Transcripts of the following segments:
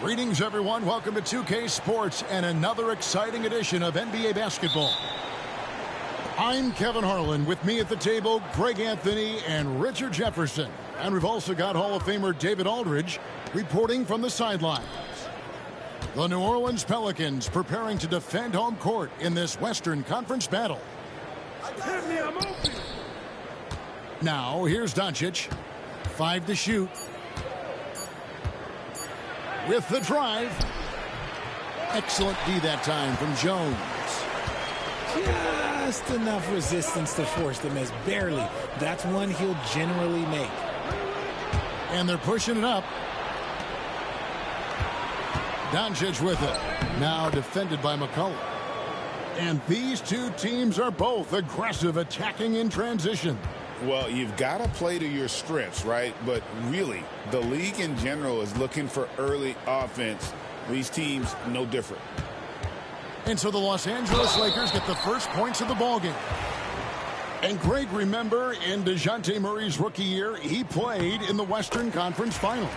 Greetings, everyone. Welcome to 2K Sports and another exciting edition of NBA basketball. I'm Kevin Harlan. With me at the table, Greg Anthony and Richard Jefferson. And we've also got Hall of Famer David Aldridge reporting from the sidelines. The New Orleans Pelicans preparing to defend home court in this Western Conference battle. Hit me, I'm open. Now, here's Doncic. 5 to shoot. With the drive. Excellent D that time from Jones. Just enough resistance to force the miss. Barely. That's one he'll generally make. And they're pushing it up. Doncic with it. Now defended by McCollum. And these two teams are both aggressive, attacking in transition. Well, you've got to play to your strengths, right? But really, the league in general is looking for early offense. These teams, no different. And so the Los Angeles Lakers get the first points of the ballgame. And Greg, remember, in DeJounte Murray's rookie year, he played in the Western Conference Finals.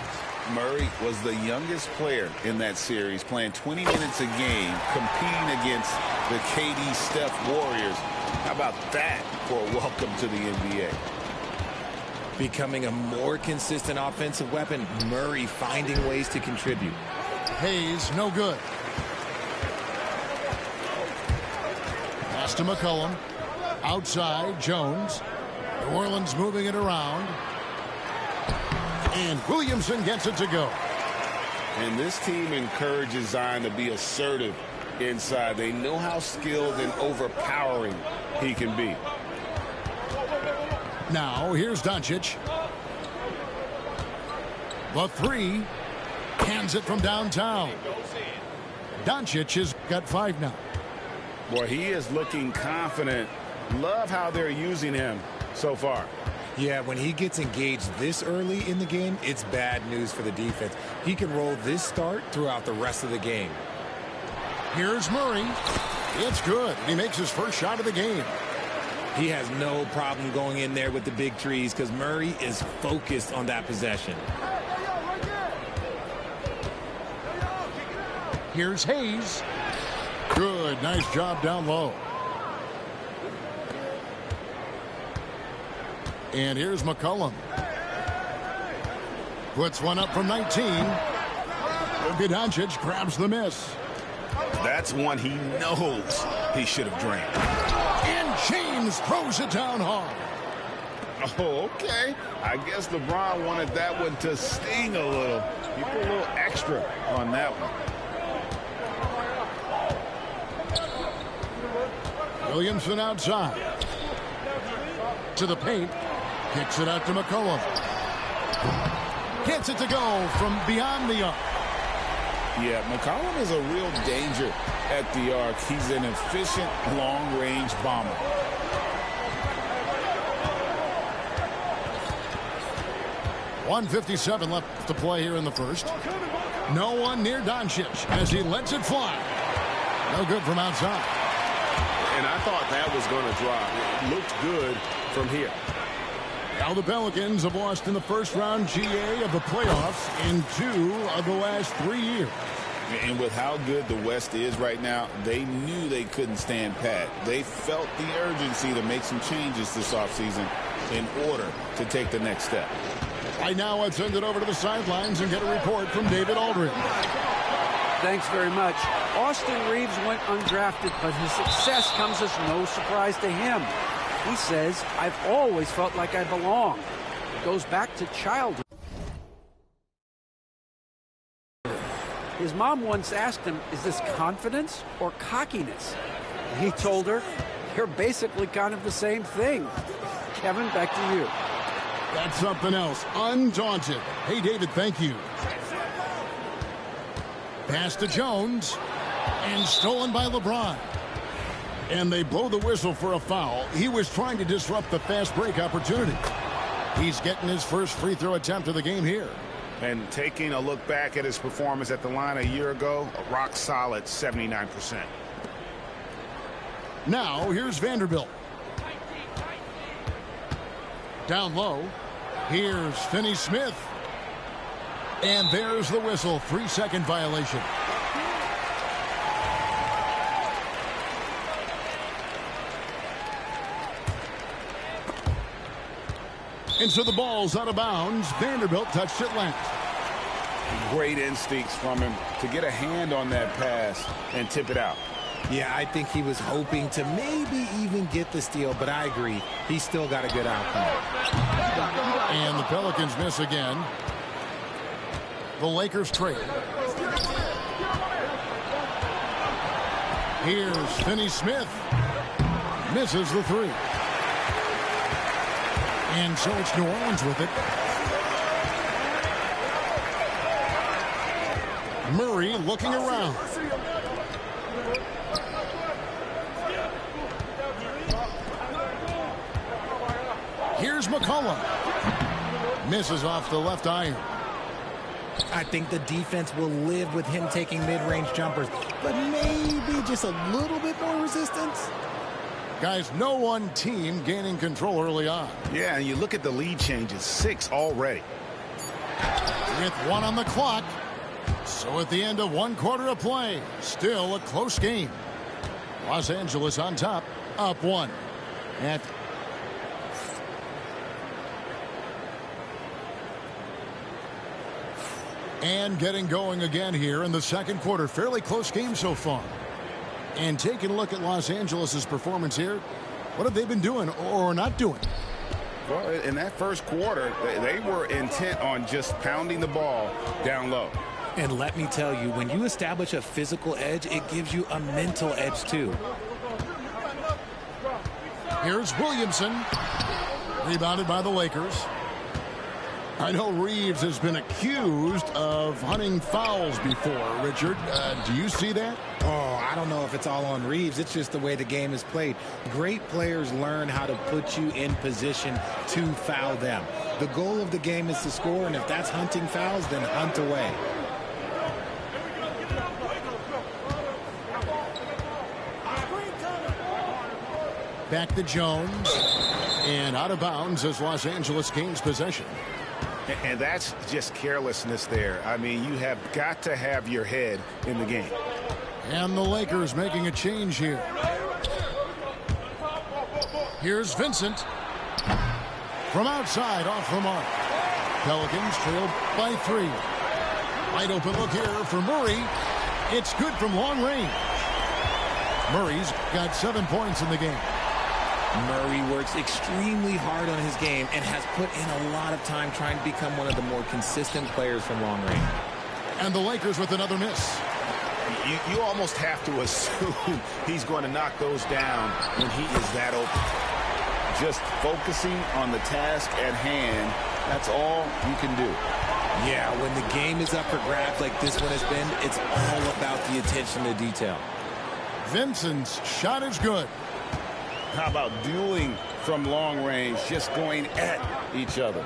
Murray was the youngest player in that series, playing 20 minutes a game, competing against the KD Steph Warriors. How about that for a welcome to the NBA? Becoming a more consistent offensive weapon, Murray finding ways to contribute. Hayes, no good. Pass to McCollum. Outside, Jones. New Orleans moving it around. And Williamson gets it to go. And this team encourages Zion to be assertive inside. They know how skilled and overpowering he can be. Now, here's Doncic. The three. Hands it from downtown. Doncic has got 5 now. Boy, he is looking confident. Love how they're using him so far. Yeah, when he gets engaged this early in the game, it's bad news for the defense. He can roll this start throughout the rest of the game. Here's Murray. It's good. He makes his first shot of the game. He has no problem going in there with the big trees because Murray is focused on that possession. Here's Hayes. Good. Nice job down low. And here's McCollum. Puts one up from 19. Luka Doncic grabs the miss. That's one he knows he should have drained. And James throws it down hard. Oh, okay. I guess LeBron wanted that one to sting a little. He put a little extra on that one. Williamson outside. To the paint. Kicks it out to McCollum. Gets it to go from beyond the arc. Yeah, McCollum is a real danger at the arc. He's an efficient long-range bomber. .157 left to play here in the first. No one near Doncic as he lets it fly. No good from outside. And I thought that was going to drop. It looked good from here. Now the Pelicans have lost in the first round GA of the playoffs in 2 of the last 3 years. And with how good the West is right now, they knew they couldn't stand pat. They felt the urgency to make some changes this offseason in order to take the next step. Right now, let's send it over to the sidelines and get a report from David Aldridge. Thanks very much. Austin Reeves went undrafted, but his success comes as no surprise to him. He says, I've always felt like I belong. It goes back to childhood. His mom once asked him, is this confidence or cockiness? He told her, you're basically kind of the same thing. Kevin, back to you. That's something else. Undaunted. Hey, David, thank you. Pass to Jones. And stolen by LeBron. And they blow the whistle for a foul. He was trying to disrupt the fast break opportunity. He's getting his first free throw attempt of the game here. And taking a look back at his performance at the line a year ago, a rock solid 79%. Now, here's Vanderbilt. Down low. Here's Finney-Smith. And there's the whistle. 3-second violation. And so the ball's out of bounds. Vanderbilt touched it last. Great instincts from him to get a hand on that pass and tip it out. Yeah, I think he was hoping to maybe even get the steal, but I agree. He still got a good outcome. And the Pelicans miss again. The Lakers trade. Here's Finney Smith. Misses the three. And so it's New Orleans with it. Murray looking around. Here's McCollum. Misses off the left iron. I think the defense will live with him taking mid-range jumpers, but maybe just a little bit more resistance. Guys, no one team gaining control early on. Yeah, and you look at the lead changes, 6 already. With 1 on the clock. So at the end of 1 quarter of play, still a close game. Los Angeles on top, up 1. And getting going again here in the second quarter. Fairly close game so far. And taking a look at Los Angeles' performance here, what have they been doing or not doing? Well, in that first quarter, they were intent on just pounding the ball down low. And let me tell you, when you establish a physical edge, it gives you a mental edge too. Here's Williamson. Rebounded by the Lakers. I know Reeves has been accused of hunting fouls before, Richard. Do you see that? Oh, I don't know if it's all on Reeves. It's just the way the game is played. Great players learn how to put you in position to foul them. The goal of the game is to score, and if that's hunting fouls, then hunt away. Back to Jones. And out of bounds as Los Angeles gains possession. And that's just carelessness there. I mean, you have got to have your head in the game. And the Lakers making a change here. Here's Vincent. From outside, off the mark. Pelicans trailed by 3. Wide open look here for Murray. It's good from long range. Murray's got 7 points in the game. Murray works extremely hard on his game and has put in a lot of time trying to become one of the more consistent players from long range. And the Lakers with another miss. You almost have to assume he's going to knock those down when he is that open. Just focusing on the task at hand, that's all you can do. Yeah, when the game is up for grabs like this one has been, it's all about the attention to detail. Vincent's shot is good. How about dueling from long range, just going at each other?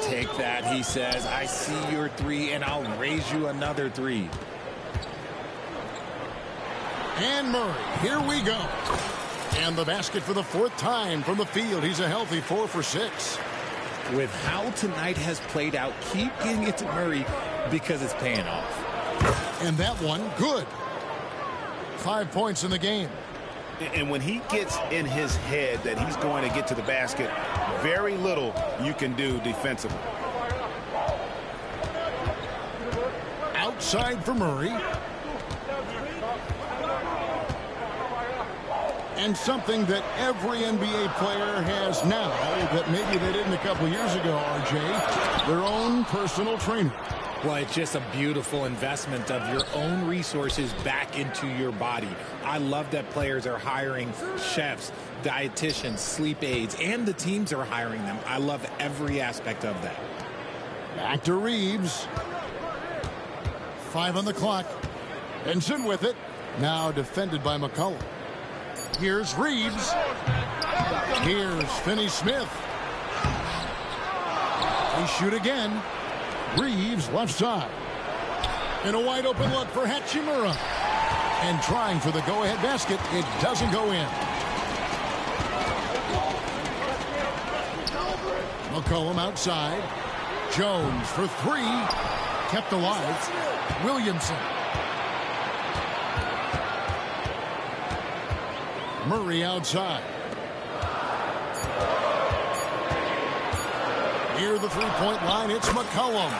Take that, he says. I see your 3, and I'll raise you another 3. And Murray, here we go. And the basket for the 4th time from the field. He's a healthy 4 for 6. With how tonight has played out, keep getting it to Murray because it's paying off. And that one, good. 5 points in the game. And when he gets in his head that he's going to get to the basket, very little you can do defensively. Outside for Murray. And something that every NBA player has now that maybe they didn't a couple years ago, RJ, their own personal trainer. Well, it's just a beautiful investment of your own resources back into your body. I love that players are hiring chefs, dietitians, sleep aides, and the teams are hiring them. I love every aspect of that. Back to Reeves. 5 on the clock. Benson with it. Now defended by McCollum. Here's Reeves. Here's Finney Smith. They shoot again. Reeves left side. And a wide open look for Hachimura. And trying for the go-ahead basket. It doesn't go in. McCollum outside. Jones for 3. kept alive. Williamson. Murray outside. Near the three-point line, it's McCollum.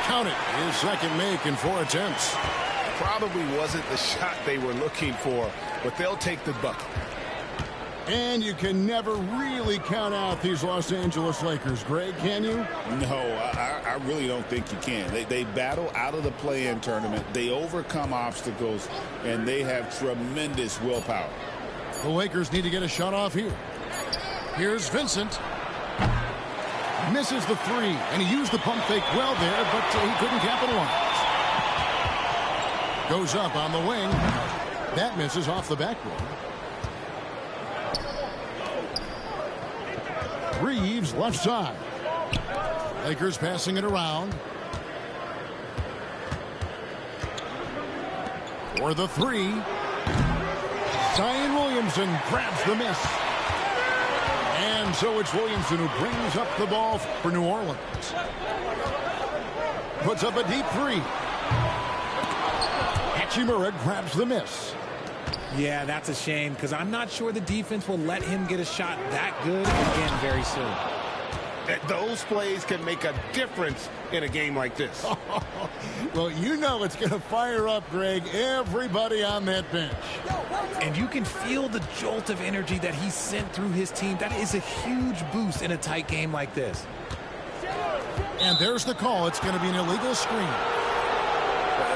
Count it, his second make in 4 attempts. Probably wasn't the shot they were looking for, but they'll take the bucket. And you can never really count out these Los Angeles Lakers, Greg, can you? No, I really don't think you can. They battle out of the play-in tournament. They overcome obstacles, and they have tremendous willpower. The Lakers need to get a shot off here. Here's Vincent. Misses the three, and he used the pump fake well there, but he couldn't capitalize. Goes up on the wing. That misses off the backboard. Reeves left side. Lakers passing it around. For the three. Zion Williamson grabs the miss. And so it's Williamson who brings up the ball for New Orleans. Puts up a deep three. Hachimura grabs the miss. Yeah, that's a shame because I'm not sure the defense will let him get a shot that good again very soon. Those plays can make a difference in a game like this. Well, you know it's going to fire up, Greg, everybody on that bench. And you can feel the jolt of energy that he sent through his team. That is a huge boost in a tight game like this. And there's the call. It's going to be an illegal screen.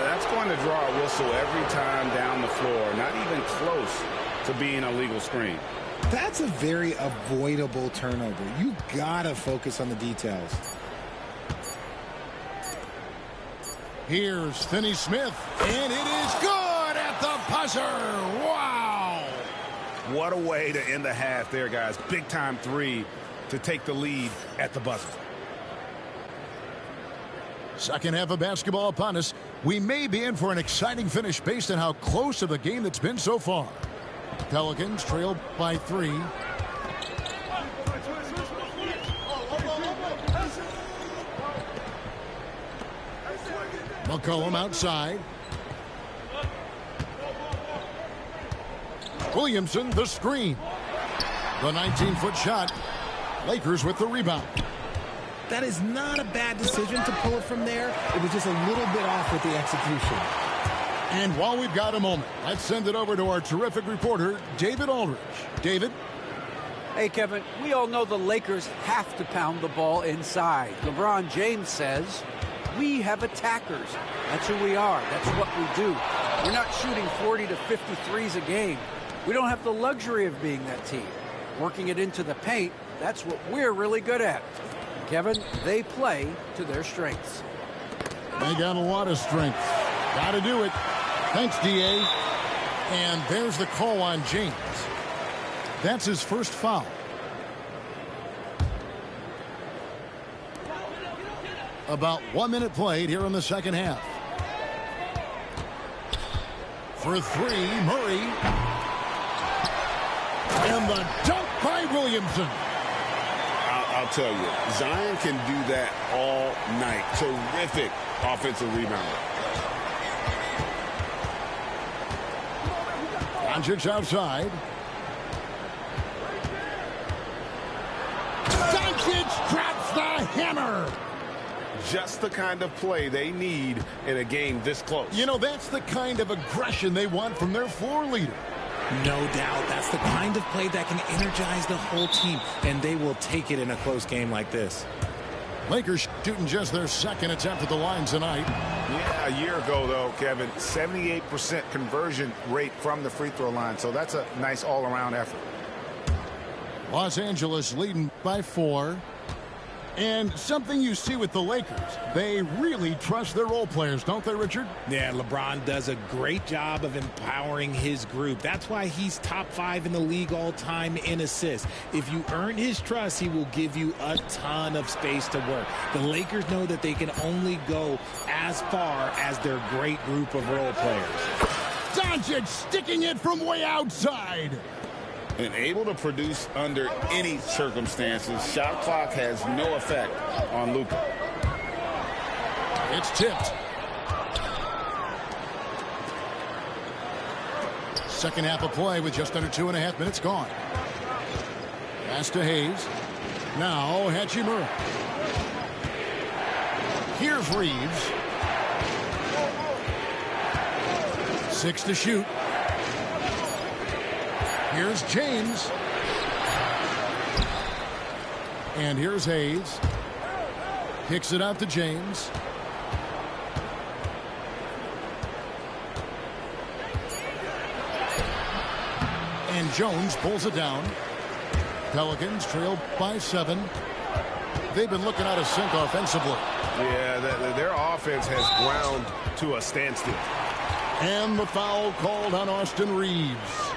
That's going to draw a whistle every time down the floor. Not even close to being a legal screen. That's a very avoidable turnover. You gotta focus on the details. Here's Finney Smith, and it is good at the buzzer. Wow! What a way to end the half there, guys. Big time three to take the lead at the buzzer. Second half of basketball upon us. We may be in for an exciting finish based on how close of a game that's been so far. Pelicans trail by 3. McCollum outside. Williamson, the screen. The 19-foot shot. Lakers with the rebound. That is not a bad decision to pull it from there. It was just a little bit off with the execution. And while we've got a moment, let's send it over to our terrific reporter, David Aldridge. David? Hey, Kevin, we all know the Lakers have to pound the ball inside. LeBron James says, we have attackers. That's who we are. That's what we do. We're not shooting 40 to 53s a game. We don't have the luxury of being that team. Working it into the paint, that's what we're really good at. Kevin, they play to their strengths. They got a lot of strength. Got to do it. Thanks, D.A. And there's the call on James. That's his first foul. About 1 minute played here in the second half. For 3, Murray. And the dunk by Williamson. I'll tell you, Zion can do that all night. Terrific offensive rebounder. Doncic outside. Doncic drops the hammer. Just the kind of play they need in a game this close. You know, that's the kind of aggression they want from their floor leader. No doubt. That's the kind of play that can energize the whole team, and they will take it in a close game like this. Lakers shooting just their second attempt at the line tonight. Yeah, a year ago, though, Kevin, 78% conversion rate from the free throw line. So that's a nice all-around effort. Los Angeles leading by 4. And something you see with the Lakers, they really trust their role players, don't they, Richard? Yeah, LeBron does a great job of empowering his group. That's why he's top 5 in the league all time in assists. If you earn his trust, he will give you a ton of space to work. The Lakers know that they can only go as far as their great group of role players. Doncic sticking it from way outside. And able to produce under any circumstances. Shot clock has no effect on Luka. It's tipped. Second half of play with just under 2.5 minutes gone. Pass to Hayes. Now Hachimura. Here's Reeves. 6 to shoot. Here's James. And here's Hayes. Kicks it out to James. And Jones pulls it down. Pelicans trail by 7. They've been looking out of sync offensively. Yeah, their offense has ground to a standstill. And the foul called on Austin Reeves.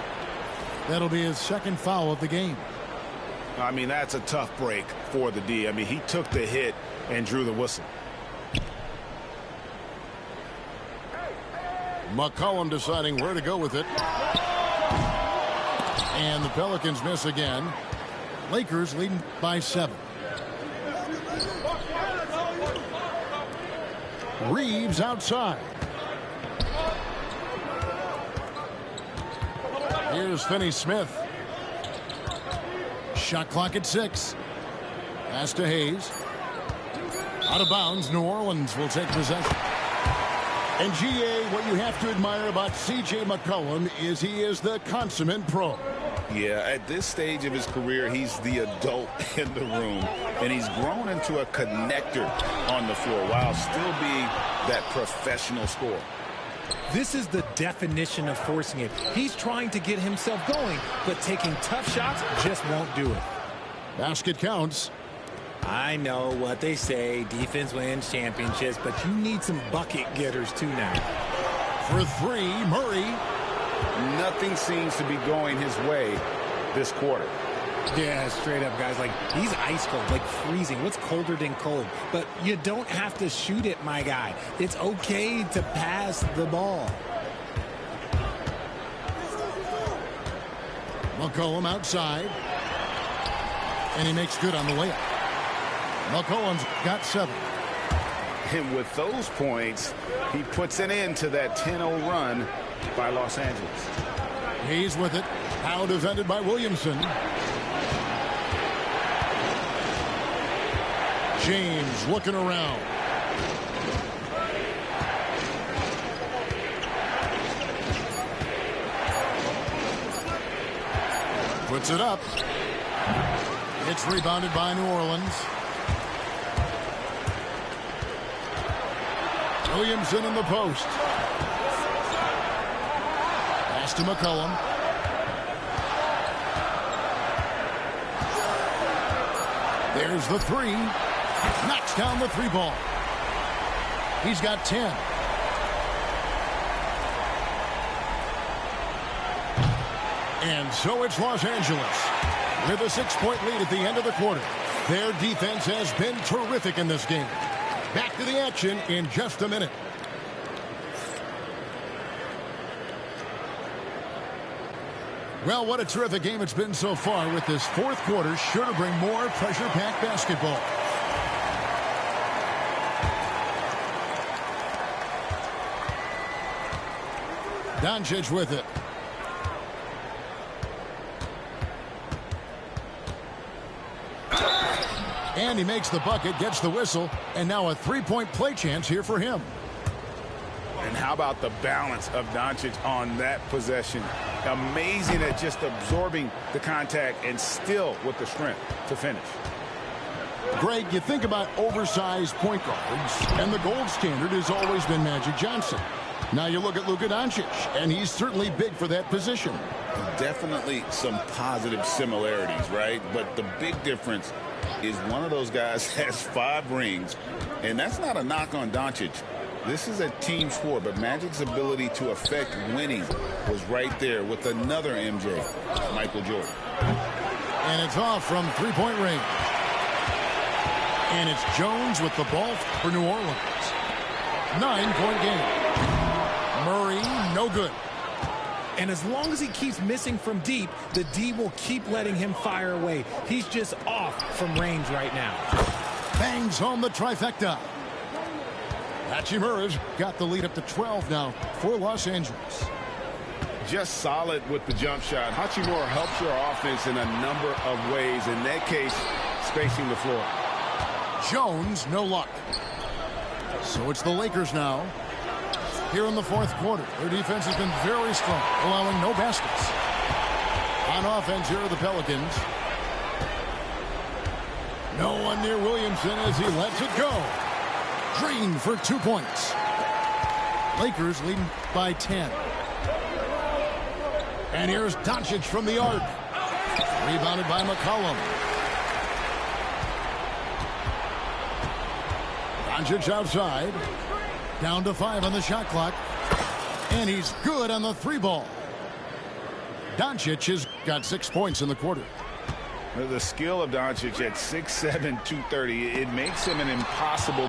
That'll be his second foul of the game. I mean, that's a tough break for the D. I mean, he took the hit and drew the whistle. McCollum deciding where to go with it. And the Pelicans miss again. Lakers leading by 7. Reeves outside. Here's Finney-Smith. Shot clock at 6. Pass to Hayes. Out of bounds. New Orleans will take possession. And GA, what you have to admire about C.J. McCollum is he is the consummate pro. Yeah, at this stage of his career, he's the adult in the room, and he's grown into a connector on the floor while still being that professional scorer. This is the definition of forcing it. He's trying to get himself going, but taking tough shots just won't do it. Basket counts. I know what they say, defense wins championships, but you need some bucket getters too now. For 3, Murray. Nothing seems to be going his way this quarter. Yeah, straight up, guys. Like, he's ice cold, like freezing. What's colder than cold? But you don't have to shoot it, my guy. It's okay to pass the ball. McCollum outside. And he makes good on the layup. McCollum's got 7. And with those points, he puts an end to that 10-0 run by Los Angeles. He's with it. Now defended by Williamson. James looking around. Puts it up. It's rebounded by New Orleans. Williamson in the post. Pass to McCollum. There's the 3. Knocks down the 3 ball. He's got 10. And so it's Los Angeles with a 6-point lead at the end of the quarter. Their defense has been terrific in this game. Back to the action in just a minute. Well, what a terrific game it's been so far, with this 4th quarter sure to bring more pressure-packed basketball. Doncic with it. And he makes the bucket, gets the whistle, and now a 3-point play chance here for him. And how about the balance of Doncic on that possession? Amazing at just absorbing the contact and still with the strength to finish. Greg, you think about oversized point guards, and the gold standard has always been Magic Johnson. Now you look at Luka Doncic, and he's certainly big for that position. Definitely some positive similarities, right? But the big difference is one of those guys has 5 rings, and that's not a knock on Doncic. This is a team sport, but Magic's ability to affect winning was right there with another MJ, Michael Jordan. And it's off from 3-point range. And it's Jones with the ball for New Orleans. 9-point game. Murray, no good. And as long as he keeps missing from deep, the D will keep letting him fire away. He's just off from range right now. Bangs home the trifecta. Hachimura's got the lead up to 12 now for Los Angeles. Just solid with the jump shot. Hachimura helps your offense in a number of ways. In that case, spacing the floor. Jones, no luck. So it's the Lakers now. Here in the fourth quarter, their defense has been very strong, allowing no baskets. On offense, here are the Pelicans. No one near Williamson as he lets it go. Green for 2 points. Lakers leading by 10. And here's Doncic from the arc. Rebounded by McCollum. Doncic outside. Down to 5 on the shot clock. And he's good on the 3-ball. Doncic has got 6 points in the quarter. The skill of Doncic at 6'7", 230, it makes him an impossible.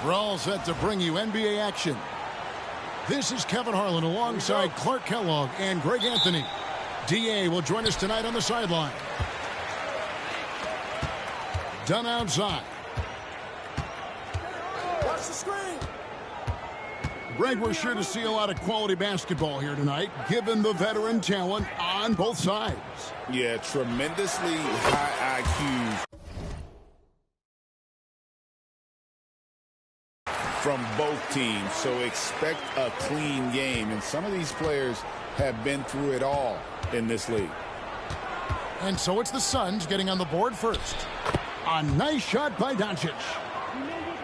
We're all set to bring you NBA action. This is Kevin Harlan alongside Clark Kellogg and Greg Anthony. D.A. will join us tonight on the sideline. Dunn outside. Watch the screen. Greg, we're sure to see a lot of quality basketball here tonight, given the veteran talent on both sides. Yeah, tremendously high IQs from both teams, so expect a clean game. And some of these players have been through it all in this league. And so it's the Suns getting on the board first. A nice shot by Doncic.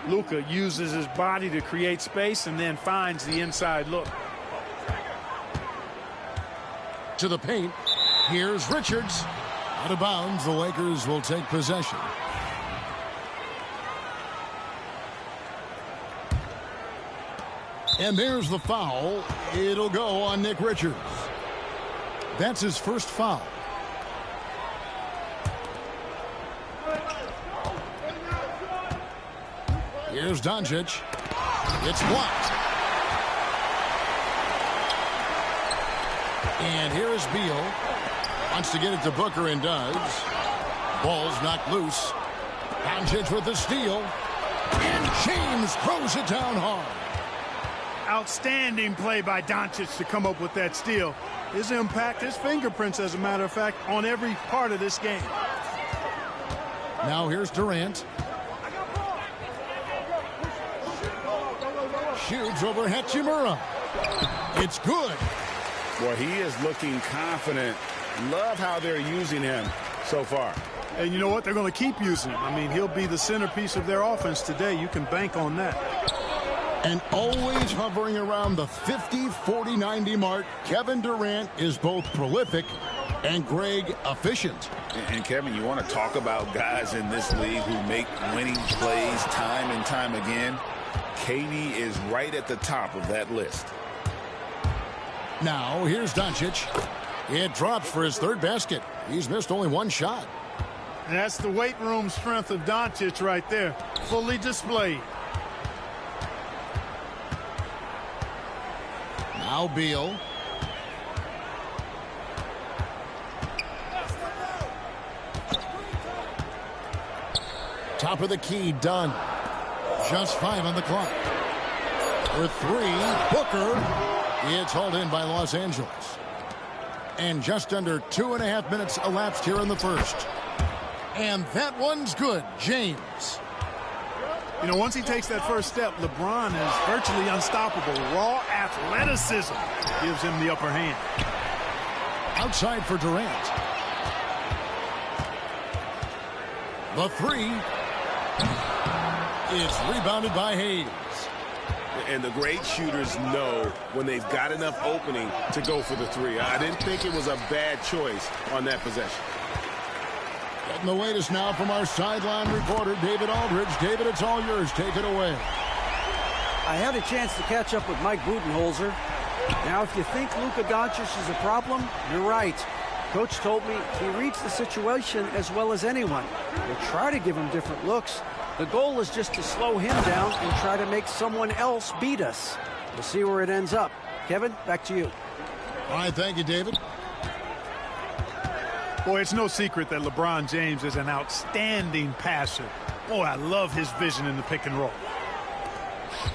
Luka uses his body to create space and then finds the inside look. To the paint. Here's Richards. Out of bounds, the Lakers will take possession. And there's the foul. It'll go on Nick Richards. That's his first foul. Here's Doncic. It's blocked. And here's Beal. Wants to get it to Booker and does. Ball's knocked loose. Doncic with the steal. And James throws it down hard. Outstanding play by Doncic to come up with that steal. His impact, his fingerprints, as a matter of fact, on every part of this game. Now here's Durant. Shoots over Hachimura. It's good. Boy, he is looking confident. Love how they're using him so far. And you know what? They're going to keep using him. I mean, he'll be the centerpiece of their offense today. You can bank on that. And always hovering around the 50, 40, 90 mark, Kevin Durant is both prolific and, Greg, efficient. And Kevin, you want to talk about guys in this league who make winning plays time and time again? KD is right at the top of that list. Now, here's Doncic. It drops for his third basket. He's missed only one shot. And that's the weight room strength of Doncic right there. Fully displayed. Now Beal. Top of the key, done. Just 5 on the clock. For 3, Booker. It's hauled in by Los Angeles. And just under 2.5 minutes elapsed here in the first. And that one's good. James. You know, once he takes that first step, LeBron is virtually unstoppable. Raw athleticism gives him the upper hand. Outside for Durant. The 3. It's rebounded by Hayes. And the great shooters know when they've got enough opening to go for the 3. I didn't think it was a bad choice on that possession. Getting the latest now from our sideline reporter, David Aldridge. David, it's all yours. Take it away. I had a chance to catch up with Mike Budenholzer. Now, if you think Luka Doncic is a problem, you're right. Coach told me he reads the situation as well as anyone. We'll try to give him different looks. The goal is just to slow him down and try to make someone else beat us. We'll see where it ends up. Kevin, back to you. All right, thank you, David. Boy, it's no secret that LeBron James is an outstanding passer. Boy, I love his vision in the pick and roll.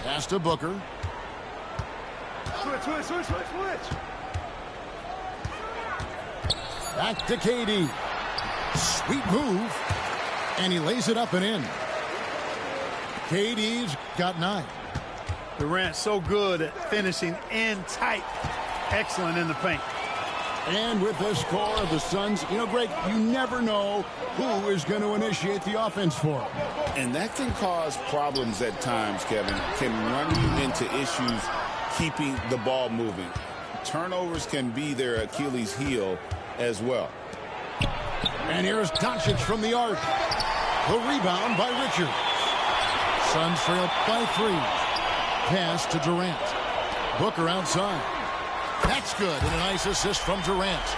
Pass to Booker. Switch. Back to KD. Sweet move. And he lays it up and in. KD's got 9. Durant so good at finishing in tight. Excellent in the paint. And with the score of the Suns, you know, Greg, you never know who is going to initiate the offense for them. And that can cause problems at times, Kevin. Can run you into issues keeping the ball moving. Turnovers can be their Achilles heel as well. And here's Doncic from the arc. The rebound by Richards. Suns trail by 3. Pass to Durant. Booker outside. That's good. And a nice assist from Durant.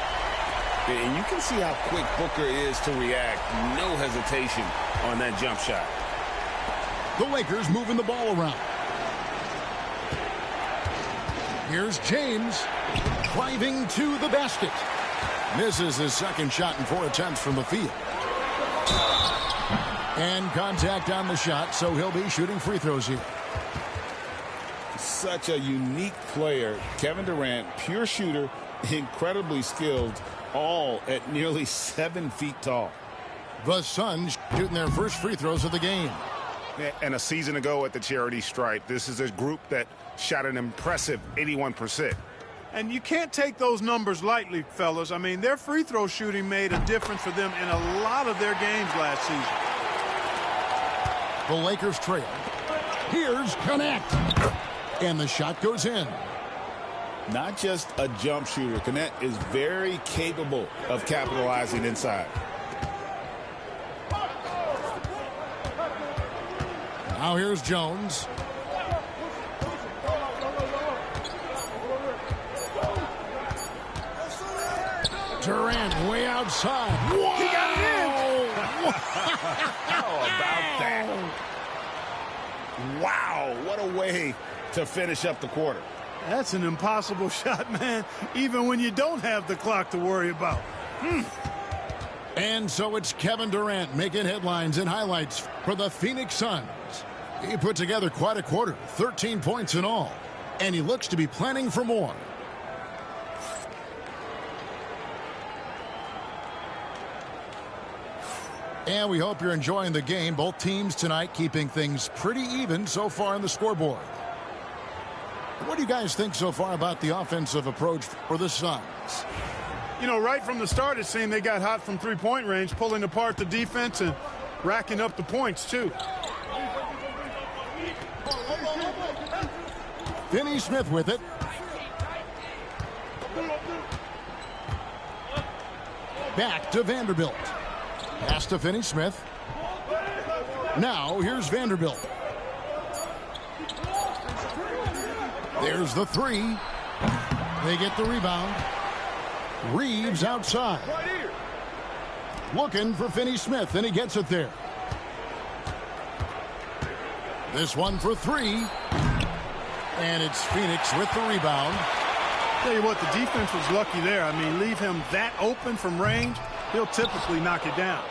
And you can see how quick Booker is to react. No hesitation on that jump shot. The Lakers moving the ball around. Here's James driving to the basket. Misses his second shot in 4 attempts from the field. And contact on the shot, so he'll be shooting free throws here. Such a unique player. Kevin Durant, pure shooter, incredibly skilled, all at nearly 7 feet tall. The Suns shooting their first free throws of the game. And a season ago at the charity stripe, this is a group that shot an impressive 81%. And you can't take those numbers lightly, fellas. I mean, their free throw shooting made a difference for them in a lot of their games last season. The Lakers trail. Here's Connect. And the shot goes in. Not just a jump shooter. Connect is very capable of capitalizing inside. Now here's Jones. Durant way outside. Wow! He got it in. How about that? Wow, what a way to finish up the quarter. That's an impossible shot, man, even when you don't have the clock to worry about. And so it's Kevin Durant making headlines and highlights for the Phoenix Suns. He put together quite a quarter, 13 points in all, and he looks to be planning for more. And we hope you're enjoying the game. Both teams tonight keeping things pretty even so far on the scoreboard. What do you guys think so far about the offensive approach for the Suns? You know, right from the start, it seemed they got hot from three-point range, pulling apart the defense and racking up the points, too. Finney Smith with it. Back to Vanderbilt. Pass to Finney Smith. Now here's Vanderbilt. There's the three. They get the rebound. Reeves outside. Looking for Finney Smith, and he gets it there. This one for three. And it's Phoenix with the rebound. Tell you what, the defense was lucky there. I mean, leave him that open from range, he'll typically knock it down.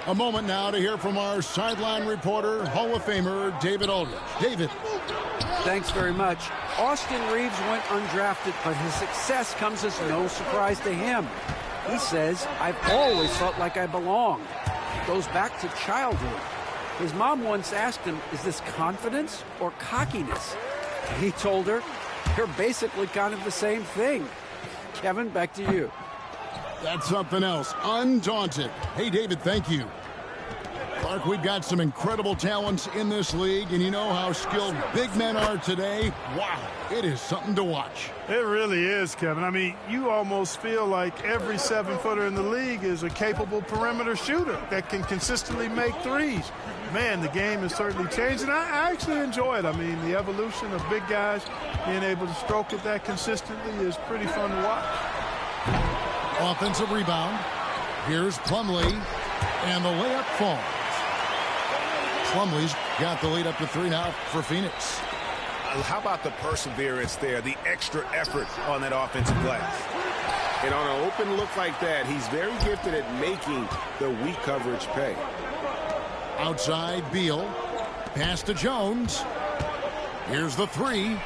A moment now to hear from our sideline reporter, Hall of Famer David Aldridge. David. Thanks very much. Austin Reeves went undrafted, but his success comes as no surprise to him. He says, I've always felt like I belong. It goes back to childhood. His mom once asked him, is this confidence or cockiness? He told her, you're basically kind of the same thing. Kevin, back to you. That's something else. Undaunted. Hey, David, thank you. Clark, we've got some incredible talents in this league, and you know how skilled big men are today. Wow, it is something to watch. It really is, Kevin. I mean, you almost feel like every 7-footer in the league is a capable perimeter shooter that can consistently make threes. Man, the game has certainly changed, and I actually enjoy it. I mean, the evolution of big guys being able to stroke it that consistently is pretty fun to watch. Offensive rebound. Here's Plumlee, and the layup falls. Plumlee's got the lead up to 3 now for Phoenix. How about the perseverance there, the extra effort on that offensive glass? And on an open look like that, he's very gifted at making the weak coverage pay. Outside, Beal. Pass to Jones. Here's the three.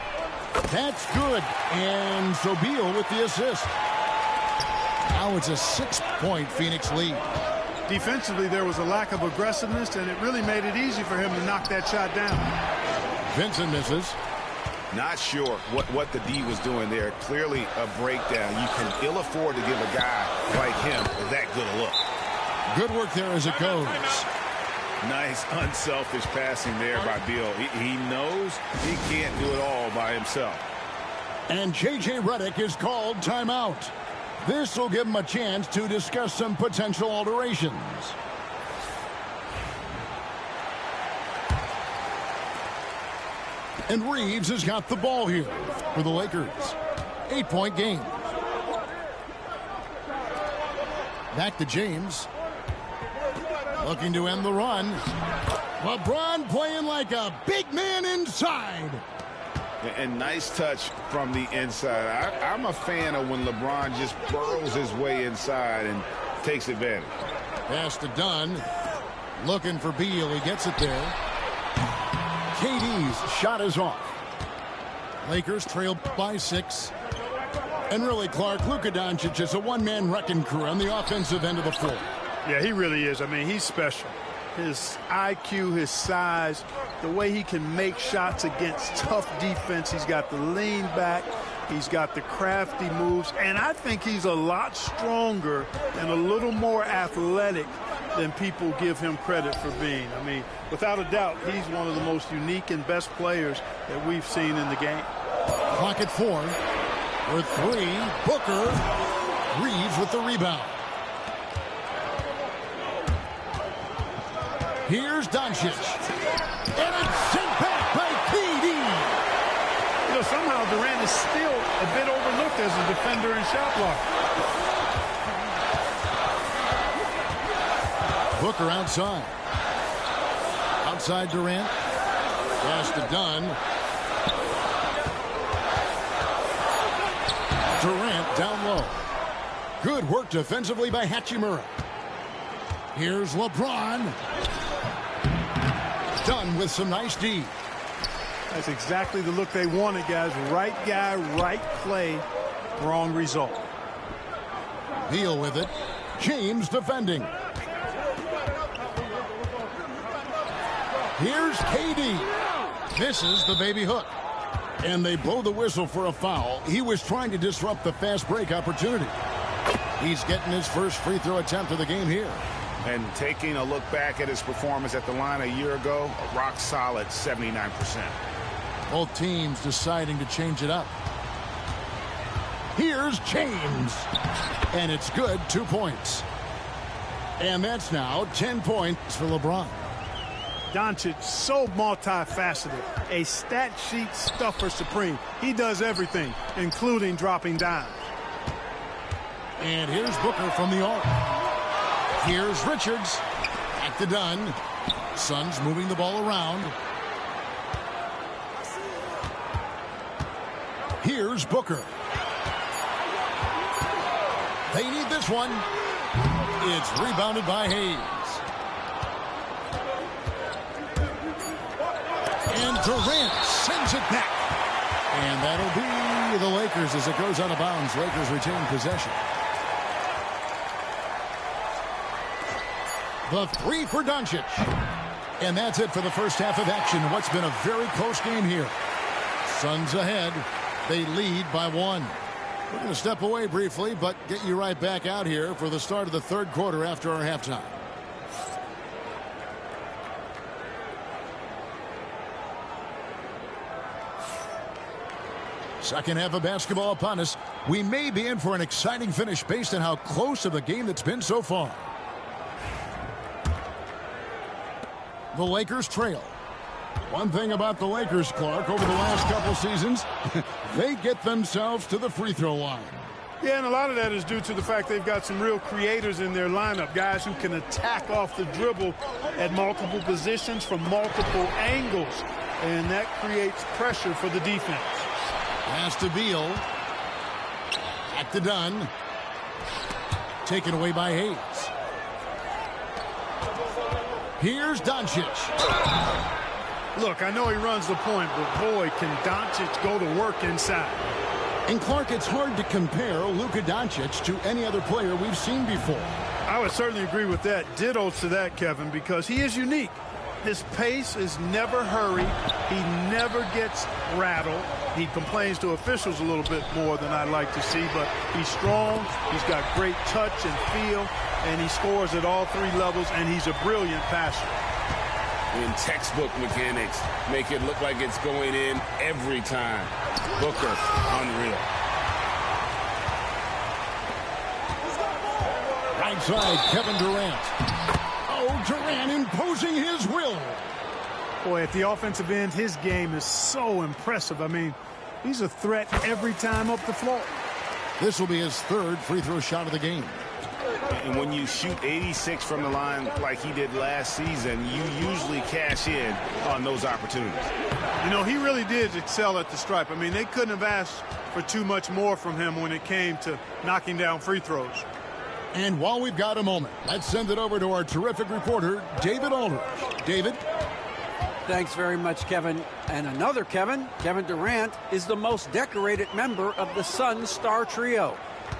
That's good. And so Beal with the assist. Now it's a 6-point Phoenix lead. Defensively, there was a lack of aggressiveness, and it really made it easy for him to knock that shot down. Vincent misses. Not sure what the D was doing there. Clearly a breakdown. You can ill afford to give a guy like him that good a look. Good work there as it goes. Nice unselfish passing there by Beal. He knows he can't do it all by himself. And J.J. Redick is called timeout. This will give him a chance to discuss some potential alterations. And Reeves has got the ball here for the Lakers. 8-point game. Back to James. Looking to end the run. LeBron playing like a big man inside. And nice touch from the inside. I'm a fan of when LeBron just burrows his way inside and takes advantage. Pass to Dunn. Looking for Beal. He gets it there. KD's shot is off. Lakers trail by 6. And really, Clark, Luka Doncic is a one-man wrecking crew on the offensive end of the floor. Yeah, he really is. I mean, he's special. His IQ, his size, the way he can make shots against tough defense. He's got the lean back. He's got the crafty moves. And I think he's a lot stronger and a little more athletic than people give him credit for being. I mean, without a doubt, he's one of the most unique and best players that we've seen in the game. Clock at 4. For 3, Booker. Reeves with the rebound. Here's Doncic. And it's sent back by KD. You know, somehow Durant is still a bit overlooked as a defender and shot blocker. Booker outside. Outside Durant. Pass to Dunn. Durant down low. Good work defensively by Hachimura. Here's LeBron. Dunn with some nice D. That's exactly the look they wanted, guys. Right guy, right play, wrong result. Beal with it. James defending. Here's KD. Misses the baby hook. And they blow the whistle for a foul. He was trying to disrupt the fast break opportunity. He's getting his first free throw attempt of the game here. And taking a look back at his performance at the line a year ago, a rock solid 79%. Both teams deciding to change it up. Here's James. And it's good, 2 points. And that's now 10 points for LeBron. Doncic, so multifaceted, a stat sheet stuffer supreme. He does everything, including dropping dimes. And here's Booker from the arc. Here's Richards. Back to Dunn. Suns moving the ball around. Here's Booker. They need this one. It's rebounded by Hayes. And Durant sends it back. And that'll be the Lakers as it goes out of bounds. Lakers retain possession. The three for Doncic. And that's it for the first half of action. What's been a very close game here. Suns ahead. They lead by 1. We're going to step away briefly, but get you right back out here for the start of the third quarter after our halftime. Second half of basketball upon us. We may be in for an exciting finish based on how close of the game that's been so far. The Lakers trail. One thing about the Lakers, Clark, over the last couple seasons, they get themselves to the free throw line. Yeah, and a lot of that is due to the fact they've got some real creators in their lineup, guys who can attack off the dribble at multiple positions from multiple angles, and that creates pressure for the defense. Pass to Beal. Back to Dunn. Taken away by Hayes. Here's Doncic. Look, I know he runs the point, but boy, can Doncic go to work inside. And Clark, it's hard to compare Luka Doncic to any other player we've seen before. I would certainly agree with that. Ditto to that, Kevin, because he is unique. His pace is never hurried. He never gets rattled. He complains to officials a little bit more than I'd like to see, but he's strong. He's got great touch and feel, and he scores at all 3 levels, and he's a brilliant passer. In textbook mechanics, make it look like it's going in every time. Booker, unreal. Right side, Kevin Durant. Oh, Durant imposing his will. Boy, at the offensive end, his game is so impressive. I mean, he's a threat every time up the floor. This will be his third free throw shot of the game. And when you shoot 86 from the line like he did last season, you usually cash in on those opportunities. You know, he really did excel at the stripe. I mean, they couldn't have asked for too much more from him when it came to knocking down free throws. And while we've got a moment, let's send it over to our terrific reporter, David Aldridge. David? Thanks very much, Kevin. And another Kevin, Kevin Durant, is the most decorated member of the Suns star trio.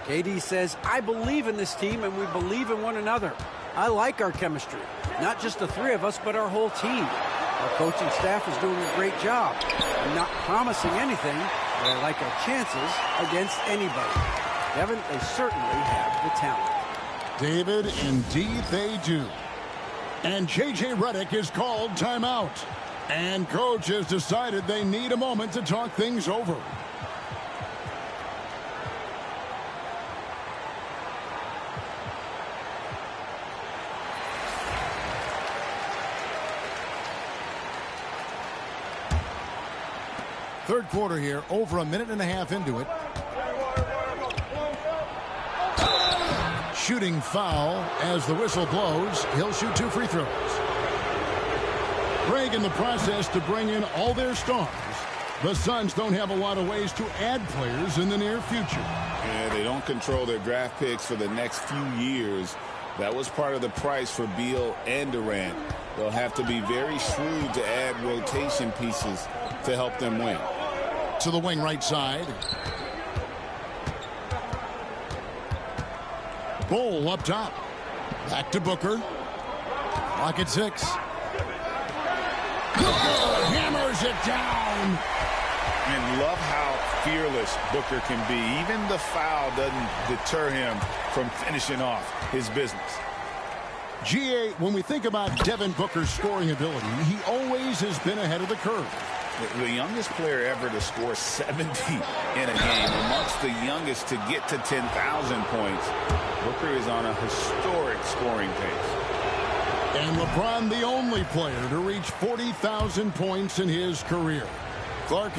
KD says, I believe in this team and we believe in one another. I like our chemistry. Not just the 3 of us, but our whole team. Our coaching staff is doing a great job. I'm not promising anything, but I like our chances against anybody. Kevin, they certainly have the talent. David, indeed they do. And J.J. Redick is called timeout. And coach has decided they need a moment to talk things over. Third quarter here, over a minute and a half into it. Shooting foul as the whistle blows. He'll shoot 2 free throws. Craig in the process to bring in all their stars. The Suns don't have a lot of ways to add players in the near future. Yeah, they don't control their draft picks for the next few years. That was part of the price for Beal and Durant. They'll have to be very shrewd to add rotation pieces to help them win. To the wing right side. Bol up top. Back to Booker. Clock at 6. Booker hammers it down. And love how fearless Booker can be. Even the foul doesn't deter him from finishing off his business. GA, when we think about Devin Booker's scoring ability, he always has been ahead of the curve. The youngest player ever to score 70 in a game, amongst the youngest to get to 10,000 points. Booker is on a historic scoring pace. And LeBron, the only player to reach 40,000 points in his career. Clark,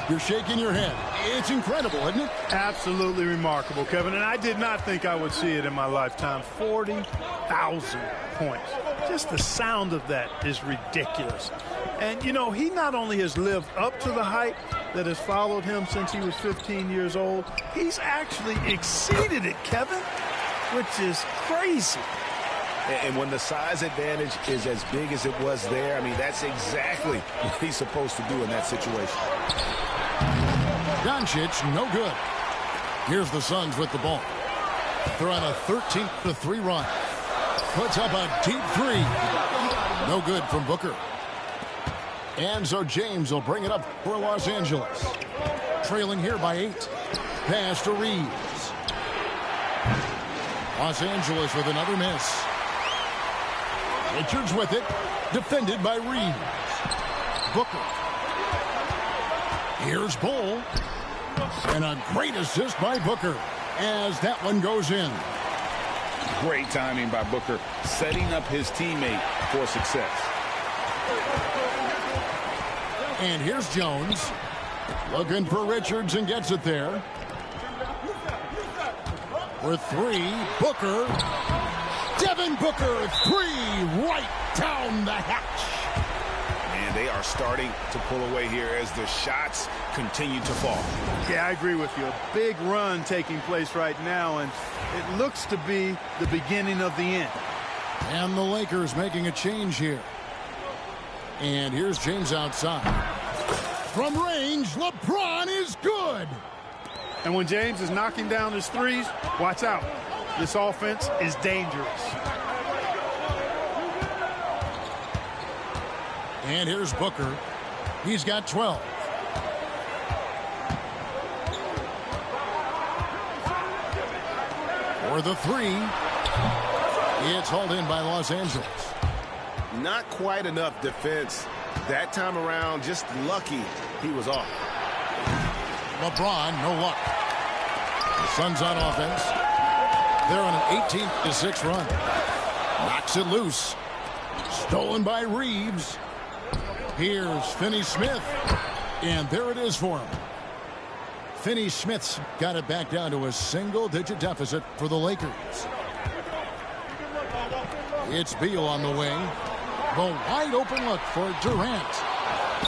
you're shaking your head. It's incredible, isn't it? Absolutely remarkable, Kevin. And I did not think I would see it in my lifetime. 40,000 points. Just the sound of that is ridiculous. And, you know, he not only has lived up to the hype that has followed him since he was 15 years old, he's actually exceeded it, Kevin, which is crazy. And when the size advantage is as big as it was there, I mean, that's exactly what he's supposed to do in that situation. Doncic, no good. Here's the Suns with the ball. They're on a 13-3 run. Puts up a deep three. No good from Booker. And so James will bring it up for Los Angeles. Trailing here by 8. Pass to Reeves. Los Angeles with another miss. Richards with it. Defended by Reeves. Booker. Here's Bull. And a great assist by Booker as that one goes in. Great timing by Booker, setting up his teammate for success. And here's Jones. Looking for Richards and gets it there. For 3, Booker. Devin Booker, 3, right down the hatch. And they are starting to pull away here as the shots continue to fall. Yeah, I agree with you. A big run taking place right now, and it looks to be the beginning of the end. And the Lakers making a change here. And here's James outside. From range, LeBron is good. And when James is knocking down his threes, watch out. This offense is dangerous. And here's Booker. He's got 12. For the 3. It's hauled in by Los Angeles. Not quite enough defense that time around. Just lucky he was off. LeBron, no luck. The Suns on offense. They're on an 18-6 run. Knocks it loose. Stolen by Reeves. Here's Finney-Smith. And there it is for him. Finney-Smith's got it back down to a single-digit deficit for the Lakers. It's Beal on the wing. The wide open look for Durant.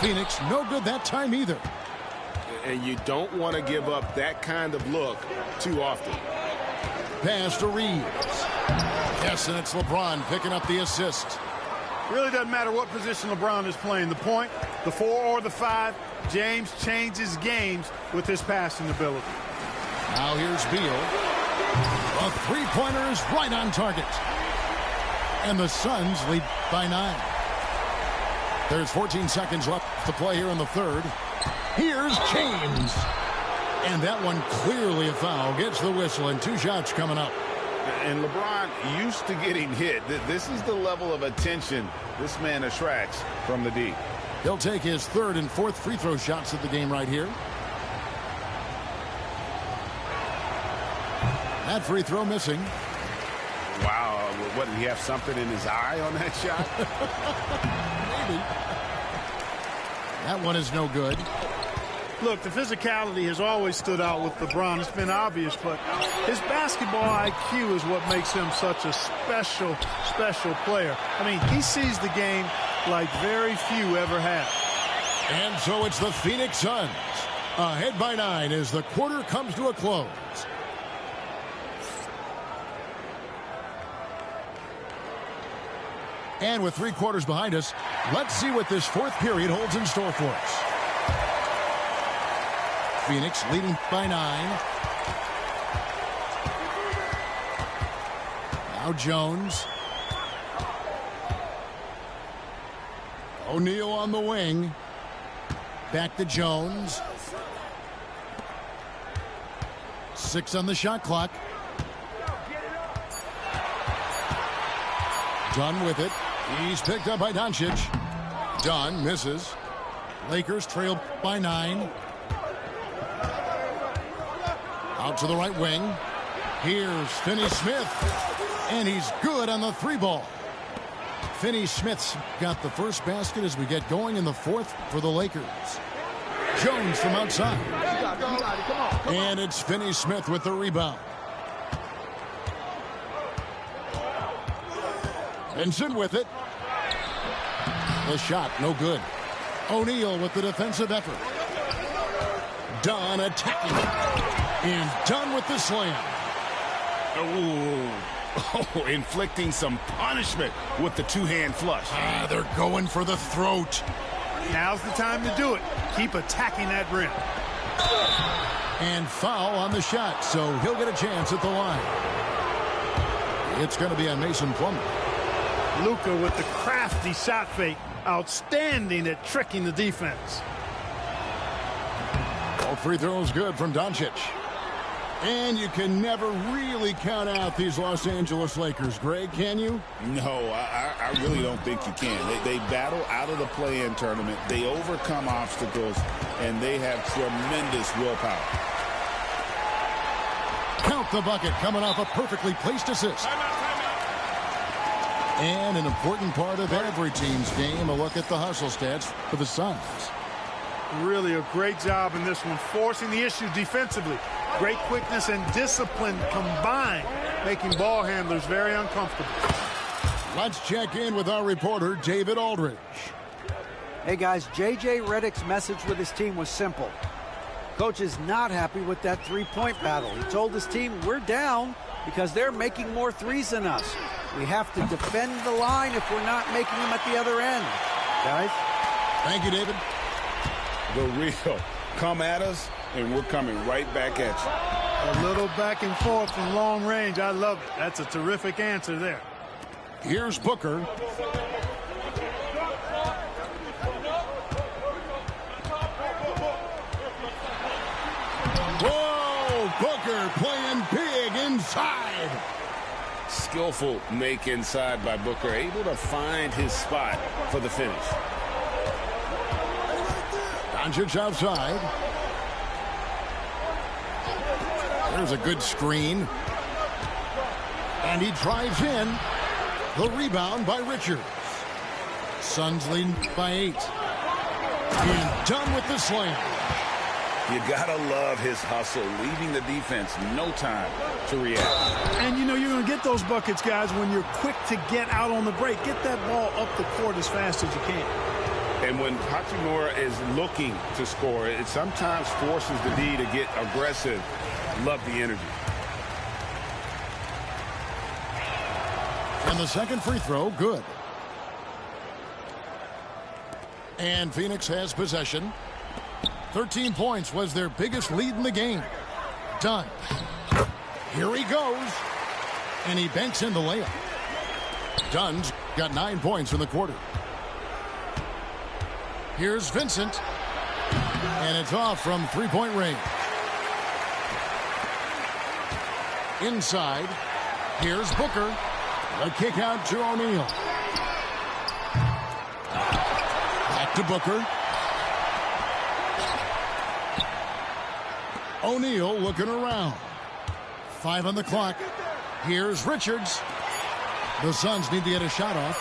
Phoenix no good that time either. And you don't want to give up that kind of look too often. Pass to Reeves. Yes, and it's LeBron picking up the assist. Really doesn't matter what position LeBron is playing. The point, the 4 or the 5, James changes games with his passing ability. Now here's Beal. A three-pointer is right on target. And the Suns lead by 9. There's 14 seconds left to play here in the third. Here's James. And that one clearly a foul. Gets the whistle and 2 shots coming up. And LeBron used to getting hit. This is the level of attention this man attracts from the D. He'll take his 3rd and 4th free throw shots of the game right here. That free throw missing. Wow, what, did he have something in his eye on that shot? Maybe. That one is no good. Look, the physicality has always stood out with LeBron. It's been obvious, but his basketball IQ is what makes him such a special player. I mean, he sees the game like very few ever have. And so it's the Phoenix Suns ahead by 9 as the quarter comes to a close. And with 3 quarters behind us, let's see what this 4th period holds in store for us. Phoenix leading by 9. Now Jones. O'Neal on the wing. Back to Jones. 6 on the shot clock. Dunn with it. He's picked up by Doncic. Dunn misses. Lakers trail by 9. Out to the right wing. Here's Finney-Smith. And he's good on the 3-ball. Finney-Smith's got the first basket as we get going in the 4th for the Lakers. Jones from outside. And it's Finney-Smith with the rebound. Vincent with it. The shot, no good. O'Neal with the defensive effort. Dunn attacking it. And Dunn with the slam. Oh, inflicting some punishment with the two-hand flush. They're going for the throat. Now's the time to do it. Keep attacking that rim. And foul on the shot, so he'll get a chance at the line. It's going to be on Mason Plumlee. Luka with the crafty shot fake. Outstanding at tricking the defense. All free throws good from Doncic. And you can never really count out these Los Angeles Lakers, Greg, can you? No, I really don't think you can. They battle out of the play-in tournament. They overcome obstacles, and they have tremendous willpower. Count the bucket coming off a perfectly placed assist. And an important part of every team's game, a look at the hustle stats for the Suns. Really a great job in this one, forcing the issue defensively. Great quickness and discipline combined, making ball handlers very uncomfortable. Let's check in with our reporter, David Aldridge. Hey, guys, J.J. Redick's message with his team was simple. Coach is not happy with that three-point battle. He told his team, we're down because they're making more threes than us. We have to defend the line if we're not making them at the other end. Guys? Thank you, David. The real. Come at us, and we're coming right back at you. A little back and forth from long range. I love it. That's a terrific answer there. Here's Booker. Whoa! Booker playing big inside. Skillful make inside by Booker, able to find his spot for the finish. Doncic outside. There's a good screen. And he drives in. The rebound by Richards. Suns leading by 8. And done with the slam. You gotta love his hustle, leaving the defense no time to react. And you know you're going to get those buckets, guys, when you're quick to get out on the break. Get that ball up the court as fast as you can. And when Hachimura is looking to score, it sometimes forces the D to get aggressive. Love the energy. And the second free throw, good. And Phoenix has possession. 13 points was their biggest lead in the game. Done. Here he goes. And he banks in the layup. Dunn's got 9 points in the quarter. Here's Vincent. And it's off from three-point range. Inside. Here's Booker. The kick out to O'Neal. Back to Booker. O'Neal looking around. 5 on the clock. Here's Richards. The Suns need to get a shot off.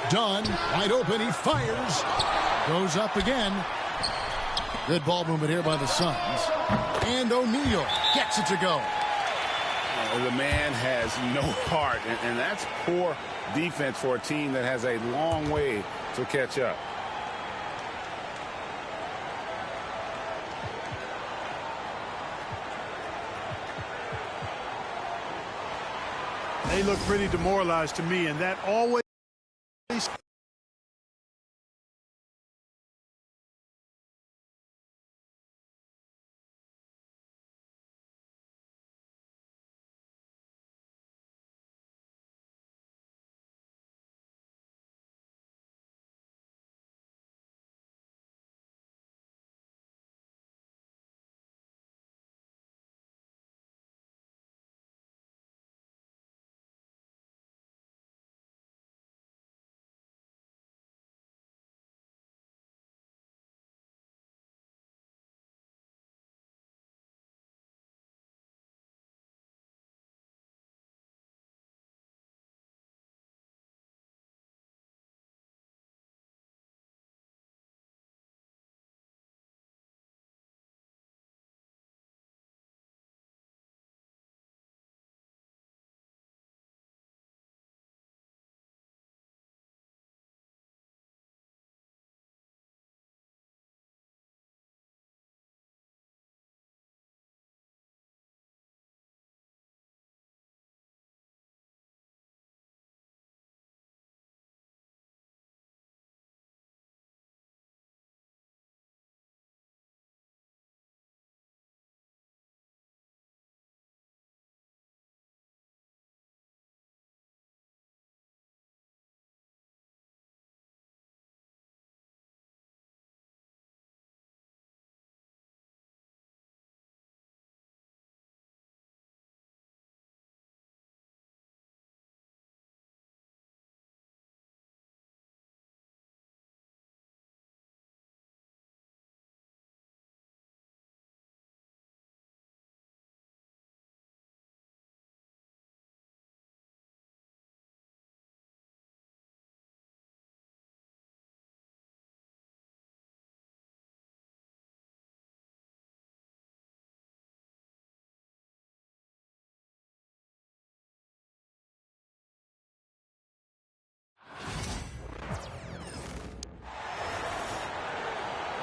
Dunn, wide open, he fires. Goes up again. Good ball movement here by the Suns. And O'Neal gets it to go. The man has no heart, and that's poor defense for a team that has a long way to catch up. They look pretty demoralized to me, and that always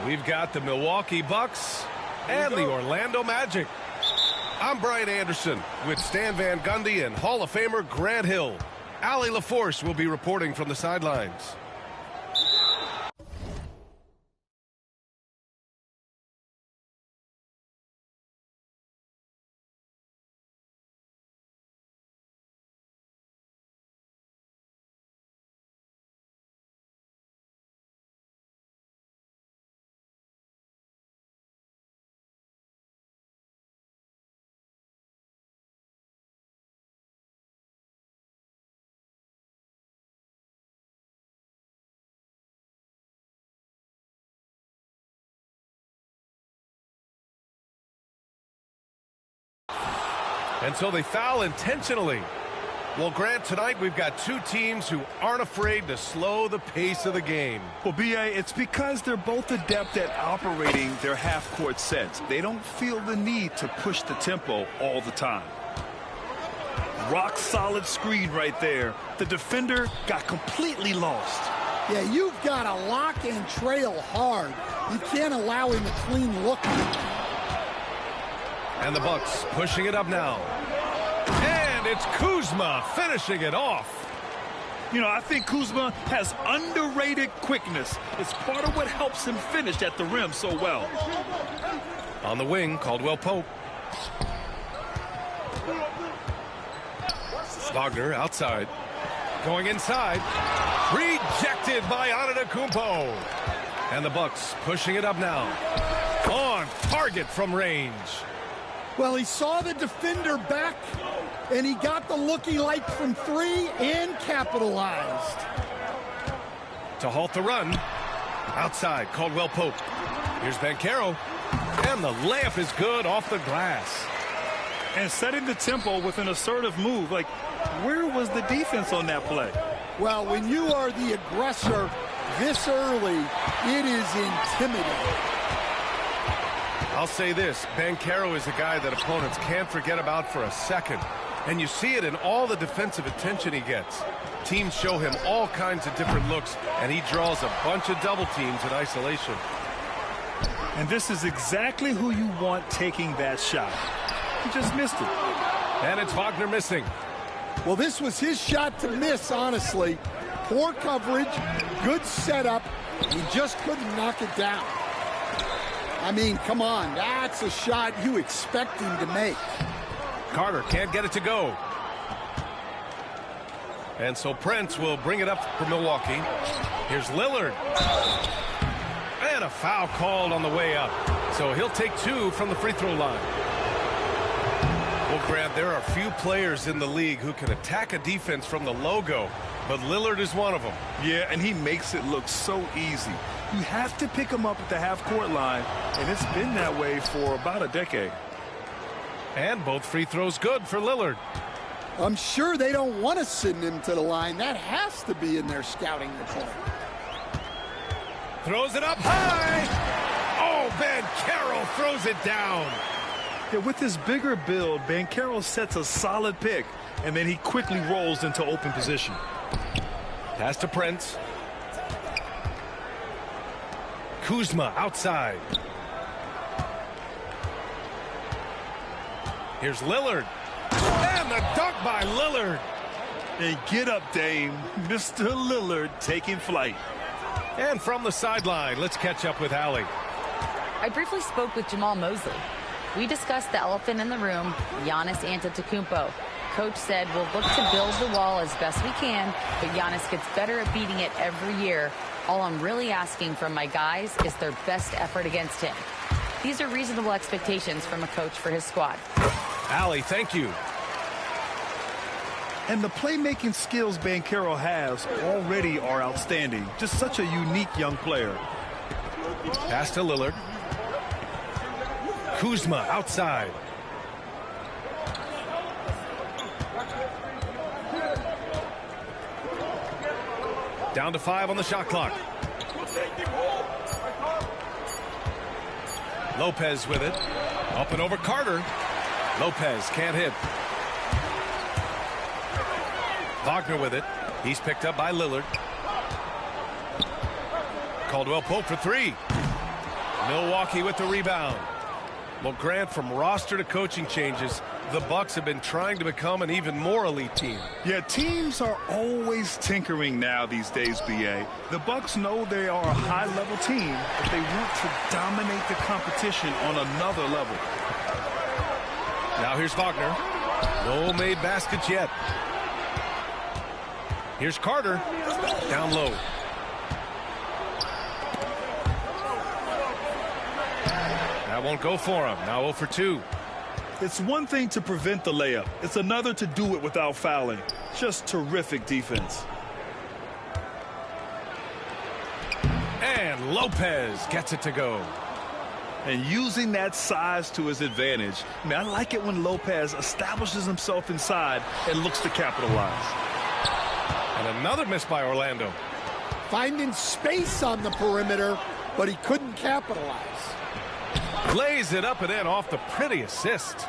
We've got the Milwaukee Bucks and the Orlando Magic. I'm Brian Anderson with Stan Van Gundy and Hall of Famer Grant Hill. Allie LaForce will be reporting from the sidelines. And so they foul intentionally. Well, Grant, tonight we've got two teams who aren't afraid to slow the pace of the game. Well, B.A., it's because they're both adept at operating their half-court sets. They don't feel the need to push the tempo all the time. Rock-solid screen right there. The defender got completely lost. Yeah, you've got to lock and trail hard. You can't allow him a clean look. And the Bucks pushing it up now. And it's Kuzma finishing it off. You know, I think Kuzma has underrated quickness. It's part of what helps him finish at the rim so well. On the wing, Caldwell Pope. Wagner outside. Going inside. Rejected by Antetokounmpo. And the Bucks pushing it up now. On target from range. Well, he saw the defender back, and he got the look he liked from three and capitalized. To halt the run. Outside, Caldwell Pope. Here's Banchero. And the layup is good off the glass. And setting the tempo with an assertive move. Like, where was the defense on that play? Well, when you are the aggressor this early, it is intimidating. I'll say this, Banchero is a guy that opponents can't forget about for a second. And you see it in all the defensive attention he gets. Teams show him all kinds of different looks, and he draws a bunch of double teams in isolation. And this is exactly who you want taking that shot. He just missed it. And it's Wagner missing. Well, this was his shot to miss, honestly. Poor coverage, good setup. He just couldn't knock it down. I mean, come on, that's a shot you expect him to make. Carter can't get it to go. And so Prince will bring it up for Milwaukee. Here's Lillard. And a foul called on the way up. So he'll take two from the free throw line. Well, Grant, there are few players in the league who can attack a defense from the logo, but Lillard is one of them. Yeah, and he makes it look so easy. You have to pick him up at the half-court line, and it's been that way for about a decade. And both free throws good for Lillard. I'm sure they don't want to send him to the line. That has to be in their scouting report. Throws it up high. Oh, Banchero throws it down. Yeah, with his bigger build, Banchero sets a solid pick, and then he quickly rolls into open position. Pass to Prince. Kuzma outside. Here's Lillard. And the dunk by Lillard. And get up, Dame. Mr. Lillard taking flight. And from the sideline, let's catch up with Allie. I briefly spoke with Jamal Mosley. We discussed the elephant in the room, Giannis Antetokounmpo. Coach said we'll look to build the wall as best we can, but Giannis gets better at beating it every year. All I'm really asking from my guys is their best effort against him. These are reasonable expectations from a coach for his squad. Allie, thank you. And the playmaking skills Banchero has already are outstanding. Just such a unique young player. Pass to Lillard. Kuzma outside. Down to 5 on the shot clock. Lopez with it. Up and over Carter. Lopez can't hit. Wagner with it. He's picked up by Lillard. Caldwell Pope for three. Milwaukee with the rebound. Well, Grant, from roster to coaching changes, the Bucks have been trying to become an even more elite team. Yeah, teams are always tinkering now these days, B.A. The Bucks know they are a high-level team, but they want to dominate the competition on another level. Now here's Wagner. No made baskets yet. Here's Carter. Down low. That won't go for him. Now 0 for 2. It's one thing to prevent the layup. It's another to do it without fouling. Just terrific defense. And Lopez gets it to go. And using that size to his advantage. I mean, I like it when Lopez establishes himself inside and looks to capitalize. And another miss by Orlando. Finding space on the perimeter, but he couldn't capitalize. Lays it up and in off the pretty assist.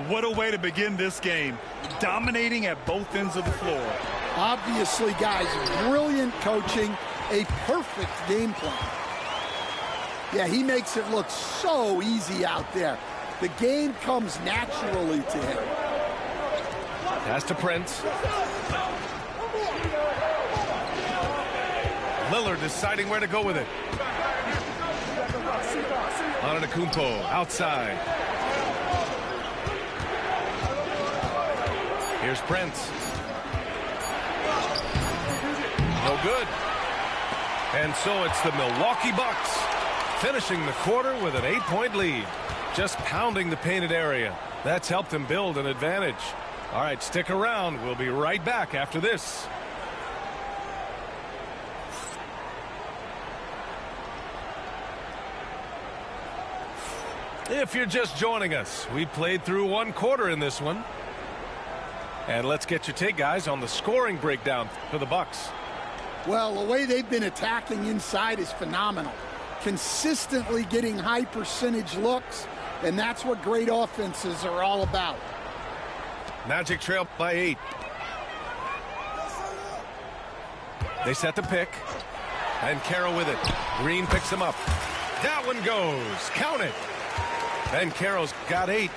What a way to begin this game. Dominating at both ends of the floor. Obviously, guys, brilliant coaching, a perfect game plan. Yeah, he makes it look so easy out there. The game comes naturally to him. Pass to Prince. Lillard deciding where to go with it. Antetokounmpo outside. Here's Prince. No good. And so it's the Milwaukee Bucks finishing the quarter with an 8-point lead. Just pounding the painted area. That's helped them build an advantage. All right, stick around. We'll be right back after this. If you're just joining us, we played through one quarter in this one. And let's get your take, guys, on the scoring breakdown for the Bucks. Well, the way they've been attacking inside is phenomenal. Consistently getting high percentage looks, and that's what great offenses are all about. Magic trail by 8. They set the pick. And Banchero with it. Green picks him up. That one goes. Count it. Banchero's got 8.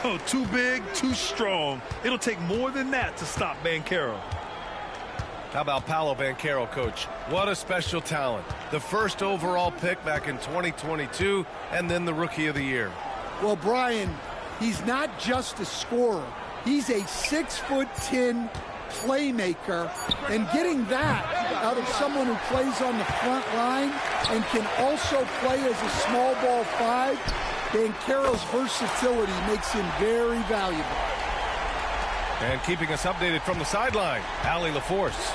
Oh, too big, too strong. It'll take more than that to stop Banchero. How about Paolo Banchero, coach? What a special talent. The first overall pick back in 2022, and then the Rookie of the Year. Well, Brian, he's not just a scorer. He's a 6'10" playmaker, and getting that out of someone who plays on the front line and can also play as a small ball 5, Banchero's versatility makes him very valuable. And keeping us updated from the sideline, Allie LaForce.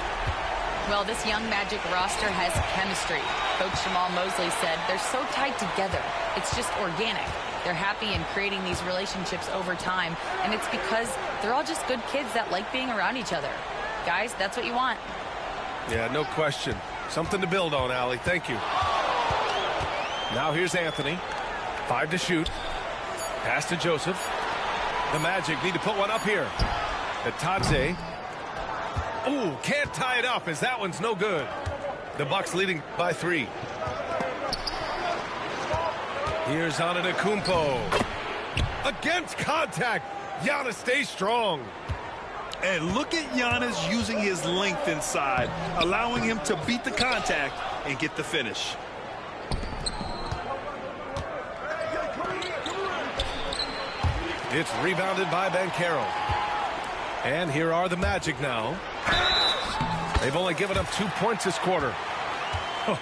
Well, this young Magic roster has chemistry. Coach Jamal Mosley said they're so tied together. It's just organic. They're happy in creating these relationships over time, and it's because they're all just good kids that like being around each other. Guys, that's what you want. Yeah, no question. Something to build on, Allie. Thank you. Now here's Anthony. 5 to shoot. Pass to Joseph. The Magic need to put one up here. Atadze. Ooh, can't tie it up as that one's no good. The Bucks leading by 3. Here's Antetokounmpo. Against contact. Giannis stays strong. And look at Giannis using his length inside, allowing him to beat the contact and get the finish. It's rebounded by Banchero. And here are the Magic now. They've only given up 2 points this quarter.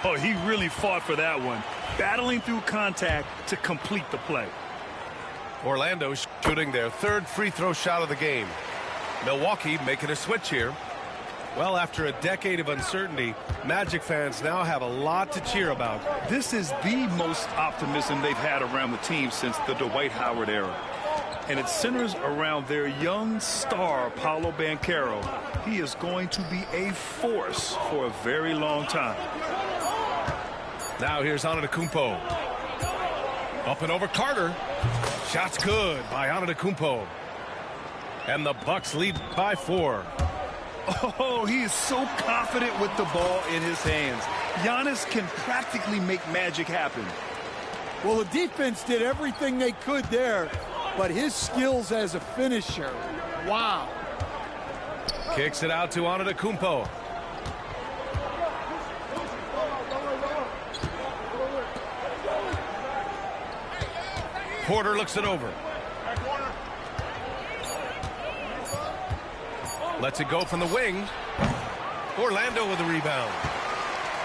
Oh, he really fought for that one. Battling through contact to complete the play. Orlando shooting their 3rd free throw shot of the game. Milwaukee making a switch here. Well, after a decade of uncertainty, Magic fans now have a lot to cheer about. This is the most optimism they've had around the team since the Dwight Howard era. And it centers around their young star, Paolo Banchero. He is going to be a force for a very long time. Now here's Antetokounmpo. Up and over Carter. Shot's good by Antetokounmpo. And the Bucks lead by 4. Oh, he is so confident with the ball in his hands. Giannis can practically make magic happen. Well, the defense did everything they could there, but his skills as a finisher, wow. Kicks it out to Antetokounmpo. Porter looks it over. Lets it go from the wing. Orlando with the rebound.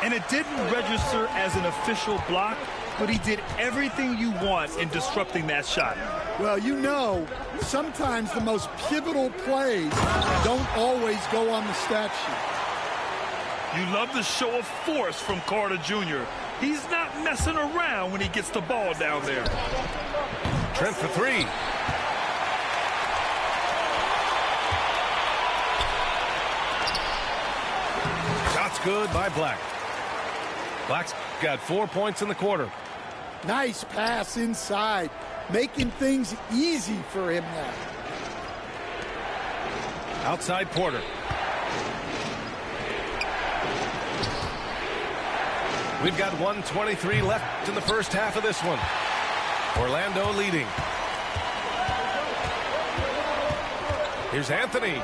And it didn't register as an official block, but he did everything you want in disrupting that shot. Well, you know, sometimes the most pivotal plays don't always go on the stat sheet. You love the show of force from Carter Jr. He's not messing around when he gets the ball down there. Trent for three. Shot's good by Black. Black's got 4 points in the quarter. Nice pass inside, making things easy for him now. Outside Porter. We've got 1:23 left in the first half of this one. Orlando leading. Here's Anthony.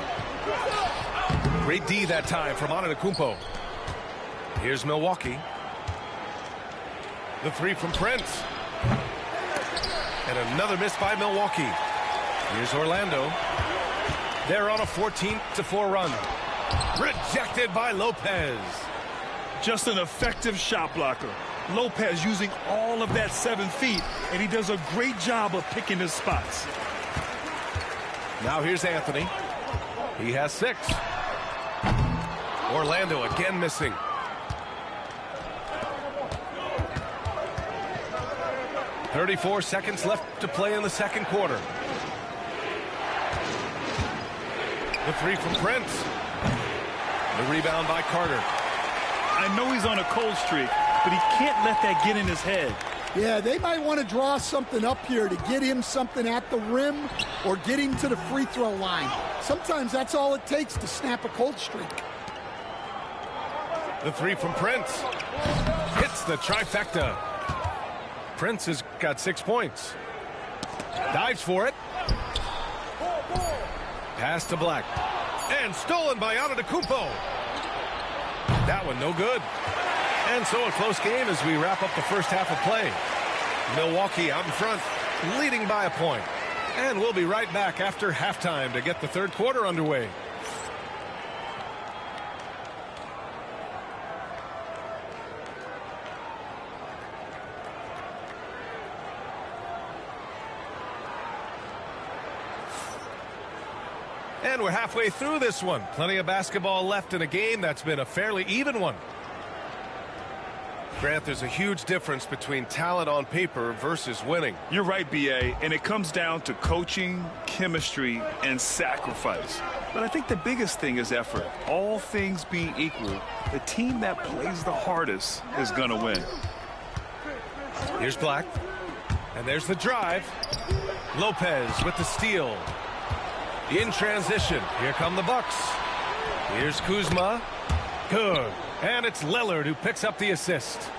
Great D that time from Antetokounmpo. Here's Milwaukee. The three from Prince. And another miss by Milwaukee. Here's Orlando. They're on a 14-4 run. Rejected by Lopez. Just an effective shot blocker. Lopez using all of that 7 feet, and he does a great job of picking his spots. Now here's Anthony. He has 6. Orlando again missing. .34 seconds left to play in the second quarter. The three from Prince. The rebound by Carter. I know he's on a cold streak, but he can't let that get in his head. Yeah, they might want to draw something up here to get him something at the rim or get him to the free throw line. Sometimes that's all it takes to snap a cold streak. The three from Prince. Hits the trifecta. Prince has got 6 points. Dives for it. Pass to Black. And stolen by Antetokounmpo. That one no good. And so a close game as we wrap up the first half of play. Milwaukee out in front, leading by a point. And we'll be right back after halftime to get the third quarter underway. And we're halfway through this one. Plenty of basketball left in a game that's been a fairly even one. Grant, there's a huge difference between talent on paper versus winning. You're right, B.A., and it comes down to coaching, chemistry, and sacrifice. But I think the biggest thing is effort. All things being equal, the team that plays the hardest is going to win. Here's Black. And there's the drive. Lopez with the steal. In transition, here come the Bucks. Here's Kuzma. Good. And it's Lillard who picks up the assist.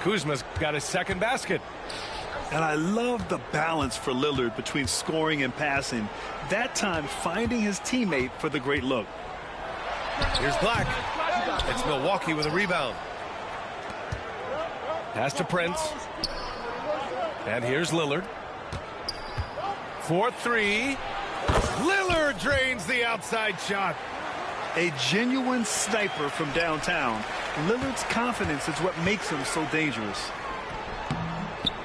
Kuzma's got his second basket. And I love the balance for Lillard between scoring and passing. That time finding his teammate for the great look. Here's Black. It's Milwaukee with a rebound. Pass to Prince. And here's Lillard. 4-3. Lillard drains the outside shot. A genuine sniper from downtown. Lillard's confidence is what makes him so dangerous.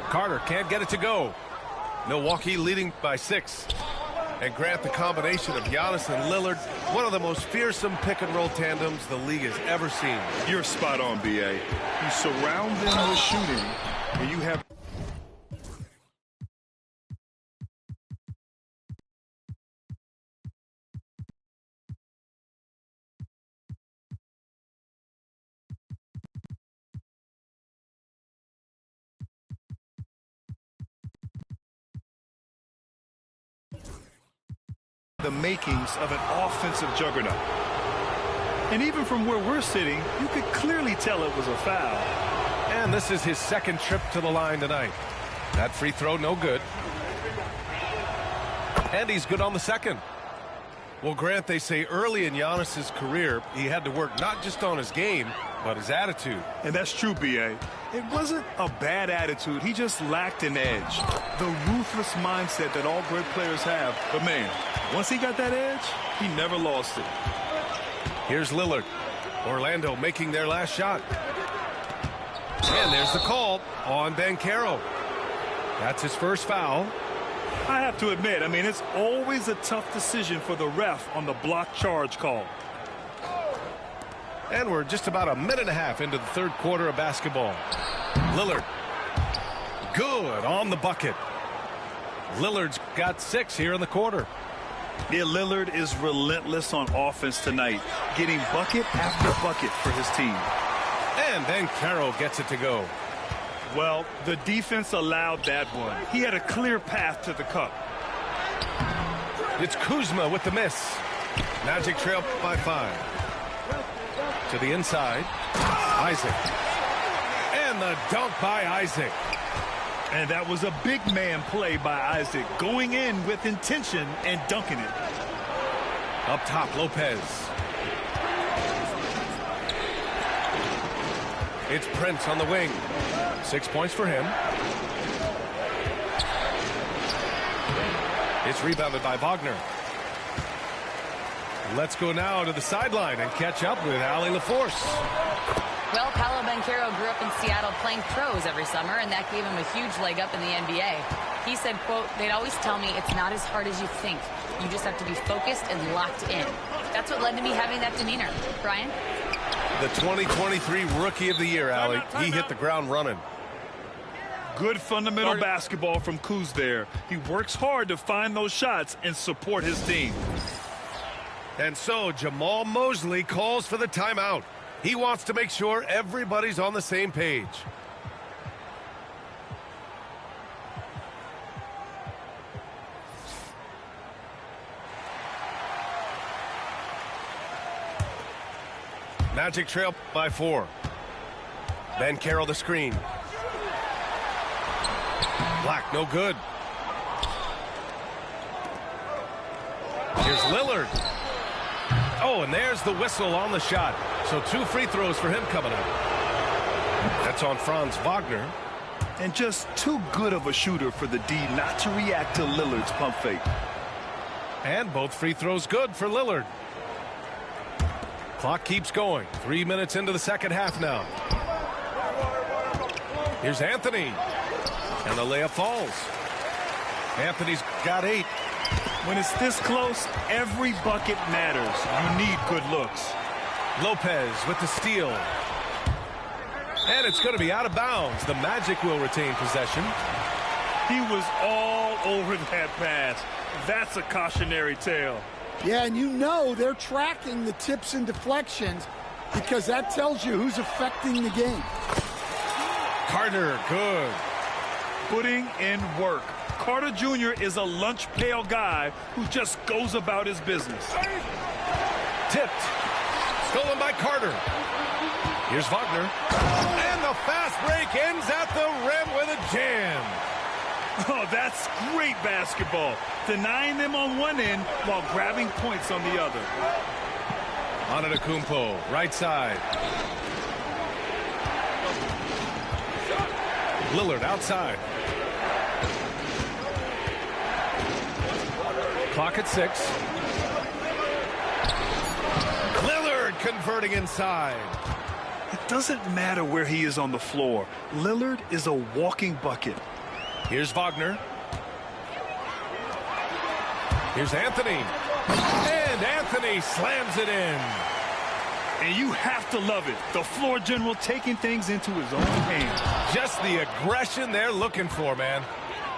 Carter can't get it to go. Milwaukee leading by 6. And Grant, the combination of Giannis and Lillard, one of the most fearsome pick-and-roll tandems the league has ever seen. You're spot on, B.A. You surround them with shooting, and you have... the makings of an offensive juggernaut. And even from where we're sitting, you could clearly tell it was a foul. And this is his second trip to the line tonight. That free throw, no good. And he's good on the second. Well, Grant, they say early in Giannis's career, he had to work not just on his game, but his attitude. And that's true, B.A. It wasn't a bad attitude. He just lacked an edge. The ruthless mindset that all great players have. But, man, once he got that edge, he never lost it. Here's Lillard. Orlando making their last shot. And there's the call on Banchero. That's his first foul. I have to admit, I mean, it's always a tough decision for the ref on the block charge call. And we're just about a minute and a half into the third quarter of basketball. Lillard. Good on the bucket. Lillard's got 6 here in the quarter. Yeah, Lillard is relentless on offense tonight, getting bucket after bucket for his team. And Banchero gets it to go. Well, the defense allowed that one. He had a clear path to the cup. It's Kuzma with the miss. Magic trail by 5. To the inside. Isaac. And the dunk by Isaac. And that was a big man play by Isaac, going in with intention and dunking it. Up top, Lopez. It's Prince on the wing. 6 points for him. It's rebounded by Wagner. Let's go now to the sideline and catch up with Allie LaForce. Well, Paolo Banchero grew up in Seattle playing pros every summer, and that gave him a huge leg up in the NBA. He said, quote, "They'd always tell me it's not as hard as you think. You just have to be focused and locked in." That's what led to me having that demeanor. Brian? The 2023 Rookie of the Year, Allie. He hit the ground running. Good fundamental basketball from Kuz there. He works hard to find those shots and support his team. And so Jamal Mosley calls for the timeout. He wants to make sure everybody's on the same page. Magic trail by 4. Banchero the screen. Black, no good. Here's Lillard. Oh, and there's the whistle on the shot. So 2 free throws for him coming up. That's on Franz Wagner. And just too good of a shooter for the D not to react to Lillard's pump fake. And both free throws good for Lillard. Clock keeps going. 3 minutes into the second half now. Here's Anthony. And the layup falls. Anthony's got 8. When it's this close, every bucket matters. You need good looks. Lopez with the steal. And it's going to be out of bounds. The Magic will retain possession. He was all over that pass. That's a cautionary tale. Yeah, and you know they're tracking the tips and deflections because that tells you who's affecting the game. Carter, good. Putting in work. Carter Jr. is a lunch pail guy who just goes about his business. Tipped. Stolen by Carter. Here's Wagner. And the fast break ends at the rim with a jam. Oh, that's great basketball. Denying them on one end while grabbing points on the other. Antetokounmpo, right side. Lillard outside. Clock at 6. Lillard converting inside. It doesn't matter where he is on the floor. Lillard is a walking bucket. Here's Wagner. Here's Anthony. And Anthony slams it in. And you have to love it. The floor general taking things into his own hands. Just the aggression they're looking for, man.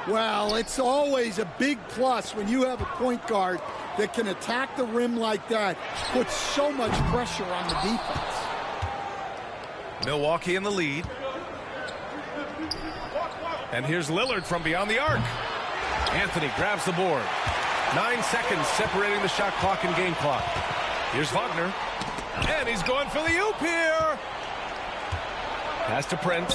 Well, it's always a big plus when you have a point guard that can attack the rim like that, puts so much pressure on the defense. Milwaukee in the lead. And here's Lillard from beyond the arc. Anthony grabs the board. 9 seconds separating the shot clock and game clock. Here's Wagner. And he's going for the oop here. Pass to Prince.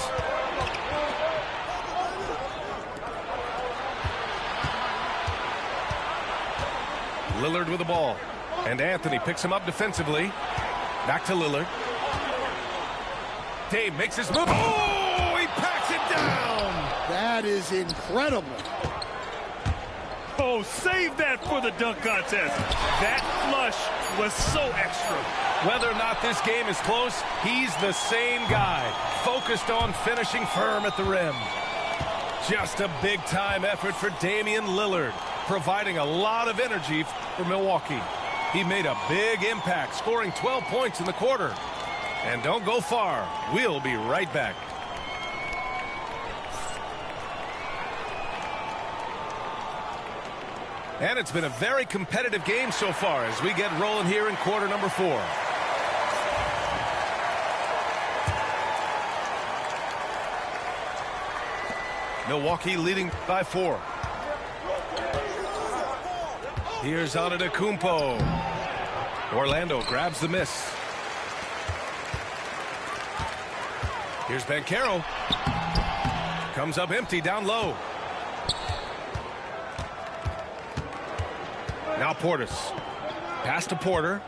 Lillard with the ball. And Anthony picks him up defensively. Back to Lillard. Dame makes his move. Oh, he packs it down. That is incredible. Oh, save that for the dunk contest. That flush was so extra. Whether or not this game is close, he's the same guy, focused on finishing firm at the rim. Just a big-time effort for Damian Lillard, providing a lot of energy for Milwaukee. He made a big impact, scoring 12 points in the quarter. And don't go far. We'll be right back. And it's been a very competitive game so far as we get rolling here in quarter number 4. Milwaukee leading by 4. Here's Antetokounmpo. Orlando grabs the miss. Here's Banchero. Comes up empty down low. Now Portis. Pass to Porter.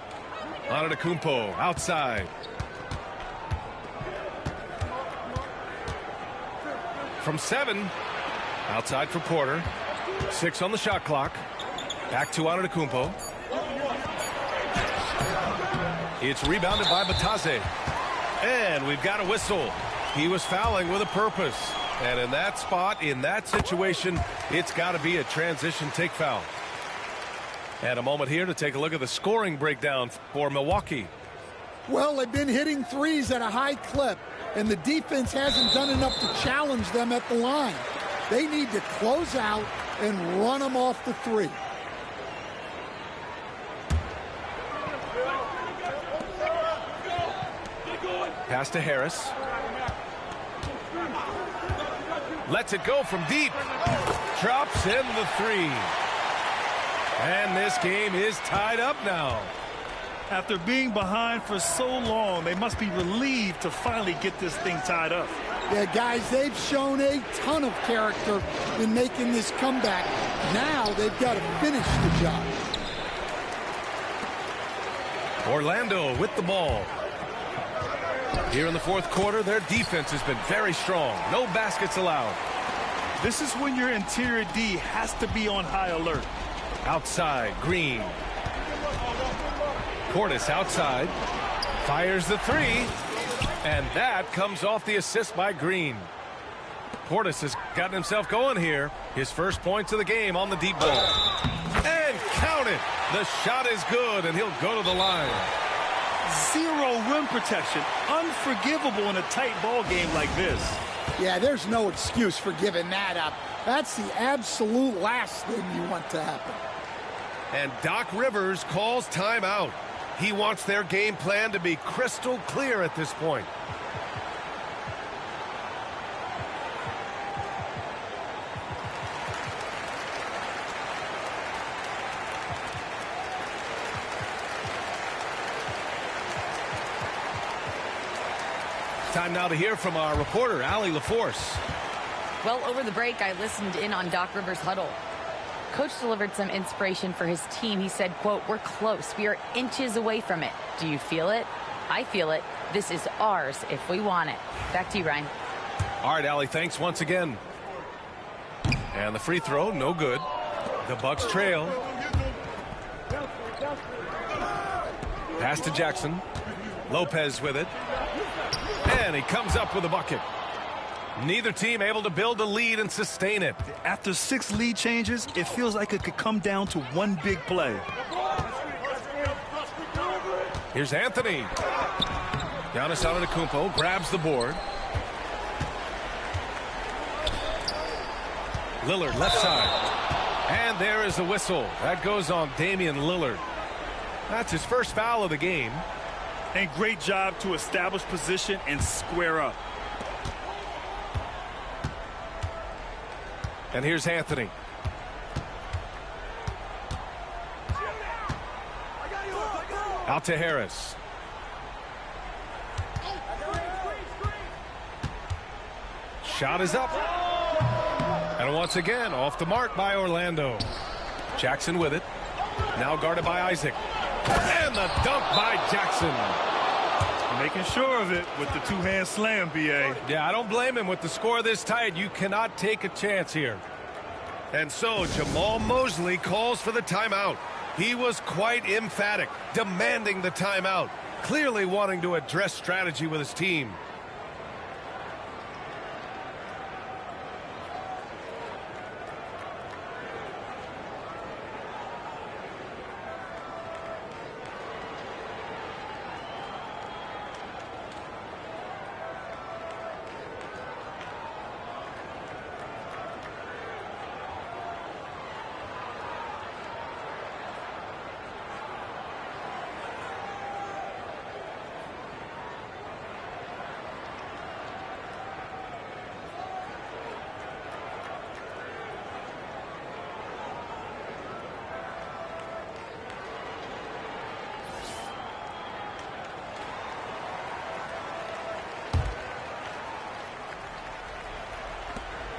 Antetokounmpo outside. From 7. Outside for Porter. 6 on the shot clock. Back to Antetokounmpo. It's rebounded by Batase. And we've got a whistle. He was fouling with a purpose. And in that spot, in that situation, it's got to be a transition take foul. And a moment here to take a look at the scoring breakdown for Milwaukee. Well, they've been hitting threes at a high clip, and the defense hasn't done enough to challenge them at the line. They need to close out and run them off the three. Pass to Harris. Lets it go from deep. Drops in the 3. And this game is tied up now. After being behind for so long, they must be relieved to finally get this thing tied up. Yeah, guys, they've shown a ton of character in making this comeback. Now they've got to finish the job. Orlando with the ball. Here in the fourth quarter, their defense has been very strong. No baskets allowed. This is when your interior D has to be on high alert. Outside, Green. Portis outside. Fires the 3. And that comes off the assist by Green. Portis has gotten himself going here. His first points of the game on the deep ball. And count it. The shot is good, and he'll go to the line. Zero rim protection. Unforgivable in a tight ball game like this. Yeah, there's no excuse for giving that up. That's the absolute last thing you want to happen. And Doc Rivers calls timeout. He wants their game plan to be crystal clear at this point. Time now to hear from our reporter, Allie LaForce. Well, over the break, I listened in on Doc Rivers' huddle. Coach delivered some inspiration for his team. He said, quote, "We're close. We are inches away from it. Do you feel it? I feel it. This is ours if we want it." Back to you, Ryan. All right, Allie, thanks once again. And the free throw, no good. The Bucks trail. Pass to Jackson. Lopez with it. And he comes up with a bucket. Neither team able to build a lead and sustain it. After 6 lead changes, it feels like it could come down to one big play. Here's Anthony. Giannis Antetokounmpo grabs the board. Lillard left side. And there is the whistle. That goes on Damian Lillard. That's his first foul of the game. And great job to establish position and square up. And here's Anthony. Out to Harris. Shot is up. And once again, off the mark by Orlando. Jackson with it. Now guarded by Isaac. And the dunk by Jackson. Making sure of it with the two-hand slam, B.A. Yeah, I don't blame him. With the score this tight, you cannot take a chance here. And so Jamahl Mosley calls for the timeout. He was quite emphatic, demanding the timeout, clearly wanting to address strategy with his team.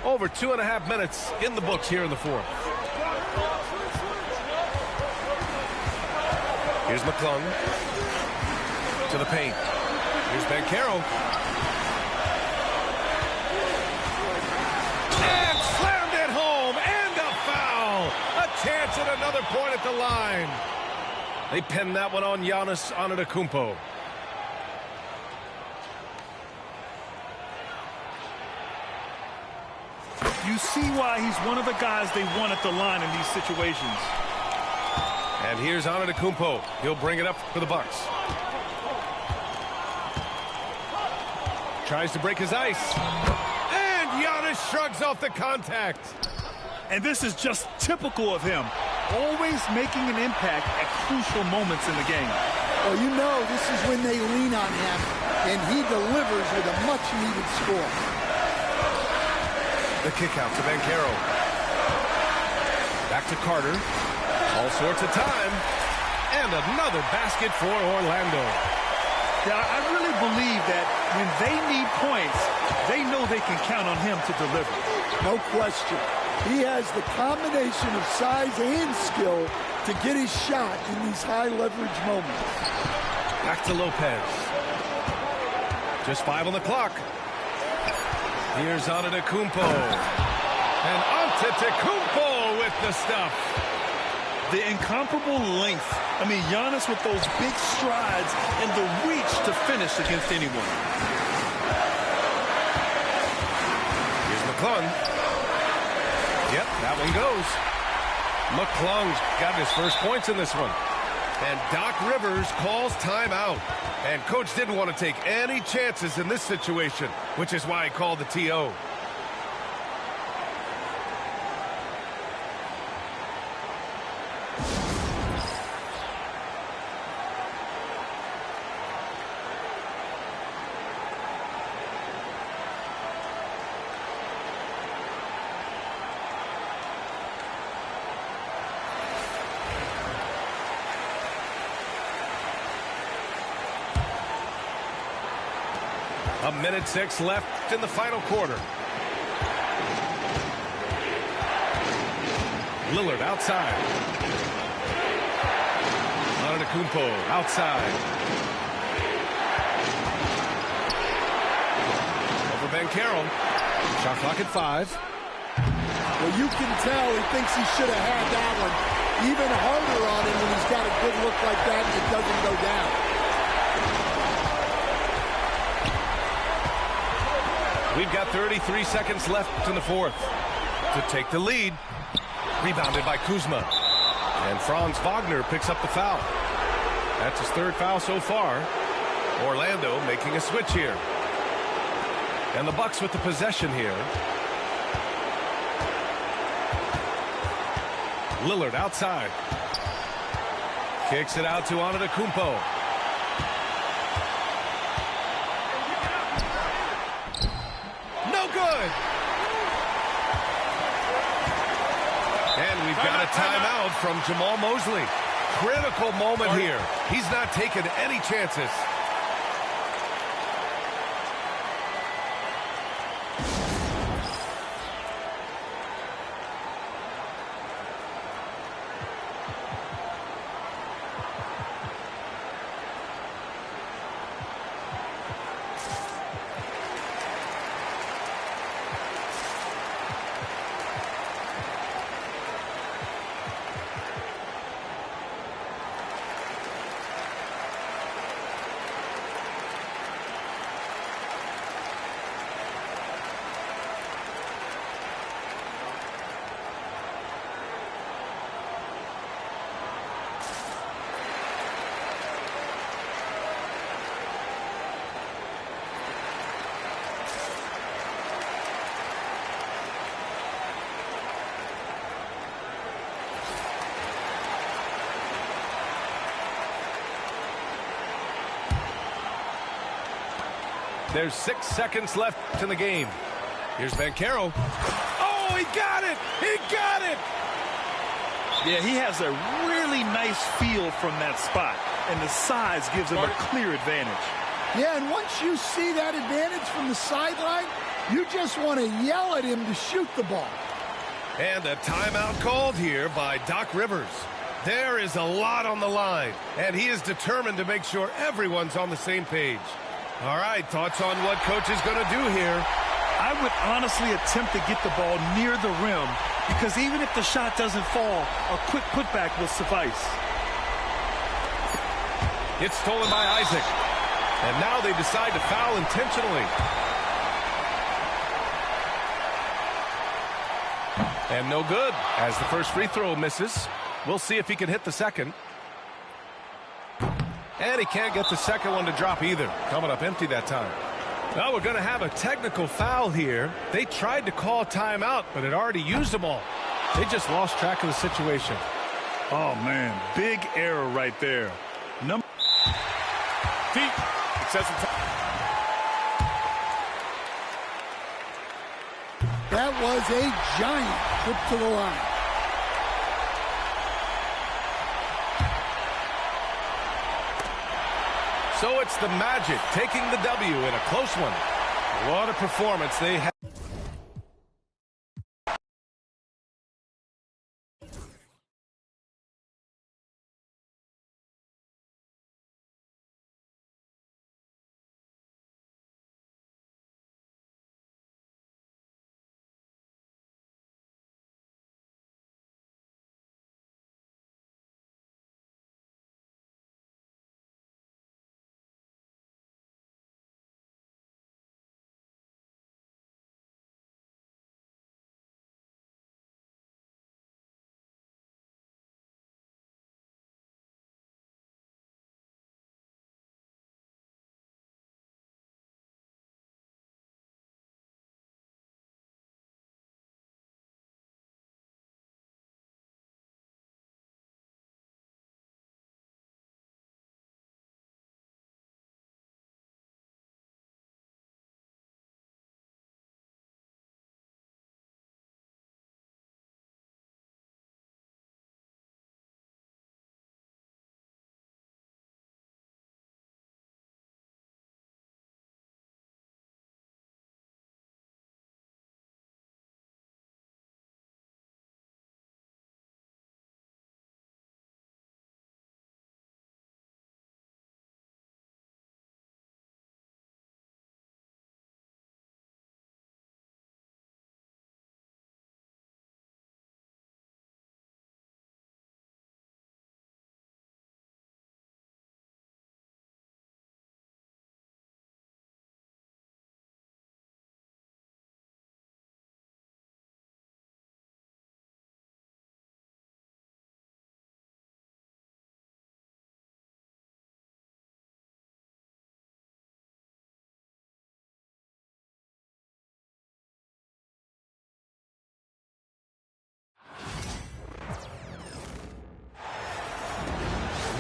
Over 2.5 minutes in the books here in the fourth. Here's McClung to the paint. Here's Banchero. And slammed it home. And a foul. A chance at another point at the line. They pinned that one on Giannis Antetokounmpo. You see why he's one of the guys they want at the line in these situations. And here's Antetokounmpo. He'll bring it up for the Bucks. Tries to break his ice. And Giannis shrugs off the contact. And this is just typical of him. Always making an impact at crucial moments in the game. Well, you know this is when they lean on him, and he delivers with a much-needed score. The kick out to Banchero. Back to Carter. All sorts of time. And another basket for Orlando. Yeah, I really believe that when they need points, they know they can count on him to deliver. No question. He has the combination of size and skill to get his shot in these high-leverage moments. Back to Lopez. Just 5 on the clock. Here's Antetokounmpo. And Antetokounmpo with the stuff. The incomparable length. I mean, Giannis with those big strides and the reach to finish against anyone. Here's McClung. Yep, that one goes. McClung's got his first points in this one. And Doc Rivers calls timeout. And coach didn't want to take any chances in this situation, which is why he called the TO. A minute 6 left in the final quarter. Lillard outside. Antetokounmpo outside. Over Banchero. Shot clock at 5. Well, you can tell he thinks he should have had that one. Even harder on him when he's got a good look like that and it doesn't go down. We've got 33 seconds left in the fourth to take the lead. Rebounded by Kuzma. And Franz Wagner picks up the foul. That's his third foul so far. Orlando making a switch here. And the Bucks with the possession here. Lillard outside. Kicks it out to Antetokounmpo. Good. And we've got a timeout from Jamahl Mosley. Critical moment here. He's not taking any chances. There's 6 seconds left in the game. Here's Banchero. Oh, he got it! He got it! Yeah, he has a really nice feel from that spot, and the size gives him a clear advantage. Yeah, and once you see that advantage from the sideline, you just want to yell at him to shoot the ball. And a timeout called here by Doc Rivers. There is a lot on the line, and he is determined to make sure everyone's on the same page. All right, thoughts on what Coach is going to do here? I would honestly attempt to get the ball near the rim, because even if the shot doesn't fall, a quick putback will suffice. It's stolen by Isaac. And now they decide to foul intentionally. And no good, as the first free throw misses. We'll see if he can hit the second. And he can't get the second one to drop either. Coming up empty that time. Well, we're going to have a technical foul here. They tried to call timeout, but had already used them all. They just lost track of the situation. Oh, man, big error right there. Feet. Excessive time. That was a giant trip to the line. So it's the Magic taking the W in a close one. What a performance they had.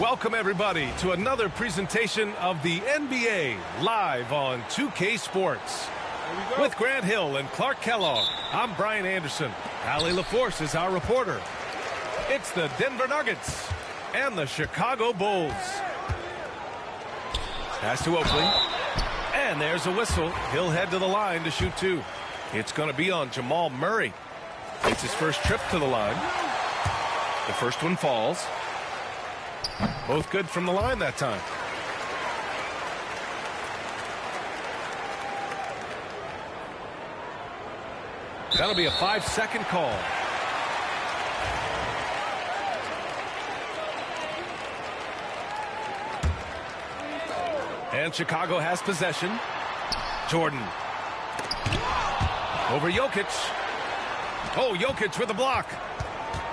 Welcome, everybody, to another presentation of the NBA live on 2K Sports. With Grant Hill and Clark Kellogg, I'm Brian Anderson. Allie LaForce is our reporter. It's the Denver Nuggets and the Chicago Bulls. Pass to Oakley. And there's a whistle. He'll head to the line to shoot two. It's going to be on Jamal Murray. It's his first trip to the line. The first one falls. Both good from the line that time. That'll be a 5-second call. And Chicago has possession. Jordan. Over Jokic. Oh, Jokic with a block.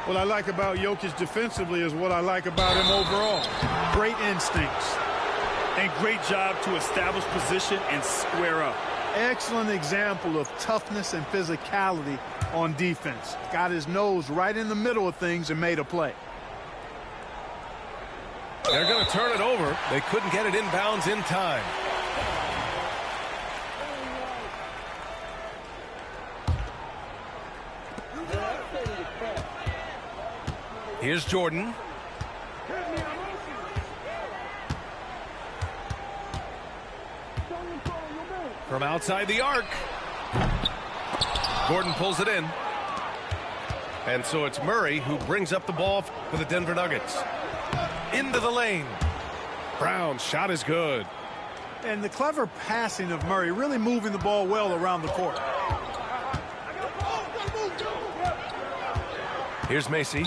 What I like about Jokic defensively is what I like about him overall. Great instincts. And great job to establish position and square up. Excellent example of toughness and physicality on defense. Got his nose right in the middle of things and made a play. They're going to turn it over. They couldn't get it inbounds in time. Here's Jordan. From outside the arc. Gordon pulls it in. And so it's Murray who brings up the ball for the Denver Nuggets. Into the lane. Brown's shot is good. And the clever passing of Murray, really moving the ball well around the court. Here's Macy.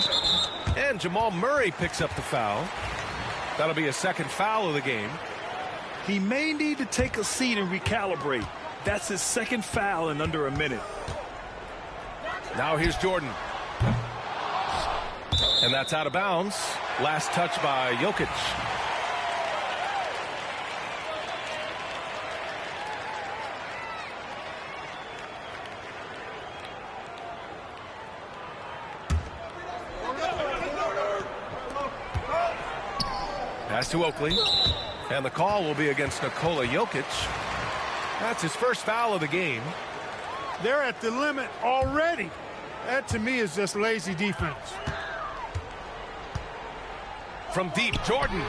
And Jamal Murray picks up the foul. That'll be a second foul of the game. He may need to take a seat and recalibrate. That's his second foul in under a minute. Now here's Jordan. And that's out of bounds. Last touch by Jokic. Pass to Oakley. And the call will be against Nikola Jokic. That's his first foul of the game. They're at the limit already. That, to me, is just lazy defense. From deep, Jordan.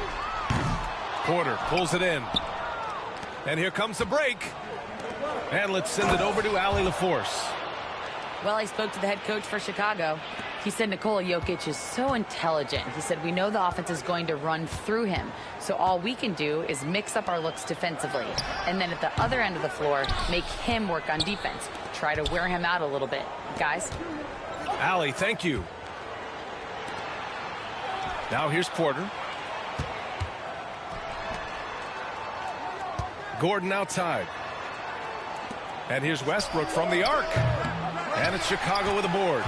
Porter pulls it in. And here comes the break. And let's send it over to Allie LaForce. Well, I spoke to the head coach for Chicago. He said Nikola Jokic is so intelligent. He said, we know the offense is going to run through him. So all we can do is mix up our looks defensively. And then at the other end of the floor, make him work on defense. Try to wear him out a little bit. Guys? Allie, thank you. Now here's Porter. Gordon outside. And here's Westbrook from the arc. And it's Chicago with a board.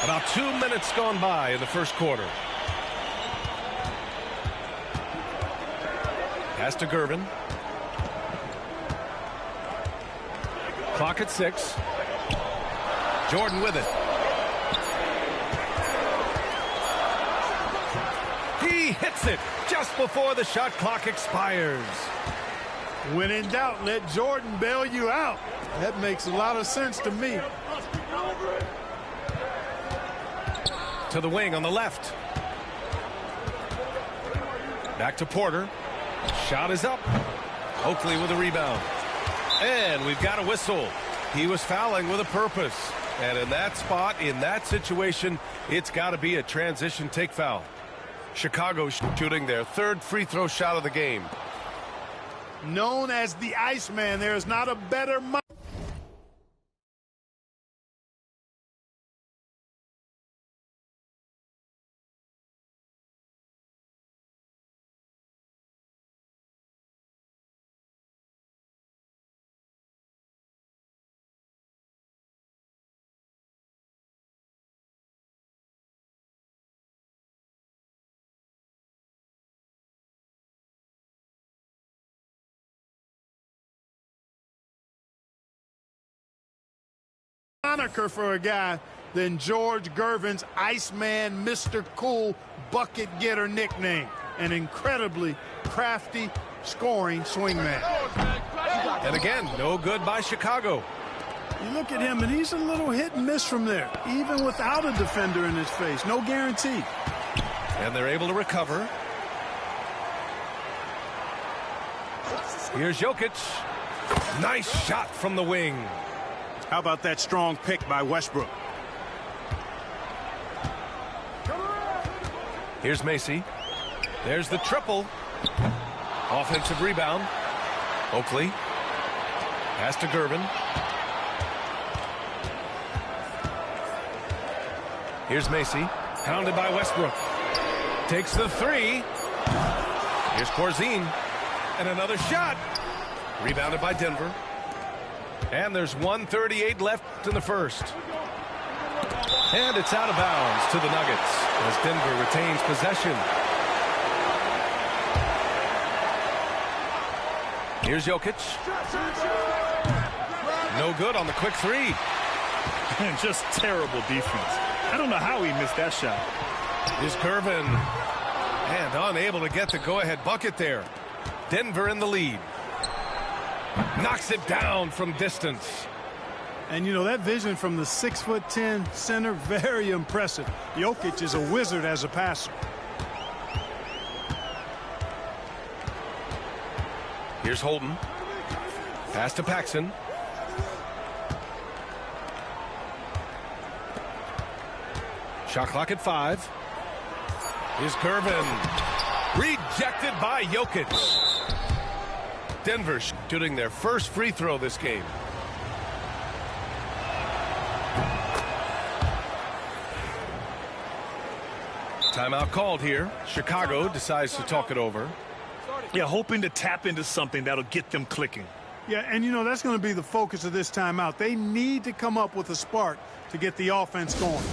About 2 minutes gone by in the first quarter. Pass to Gervin. Clock at 6. Jordan with it. He hits it just before the shot clock expires. When in doubt, let Jordan bail you out. That makes a lot of sense to me. To the wing on the left. Back to Porter. Shot is up. Oakley with a rebound. And we've got a whistle. He was fouling with a purpose. And in that spot, in that situation, it's got to be a transition take foul. Chicago shooting their third free throw shot of the game. Known as the Iceman, there is not a better moniker for a guy than George Gervin's Iceman, Mr. Cool, bucket getter nickname. An incredibly crafty scoring swingman. And again, no good by Chicago. You look at him, and he's a little hit and miss from there, even without a defender in his face. No guarantee. And they're able to recover. Here's Jokic. Nice shot from the wing. How about that strong pick by Westbrook? Here's Macy. There's the triple. Offensive rebound. Oakley. Pass to Gervin. Here's Macy. Pounded by Westbrook. Takes the three. Here's Corzine. And another shot. Rebounded by Denver. And there's 1:38 left in the first. And it's out of bounds to the Nuggets as Denver retains possession. Here's Jokic. No good on the quick three. Just terrible defense. I don't know how he missed that shot. Here's Gervin. And unable to get the go-ahead bucket there. Denver in the lead. Knocks it down from distance. And, you know, that vision from the 6'10" center, very impressive. Jokic is a wizard as a passer. Here's Holden. Pass to Paxson. Shot clock at 5. Here's Gervin. Rejected by Jokic. Denver shooting their first free throw this game. Timeout called here. Chicago decides to talk it over. Yeah, hoping to tap into something that'll get them clicking. Yeah, and you know, that's going to be the focus of this timeout. They need to come up with a spark to get the offense going.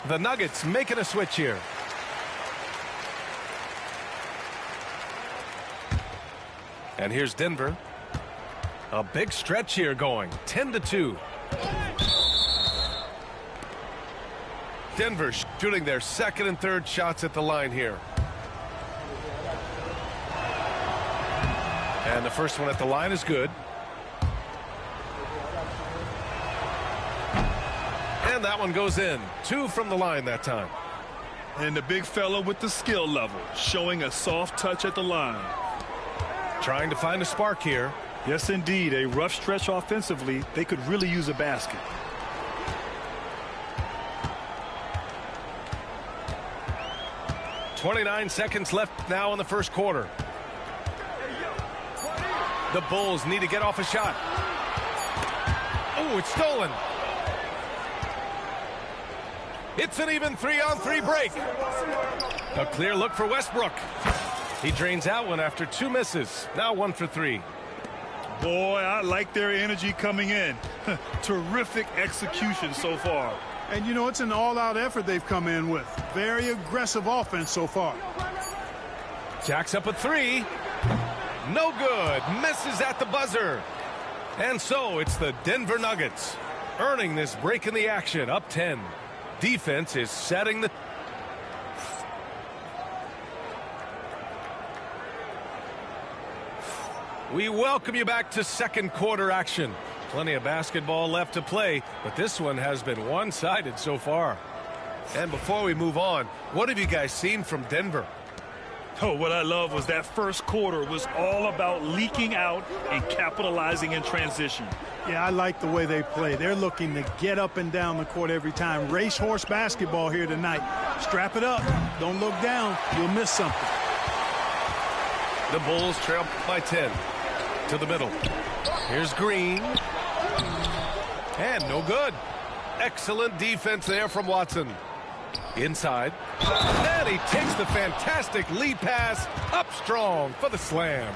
The Nuggets making a switch here. And here's Denver. A big stretch here going 10-2. Denver shooting their second and third shots at the line here. And the first one at the line is good. And that one goes in. 2 from the line that time. And the big fella with the skill level, showing a soft touch at the line. Trying to find a spark here. Yes, indeed. A rough stretch offensively. They could really use a basket. .29 seconds left now in the first quarter. The Bulls need to get off a shot. Oh, it's stolen. It's an even 3-on-3 break. A clear look for Westbrook. He drains out one after 2 misses. Now 1 for 3. Boy, I like their energy coming in. Terrific execution so far. And, you know, it's an all-out effort they've come in with. Very aggressive offense so far. Jacks up a 3. No good. Misses at the buzzer. And so it's the Denver Nuggets earning this break in the action, up 10. Defense is setting the... We welcome you back to second quarter action. Plenty of basketball left to play, but this one has been one-sided so far. And before we move on, what have you guys seen from Denver? Oh, what I love was that first quarter was all about leaking out and capitalizing in transition. Yeah, I like the way they play. They're looking to get up and down the court every time. Racehorse basketball here tonight. Strap it up. Don't look down. You'll miss something. The Bulls trail by 10. To the middle. Here's Green. And no good. Excellent defense there from Watson. Inside. And he takes the fantastic lead pass up strong for the slam.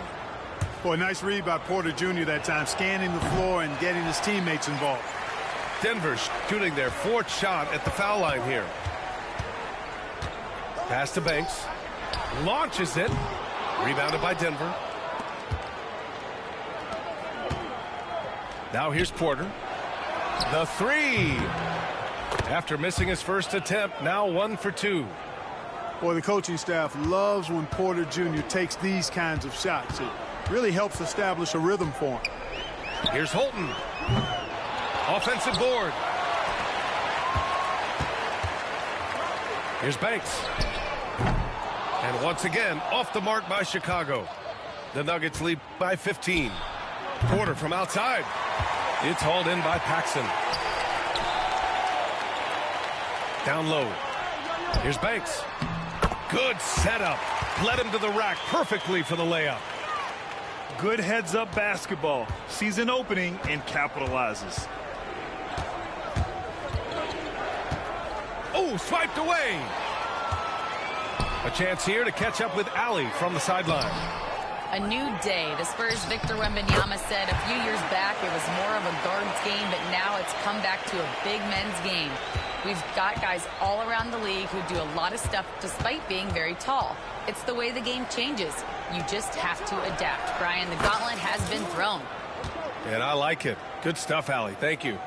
Boy, nice read by Porter Jr. that time, scanning the floor and getting his teammates involved. Denver shooting their 4th shot at the foul line here. Pass to Banks. Launches it. Rebounded by Denver. Now here's Porter. The 3. After missing his first attempt, now 1 for 2. Boy, the coaching staff loves when Porter Jr. takes these kinds of shots. It really helps establish a rhythm for him. Here's Holton. Offensive board. Here's Banks. And once again, off the mark by Chicago. The Nuggets lead by 15. Porter from outside. It's hauled in by Paxson. Down low. Here's Banks. Good setup. Led him to the rack perfectly for the layup. Good heads-up basketball. Sees an opening and capitalizes. Oh, swiped away. A chance here to catch up with Ali from the sideline. A new day. The Spurs' Victor Wembanyama said a few years back it was more of a guards game, but now it's come back to a big men's game. We've got guys all around the league who do a lot of stuff despite being very tall. It's the way the game changes. You just have to adapt. Brian, the gauntlet has been thrown. And I like it. Good stuff, Ali. Thank you.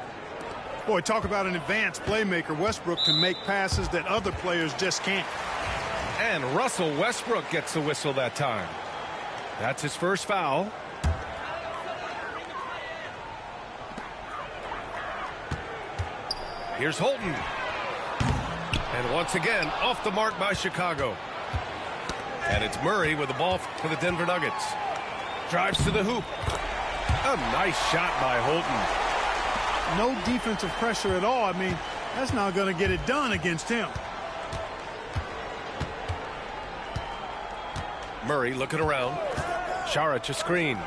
Boy, talk about an advanced playmaker. Westbrook can make passes that other players just can't. And Russell Westbrook gets the whistle that time. That's his first foul. Here's Holton. And once again, off the mark by Chicago. And it's Murray with the ball for the Denver Nuggets. Drives to the hoop. A nice shot by Holton. No defensive pressure at all. I mean, that's not going to get it done against him. Murray looking around. Saric a screen.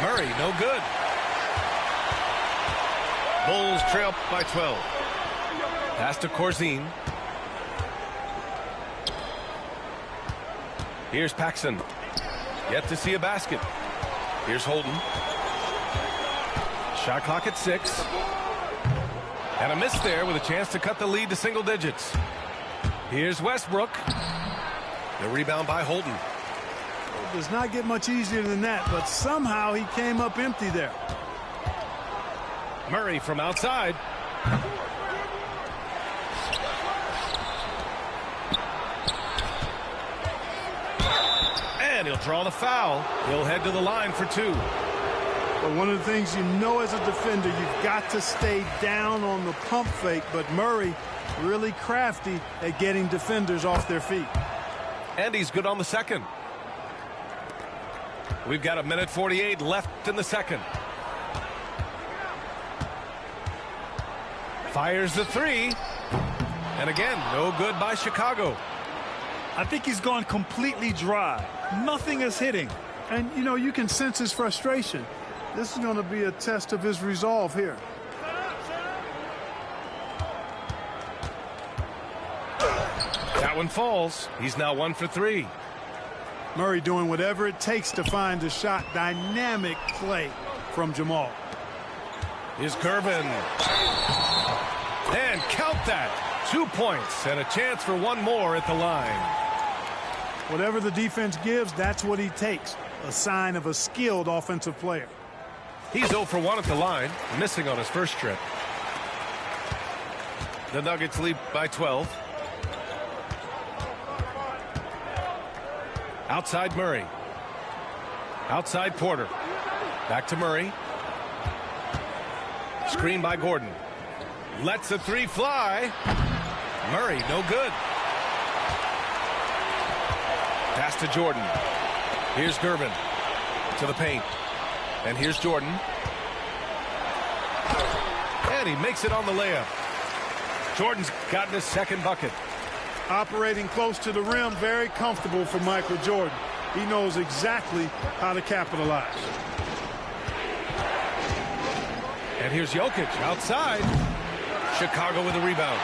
Murray no good. Bulls trail by 12. Pass to Corzine. Here's Paxson. Yet to see a basket. Here's Holton. Shot clock at 6. And a miss there with a chance to cut the lead to single digits. Here's Westbrook. The rebound by Holton. It does not get much easier than that, but somehow he came up empty there. Murray from outside. And he'll draw the foul. He'll head to the line for 2. But one of the things you know as a defender, you've got to stay down on the pump fake, but Murray really crafty at getting defenders off their feet. And he's good on the second. We've got 1:48 left in the second. Fires the 3. And again, no good by Chicago. I think he's gone completely dry. Nothing is hitting. And, you know, you can sense his frustration. This is going to be a test of his resolve here. That one falls. He's now 1 for 3. Murray doing whatever it takes to find a shot. Dynamic play from Jamal. Here's Gervin. And count that. 2 points and a chance for one more at the line. Whatever the defense gives, that's what he takes. A sign of a skilled offensive player. He's 0 for 1 at the line, missing on his first trip. The Nuggets lead by 12. Outside Murray. Outside Porter. Back to Murray. Screen by Gordon. Lets the 3 fly. Murray, no good. Pass to Jordan. Here's Gervin to the paint. And here's Jordan. And he makes it on the layup. Jordan's gotten his second bucket. Operating close to the rim, very comfortable for Michael Jordan. He knows exactly how to capitalize. And here's Jokic outside. Chicago with a rebound.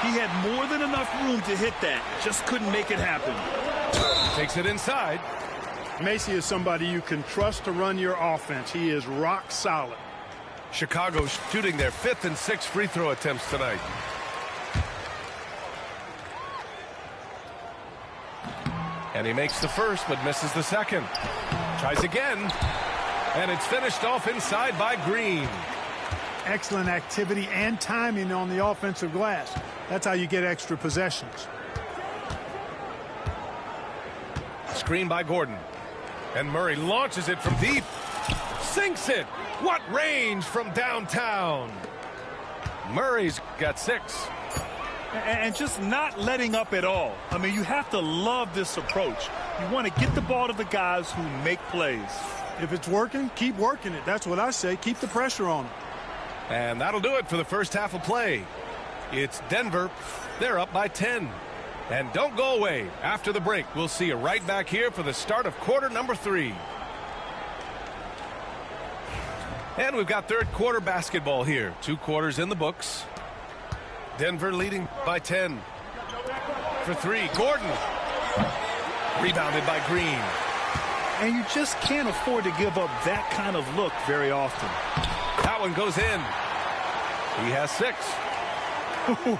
He had more than enough room to hit that. Just couldn't make it happen. Takes it inside. Macy is somebody you can trust to run your offense. He is rock solid. Chicago shooting their 5th and 6th free throw attempts tonight. And he makes the first but misses the second. Tries again. And it's finished off inside by Green. Excellent activity and timing on the offensive glass. That's how you get extra possessions. Screen by Gordon. And Murray launches it from deep. Sinks it. What range from downtown. Murray's got 6. And just not letting up at all. I mean, you have to love this approach. You want to get the ball to the guys who make plays. If it's working, keep working it. That's what I say. Keep the pressure on them. And that'll do it for the first half of play. It's Denver. They're up by 10. And don't go away. After the break, we'll see you right back here for the start of quarter number 3. And we've got third quarter basketball here. 2 quarters in the books. Denver leading by 10. For 3, Gordon. Rebounded by Green. And you just can't afford to give up that kind of look very often. That one goes in. He has 6.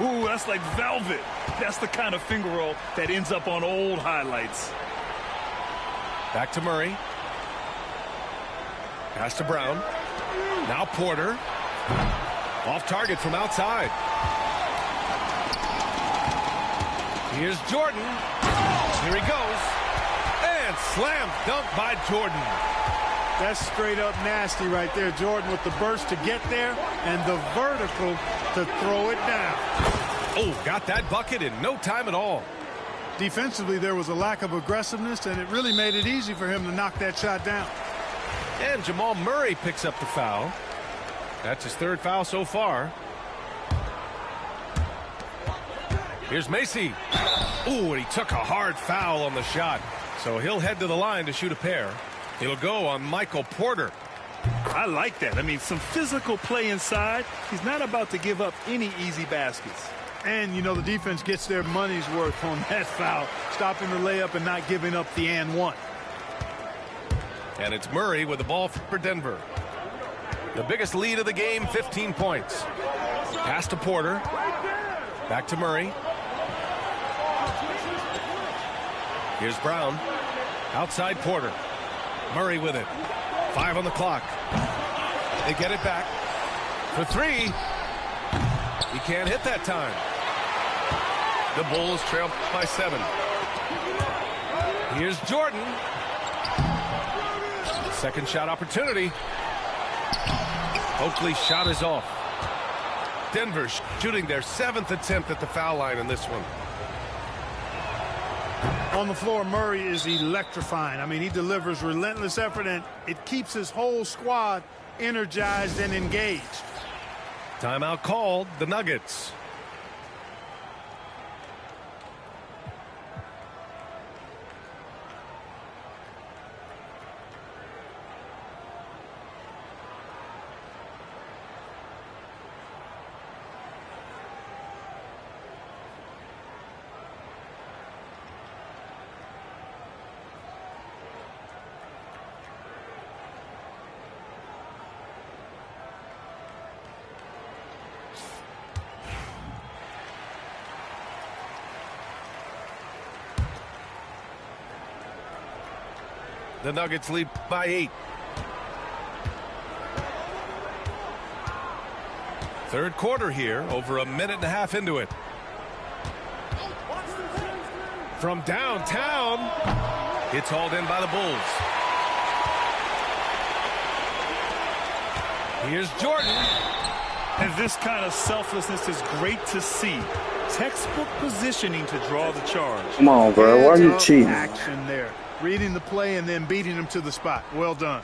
Ooh, that's like velvet. That's the kind of finger roll that ends up on old highlights. Back to Murray. Pass to Brown. Now Porter. Off target from outside. Here's Jordan. Here he goes. And slam dunk by Jordan. That's straight up nasty right there. Jordan with the burst to get there and the vertical to throw it down. Oh, got that bucket in no time at all. Defensively, there was a lack of aggressiveness, and it really made it easy for him to knock that shot down. And Jamal Murray picks up the foul. That's his 3rd foul so far. Here's Macy. Ooh, and he took a hard foul on the shot. So he'll head to the line to shoot a pair. It'll go on Michael Porter. I like that. I mean, some physical play inside. He's not about to give up any easy baskets. And, you know, the defense gets their money's worth on that foul, stopping the layup and not giving up the and one. And it's Murray with the ball for Denver. The biggest lead of the game, 15 points. Pass to Porter. Back to Murray. Here's Brown. Outside Porter. Murray with it. 5 on the clock. They get it back. For 3. He can't hit that time. The Bulls trail by 7. Here's Jordan. Second shot opportunity. Oakley's shot is off. Denver shooting their 7th attempt at the foul line in this one. On the floor, Murray is electrifying. I mean, he delivers relentless effort, and it keeps his whole squad energized and engaged. Timeout called, the Nuggets. The Nuggets lead by 8. Third quarter here, over a minute and a half into it. From downtown, it's hauled in by the Bulls. Here's Jordan. And this kind of selflessness is great to see. Textbook positioning to draw the charge. Come on, bro. Why are you cheating? Action there. Reading the play and then beating him to the spot. Well done.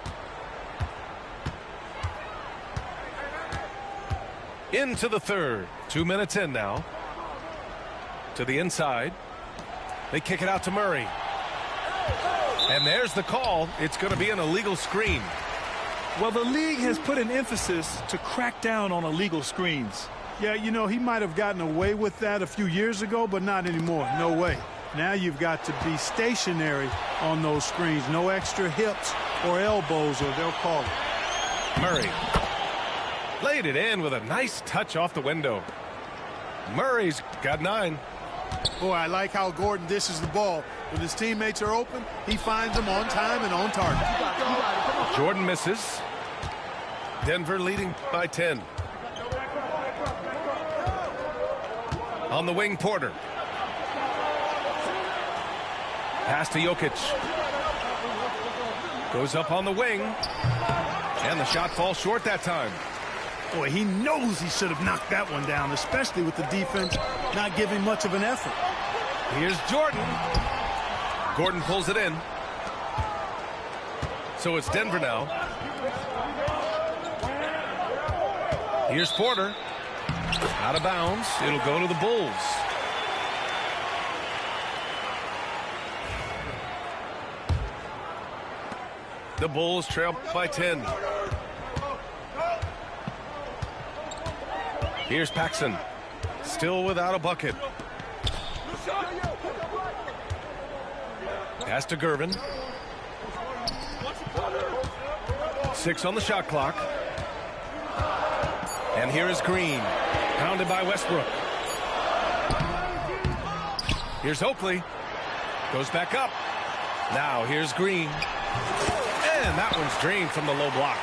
Into the third. 2 minutes in now. To the inside. They kick it out to Murray. And there's the call. It's going to be an illegal screen. Well, the league has put an emphasis to crack down on illegal screens. Yeah, you know, he might have gotten away with that a few years ago, but not anymore. No way. Now you've got to be stationary on those screens. No extra hips or elbows, or they'll call it. Murray laid it in with a nice touch off the window. Murray's got 9. Boy, I like how Gordon dishes the ball. When his teammates are open, he finds them on time and on target. Jordan misses. Denver leading by 10. On the wing, Porter. Pass to Jokic. Goes up on the wing. And the shot falls short that time. Boy, he knows he should have knocked that one down, especially with the defense not giving much of an effort. Here's Jordan. Gordon pulls it in. So it's Denver now. Here's Porter. Out of bounds. It'll go to the Bulls. The Bulls trail by 10. Here's Paxson. Still without a bucket. Pass to Gervin. 6 on the shot clock. And here is Green. Pounded by Westbrook. Here's Oakley. Goes back up. Now here's Green. And that one's drained from the low block.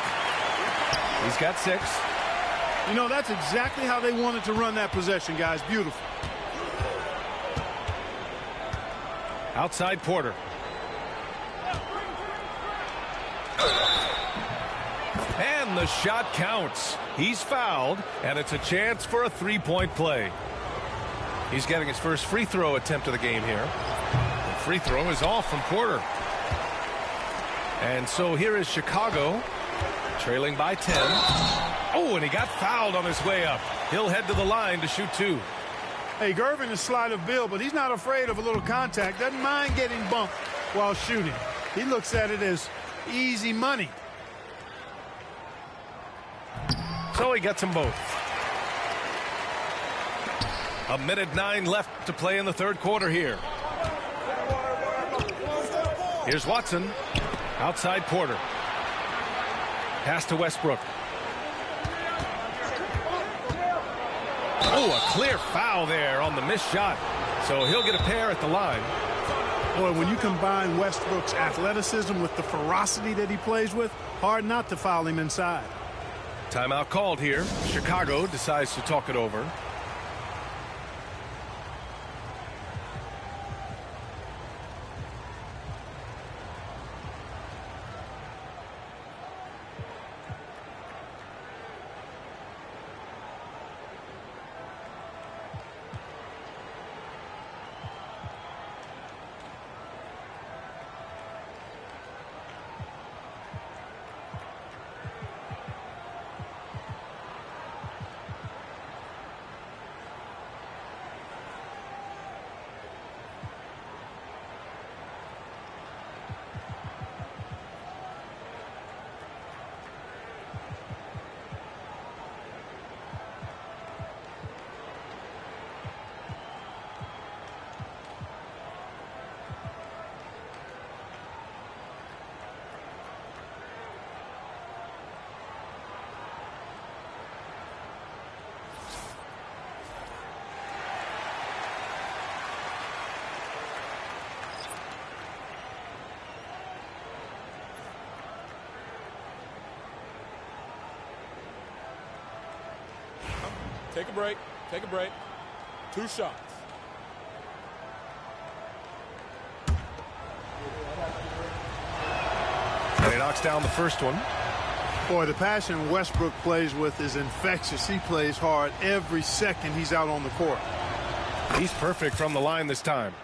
He's got 6. You know, that's exactly how they wanted to run that possession, guys. Beautiful. Outside Porter. And the shot counts. He's fouled, and it's a chance for a three-point play. He's getting his first free throw attempt of the game here. The free throw is off from Porter. And so here is Chicago, trailing by 10. Oh, and he got fouled on his way up. He'll head to the line to shoot 2. Hey, Gervin is slight of build, but he's not afraid of a little contact. Doesn't mind getting bumped while shooting. He looks at it as easy money. So he gets them both. 1:09 left to play in the third quarter here. Here's Watson. Outside Porter. Pass to Westbrook. Oh, a clear foul there on the missed shot. So he'll get a pair at the line. Boy, when you combine Westbrook's athleticism with the ferocity that he plays with, hard not to foul him inside. Timeout called here. Chicago decides to talk it over. Take a break. Take a break. 2 shots. And he knocks down the first one. Boy, the passion Westbrook plays with is infectious. He plays hard every second he's out on the court. He's perfect from the line this time.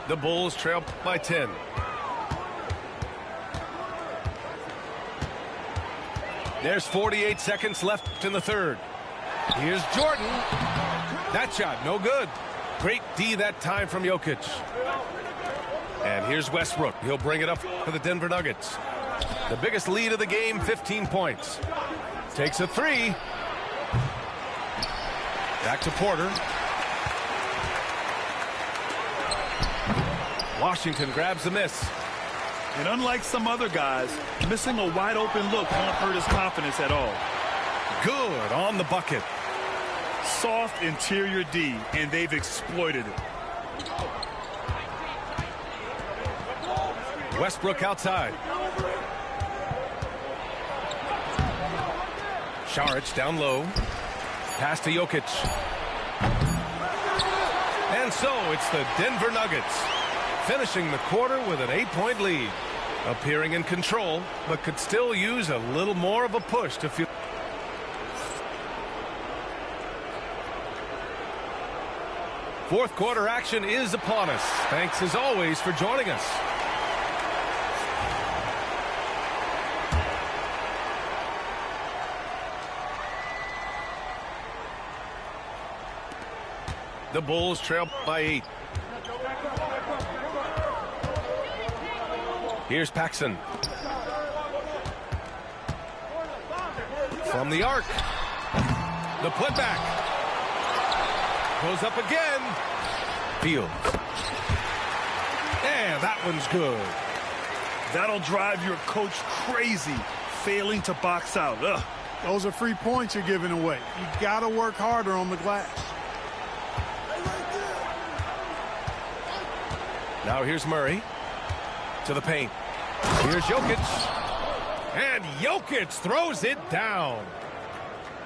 The Bulls trail by 10. There's 48 seconds left in the third. Here's Jordan. That shot, no good. Great D that time from Jokic. And here's Westbrook. He'll bring it up for the Denver Nuggets. The biggest lead of the game, 15 points. Takes a three. Back to Porter. Washington grabs the miss. And unlike some other guys, missing a wide open look won't hurt his confidence at all. Good on the bucket. Soft interior D, and they've exploited it. Westbrook outside. Šarić down low. Pass to Jokic. And so it's the Denver Nuggets finishing the quarter with an 8-point lead. Appearing in control, but could still use a little more of a push to feel. Fourth quarter action is upon us. Thanks as always for joining us. The Bulls trail by 8. Here's Paxson. From the arc. The putback. Goes up again. Fields. And that one's good. That'll drive your coach crazy, failing to box out. Ugh. Those are free points you're giving away. You got to work harder on the glass. Now here's Murray to the paint. Here's Jokic. And Jokic throws it down.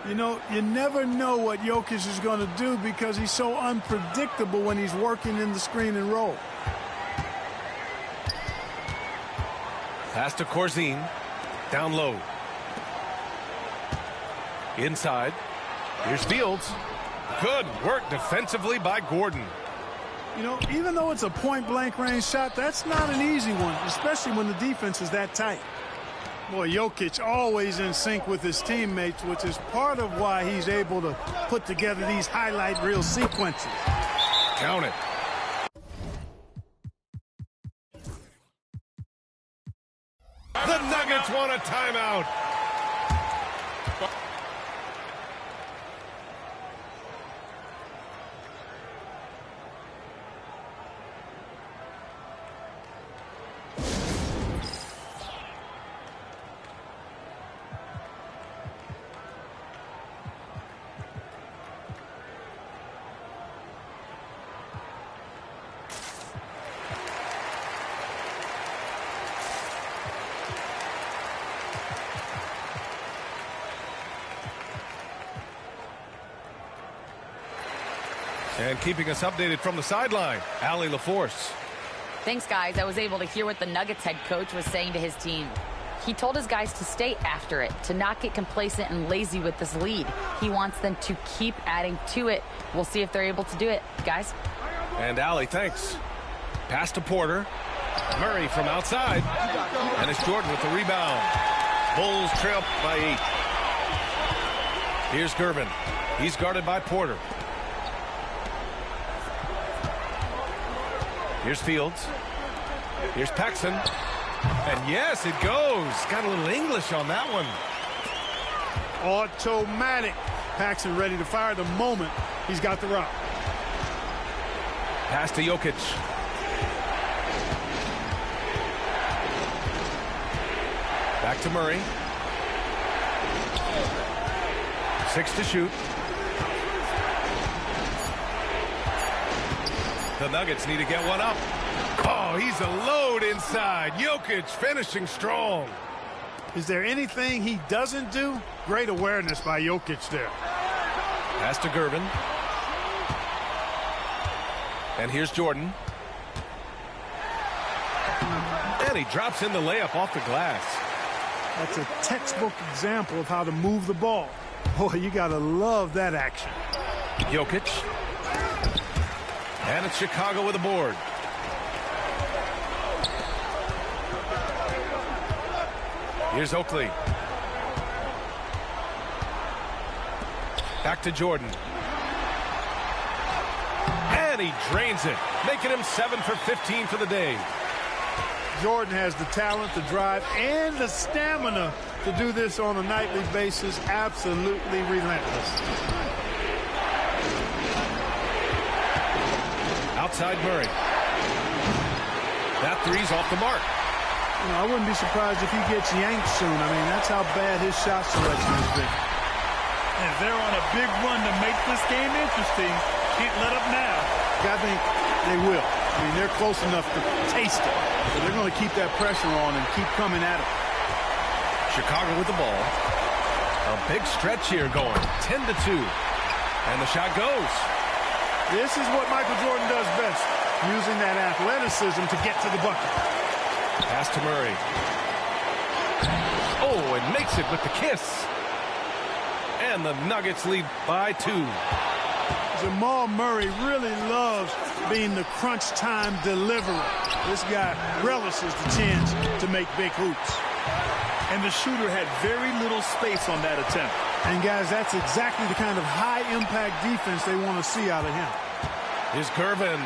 You know, you never know what Jokic is going to do because he's so unpredictable when he's working in the screen and roll. Pass to Corzine. Down low. Inside. Here's Fields. Good work defensively by Gordon. You know, even though it's a point-blank range shot, that's not an easy one, especially when the defense is that tight. Boy, Jokic always in sync with his teammates, which is part of why he's able to put together these highlight reel sequences. Count it. The Nuggets want a timeout. And keeping us updated from the sideline, Allie LaForce. Thanks, guys. I was able to hear what the Nuggets head coach was saying to his team. He told his guys to stay after it, to not get complacent and lazy with this lead. He wants them to keep adding to it. We'll see if they're able to do it, guys. And Allie, thanks. Pass to Porter. Murray from outside. And it's Jordan with the rebound. Bulls trail by 8. Here's Gervin. He's guarded by Porter. Here's Fields. Here's Paxson. And yes, it goes. Got a little English on that one. Automatic. Paxson ready to fire the moment he's got the rock. Pass to Jokic. Back to Murray. 6 to shoot. The Nuggets need to get one up. Oh, he's a load inside. Jokic finishing strong. Is there anything he doesn't do? Great awareness by Jokic there. Pass to Gervin. And here's Jordan. And he drops in the layup off the glass. That's a textbook example of how to move the ball. Boy, you got to love that action. Jokic. And it's Chicago with a board. Here's Oakley. Back to Jordan. And he drains it, making him 7 for 15 for the day. Jordan has the talent, the drive, and the stamina to do this on a nightly basis. Absolutely relentless. Outside Murray. That three's off the mark. You know, I wouldn't be surprised if he gets yanked soon. I mean, that's how bad his shot selection has been. And they're on a big run to make this game interesting. Can't let up now. I think they will. I mean, they're close enough to taste it. So they're going to keep that pressure on and keep coming at it. Chicago with the ball. A big stretch here going. 10-2. And the shot goes. This is what Michael Jordan does best, using that athleticism to get to the bucket. Pass to Murray. Oh, and makes it with the kiss. And the Nuggets lead by 2. Jamal Murray really loves being the crunch time deliverer. This guy relishes the chance to make big hoops. And the shooter had very little space on that attempt. And guys, that's exactly the kind of high impact defense they want to see out of him. Here's Gervin.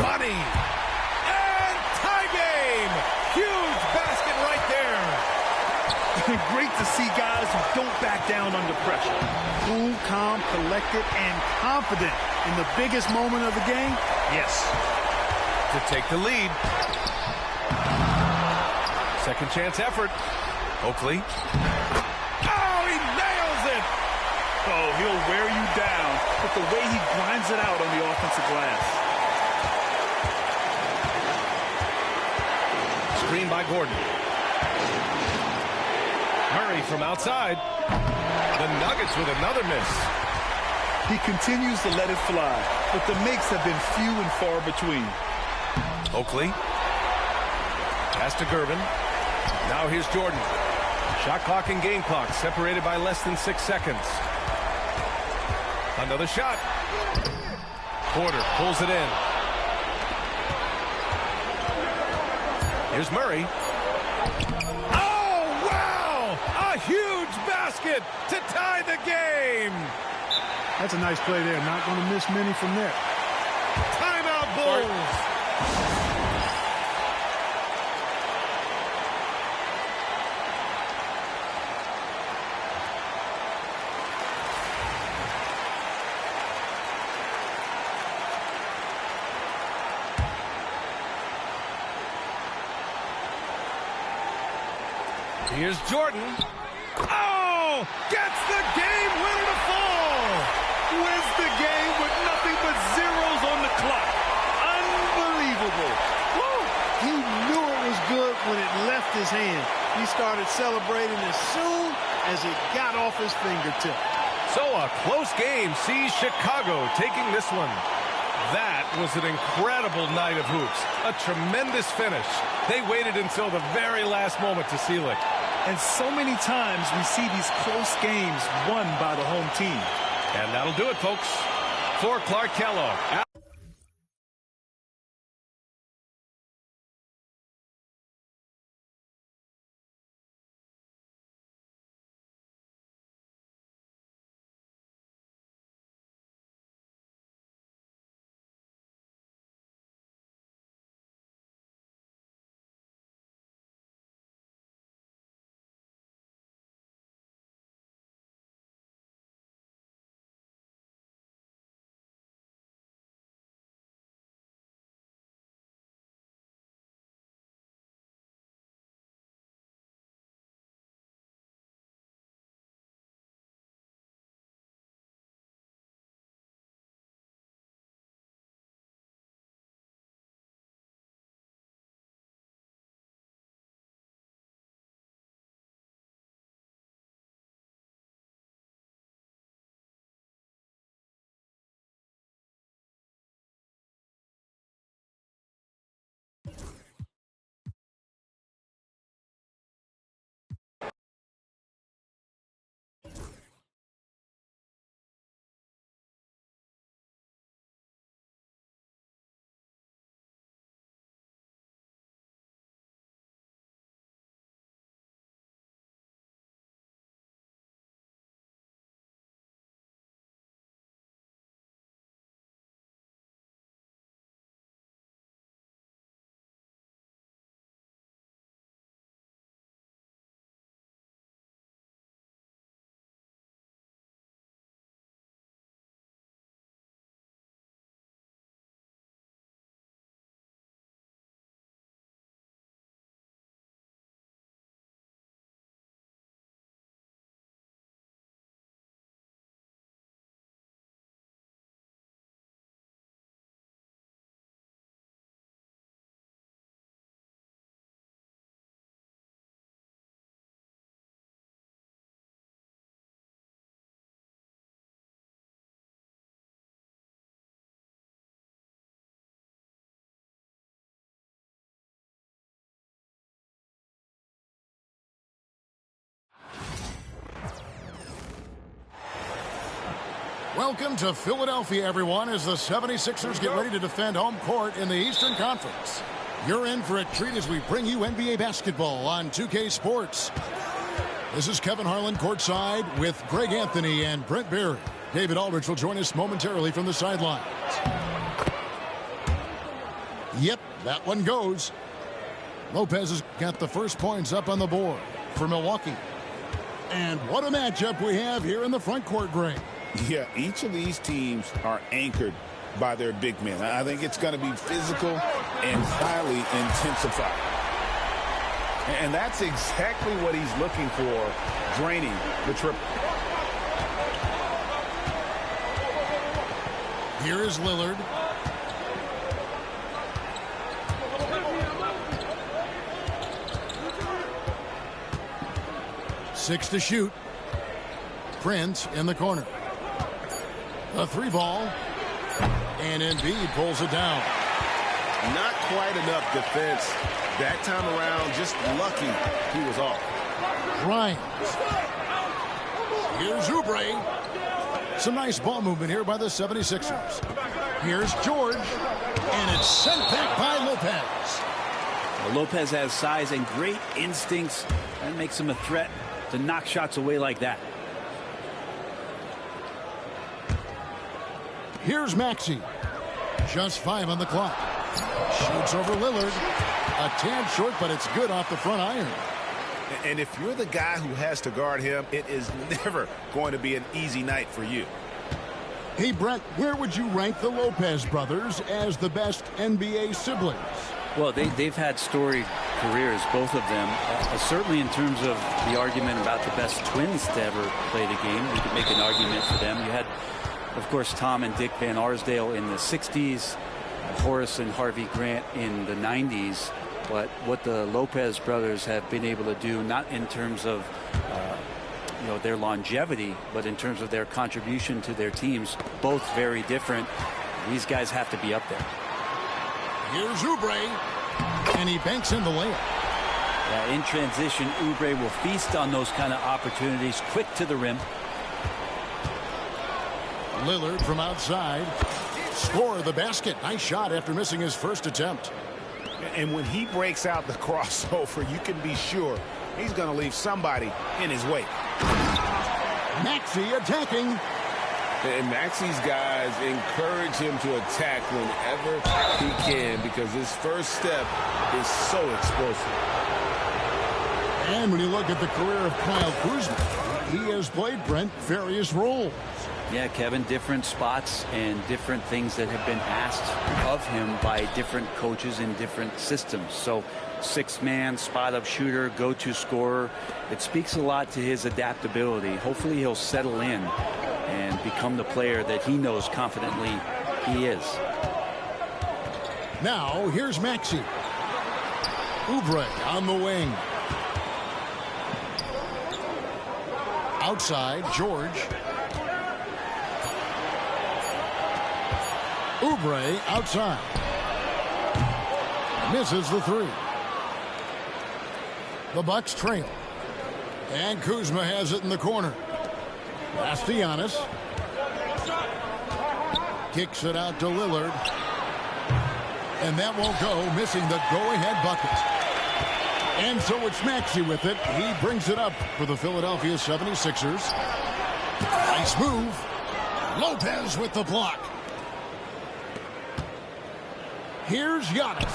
Money. And tie game. Huge basket right there. Great to see guys who don't back down under pressure. Cool, calm, collected, and confident in the biggest moment of the game. Yes. To take the lead. Second chance effort. Oakley. Oh, he nails it. Oh, he'll wear you down with the way he grinds it out on the offensive glass. Screen by Gordon. Murray from outside. The Nuggets with another miss. He continues to let it fly, but the makes have been few and far between. Oakley. Pass to Gervin. Now here's Jordan. Shot clock and game clock separated by less than 6 seconds. Another shot. Porter pulls it in. Here's Murray. Oh, wow! A huge basket to tie the game. That's a nice play there. Not going to miss many from there. Timeout, Bulls. Here's Jordan. Oh! Gets the game winner to fall! Wins the game with nothing but zeros on the clock. Unbelievable. Woo! He knew it was good when it left his hand. He started celebrating as soon as it got off his fingertip. So a close game sees Chicago taking this one. That was an incredible night of hoops. A tremendous finish. They waited until the very last moment to seal it. And so many times we see these close games won by the home team. And that'll do it, folks. For Clark Kellogg. Welcome to Philadelphia, everyone, as the 76ers get ready to defend home court in the Eastern Conference. You're in for a treat as we bring you NBA basketball on 2K Sports. This is Kevin Harlan courtside with Greg Anthony and Brent Barry. David Aldridge will join us momentarily from the sidelines. Yep, that one goes. Lopez has got the first points up on the board for Milwaukee. And what a matchup we have here in the front court, Greg. Yeah, each of these teams are anchored by their big men. I think it's going to be physical and highly intensified. And that's exactly what he's looking for, draining the triple. Here is Lillard. Six to shoot. Prince in the corner. A three ball. And Embiid pulls it down. Not quite enough defense that time around. Just lucky he was off. Grimes. Here's Oubre. Some nice ball movement here by the 76ers. Here's George. And it's sent back by Lopez. Well, Lopez has size and great instincts. That makes him a threat to knock shots away like that. Here's Maxey. Just 5 on the clock. Shoots over Lillard. A tad short, but it's good off the front iron. And if you're the guy who has to guard him, it is never going to be an easy night for you. Hey, Brent, where would you rank the Lopez brothers as the best NBA siblings? Well, they've had storied careers, both of them. Certainly in terms of the argument about the best twins to ever play the game, we could make an argument for them. You had, of course, Tom and Dick Van Arsdale in the 60s, Horace and Harvey Grant in the 90s. But what the Lopez brothers have been able to do, not in terms of their longevity, but in terms of their contribution to their teams, both very different. These guys have to be up there. Here's Oubre, and he banks in the layup. Yeah, in transition, Oubre will feast on those kind of opportunities, quick to the rim. Lillard from outside. Score the basket. Nice shot after missing his first attempt. And when he breaks out the crossover, you can be sure he's going to leave somebody in his wake. Maxey attacking. And Maxey's guys encourage him to attack whenever he can because his first step is so explosive. And when you look at the career of Kyle Kuzma, he has played, Brent, various roles. Yeah, Kevin, different spots and different things that have been asked of him by different coaches in different systems. So six-man, spot-up shooter, go-to scorer. It speaks a lot to his adaptability. Hopefully he'll settle in and become the player that he knows confidently he is. Now, here's Maxey. Oubre on the wing. Outside, George. Oubre outside. Misses the three. The Bucks trail. And Kuzma has it in the corner. Pass to Giannis. Kicks it out to Lillard. And that won't go, missing the go-ahead bucket. And so it's Maxey with it. He brings it up for the Philadelphia 76ers. Nice move. Lopez with the block. Here's Giannis.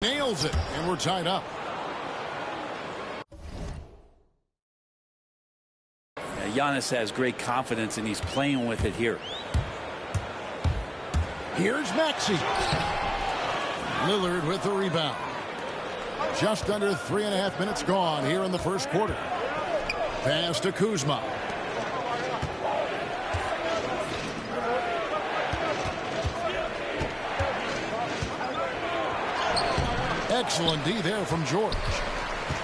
Nails it, and we're tied up. Giannis has great confidence, and he's playing with it here. Here's Maxey. Lillard with the rebound. Just under 3.5 minutes gone here in the first quarter. Pass to Kuzma. Excellent D there from George.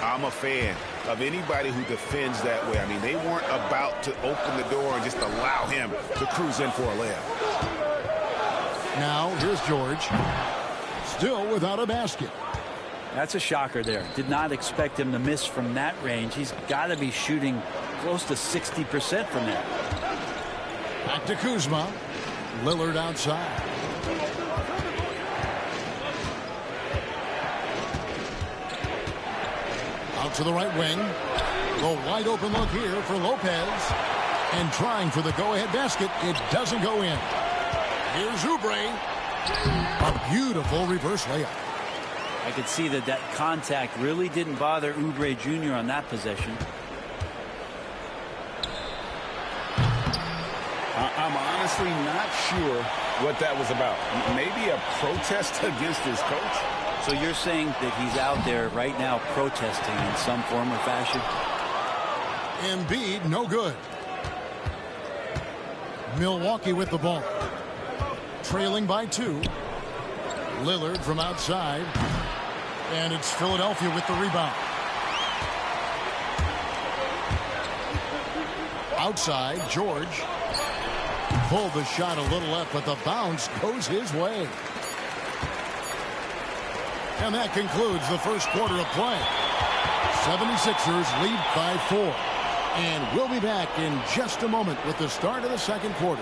I'm a fan of anybody who defends that way. I mean, they weren't about to open the door and just allow him to cruise in for a layup. Now, here's George. Still without a basket. That's a shocker there. Did not expect him to miss from that range. He's got to be shooting close to 60% from there. Back to Kuzma. Lillard outside. Out to the right wing. The wide open look here for Lopez. And trying for the go-ahead basket. It doesn't go in. Here's Oubre. A beautiful reverse layup. I could see that contact really didn't bother Oubre Jr. on that possession. I'm honestly not sure what that was about. Maybe a protest against his coach. So you're saying that he's out there right now protesting in some form or fashion? Embiid, no good. Milwaukee with the ball. Trailing by 2. Lillard from outside. And it's Philadelphia with the rebound. Outside, George. Pulled the shot a little left, but the bounce goes his way. And that concludes the first quarter of play. 76ers lead by 4. And we'll be back in just a moment with the start of the second quarter.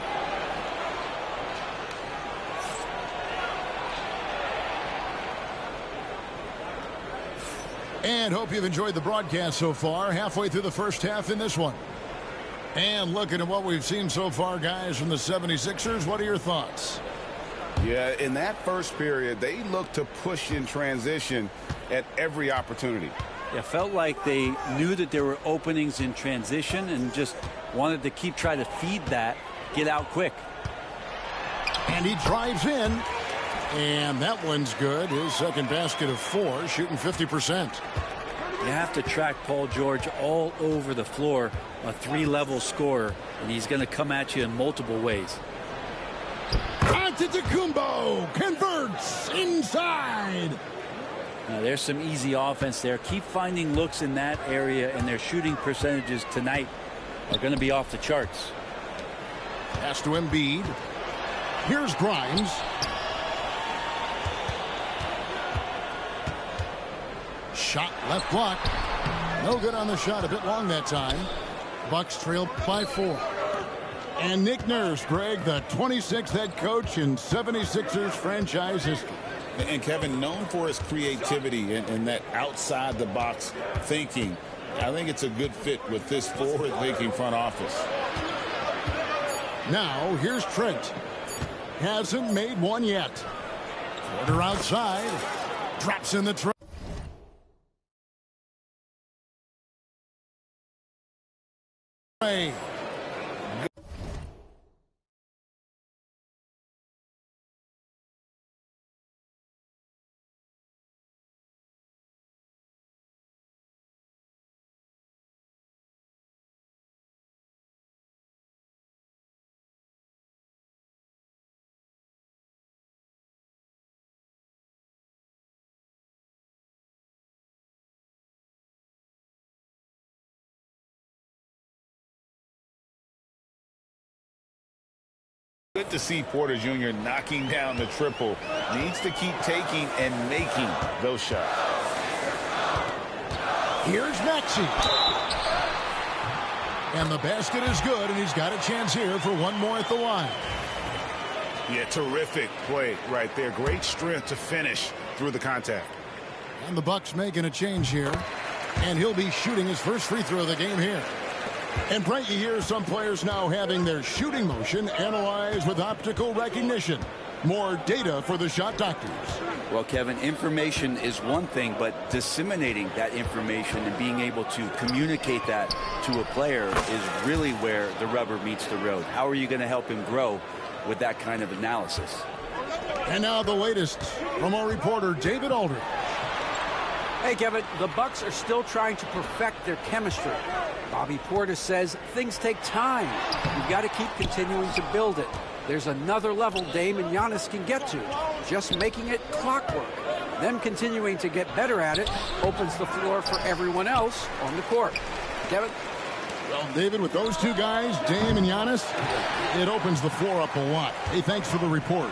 And hope you've enjoyed the broadcast so far. Halfway through the first half in this one. And looking at what we've seen so far, guys, from the 76ers, what are your thoughts? Yeah, in that first period, they looked to push in transition at every opportunity. It felt like they knew that there were openings in transition and just wanted to keep trying to feed that, get out quick. And he drives in. And that one's good. His second basket of 4, shooting 50%. You have to track Paul George all over the floor, a 3-level scorer, and he's going to come at you in multiple ways. Antetokounmpo converts inside. Now, there's some easy offense there. Keep finding looks in that area, and their shooting percentages tonight are going to be off the charts. Pass to Embiid. Here's Grimes. Shot left block. No good on the shot. A bit long that time. Bucks trail by 4. And Nick Nurse, Greg, the 26th head coach in 76ers franchise history. And Kevin, known for his creativity and that outside-the-box thinking, I think it's a good fit with this forward-thinking front office. Now, here's Trent. Hasn't made one yet. Porter outside. Drops in the tray. Good to see Porter Jr. knocking down the triple. Needs to keep taking and making those shots. Here's Maxey. And the basket is good, and he's got a chance here for one more at the line. Yeah, terrific play right there. Great strength to finish through the contact. And the Bucks making a change here. And he'll be shooting his first free throw of the game here. And Brent, you hear some players now having their shooting motion analyzed with optical recognition. More data for the shot doctors. Well, Kevin, information is one thing, but disseminating that information and being able to communicate that to a player is really where the rubber meets the road. How are you going to help him grow with that kind of analysis? And now the latest from our reporter, David Aldridge. Hey, Kevin, the Bucks are still trying to perfect their chemistry. Bobby Portis says things take time. You've got to keep continuing to build it. There's another level Dame and Giannis can get to, just making it clockwork. Them continuing to get better at it opens the floor for everyone else on the court. Kevin? Well, David, with those two guys, Dame and Giannis, it opens the floor up a lot. Hey, thanks for the report.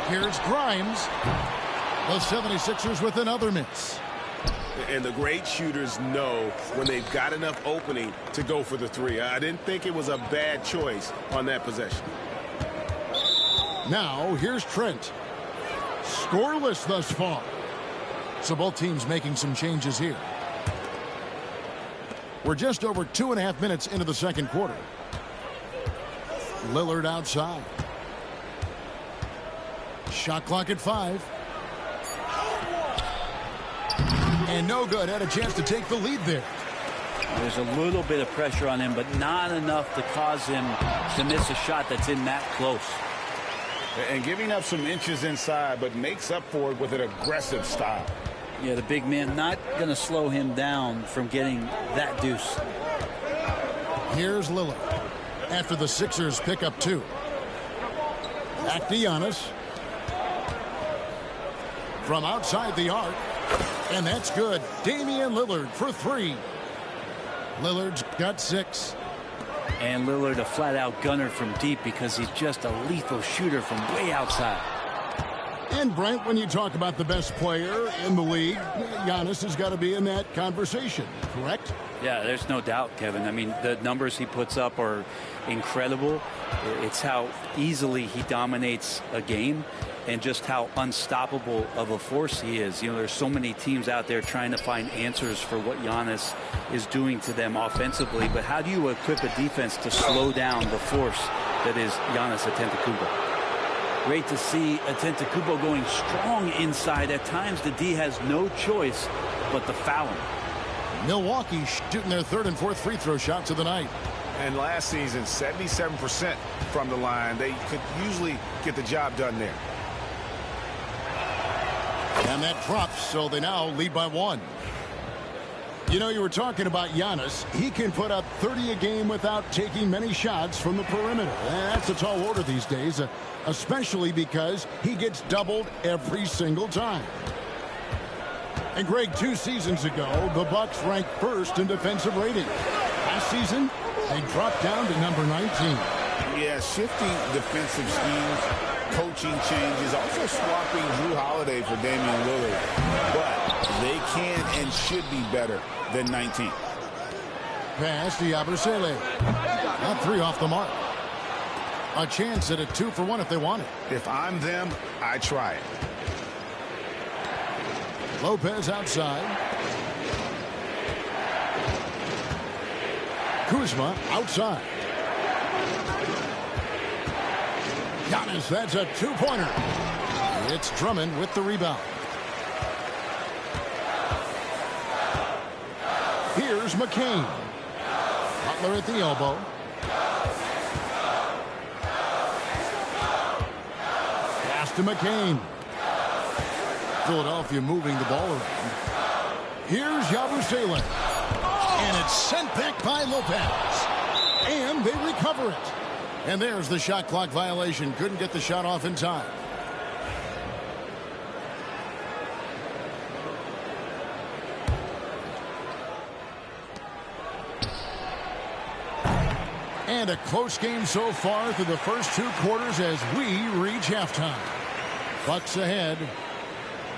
Here's Grimes. The 76ers with another miss. And the great shooters know when they've got enough opening to go for the three. I didn't think it was a bad choice on that possession. Now, here's Trent. Scoreless thus far. So both teams making some changes here. We're just over 2.5 minutes into the second quarter. Lillard outside. Shot clock at 5. And no good. Had a chance to take the lead there. There's a little bit of pressure on him, but not enough to cause him to miss a shot that's in that close. And giving up some inches inside, but makes up for it with an aggressive style. Yeah, the big man not going to slow him down from getting that deuce. Here's Lillard after the Sixers pick up 2. Back to Giannis. From outside the arc. And that's good. Damian Lillard for 3. Lillard's got 6. And Lillard a flat-out gunner from deep because he's just a lethal shooter from way outside. And Brent, when you talk about the best player in the league, Giannis has got to be in that conversation, correct? Yeah, there's no doubt, Kevin. I mean, the numbers he puts up are incredible. It's how easily he dominates a game and just how unstoppable of a force he is. You know, there's so many teams out there trying to find answers for what Giannis is doing to them offensively, but how do you equip a defense to slow down the force that is Giannis Antetokounmpo? Great to see Antetokounmpo going strong inside. At times, the D has no choice but to foul him. Milwaukee shooting their 3rd and 4th free throw shots of the night. And last season, 77% from the line. They could usually get the job done there. And that drops, so they now lead by 1. You know, you were talking about Giannis. He can put up 30 a game without taking many shots from the perimeter. That's a tall order these days, especially because he gets doubled every single time. And Greg, 2 seasons ago, the Bucks ranked 1st in defensive rating. Last season, they dropped down to number 19. Yeah, shifting defensive schemes, coaching changes, also swapping Jrue Holiday for Damian Lillard. But they can and should be better than 19. Pass to Yabusele. Not 3 off the mark. A chance at a 2 for 1 if they want it. If I'm them, I try it. Lopez outside. Kuzma outside. Giannis, that's a 2-pointer. It's Drummond with the rebound. Here's McCain. Butler at the elbow. Pass to McCain. Philadelphia moving the ball around. Here's Yabusele. And it's sent back by Lopez. And they recover it. And there's the shot clock violation. Couldn't get the shot off in time. And a close game so far through the first 2 quarters as we reach halftime. Bucks ahead.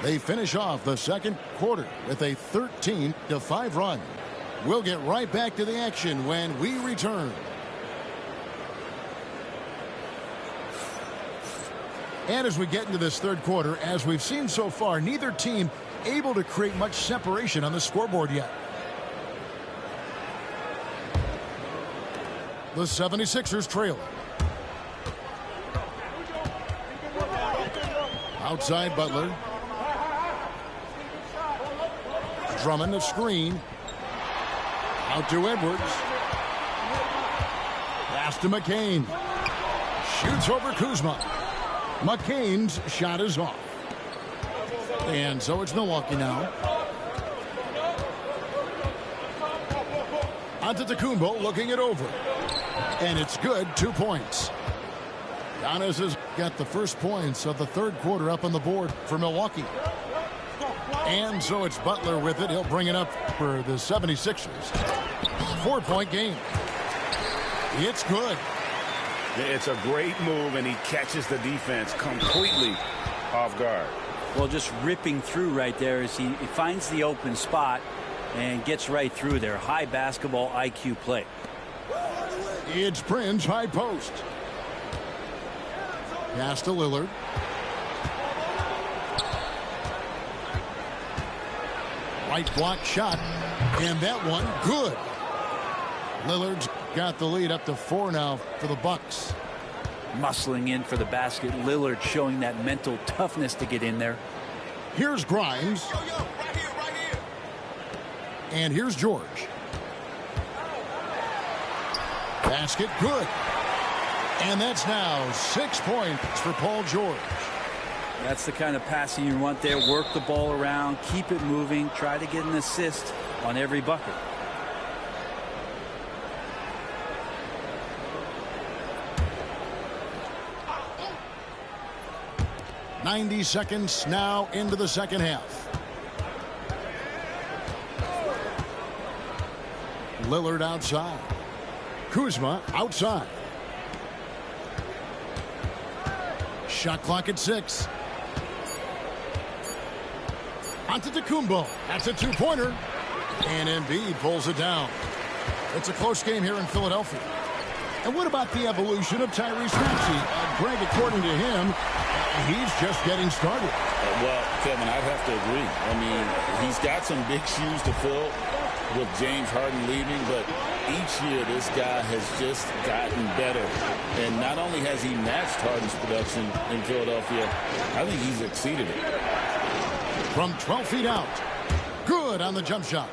They finish off the second quarter with a 13-5 run. We'll get right back to the action when we return. And as we get into this third quarter, as we've seen so far, neither team able to create much separation on the scoreboard yet. The 76ers trail. Outside Butler. Drummond a screen. Out to Edwards. Pass to McCain. Shoots over Kuzma. McCain's shot is off. And so it's Milwaukee now. Antetokounmpo looking it over. And it's good. 2 points. Giannis has got the first points of the third quarter up on the board for Milwaukee. And so it's Butler with it. He'll bring it up for the 76ers. 4-point game. It's good. It's a great move, and he catches the defense completely off guard. Well, just ripping through right there as he finds the open spot and gets right through there. High basketball IQ play. It's Prince, high post. Pass to Lillard. Right block shot. And that one, good. Lillard's got the lead up to 4 now for the Bucks. Muscling in for the basket. Lillard showing that mental toughness to get in there. Here's Grimes. Right here. And here's George. Basket good. And that's now 6 points for Paul George. That's the kind of passing you want there. Work the ball around, keep it moving, try to get an assist on every bucket. .90 seconds now into the second half. Lillard outside. Kuzma outside. Shot clock at 6. Antetokounmpo. That's a two-pointer. And Embiid pulls it down. It's a close game here in Philadelphia. And what about the evolution of Tyrese Maxey? Greg, according to him, he's just getting started. Well, Kevin, I'd have to agree. I mean, he's got some big shoes to fill with James Harden leaving, but each year this guy has just gotten better. And not only has he matched Harden's production in Philadelphia, I think he's exceeded it. From 12 feet out. Good on the jump shot.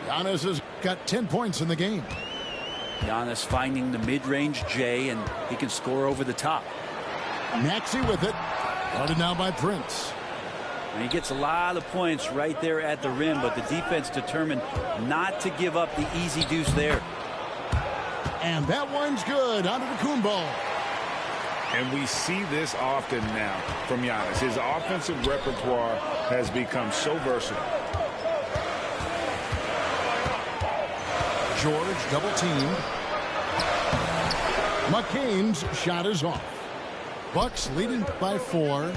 Giannis has got 10 points in the game. Giannis finding the mid-range J, and he can score over the top. Maxey with it. Guarded now by Prince. And he gets a lot of points right there at the rim, but the defense determined not to give up the easy deuce there. And that one's good. Antetokounmpo. And we see this often now from Giannis. His offensive repertoire has become so versatile. George double teamed. McCain's shot is off. Bucks leading by 4.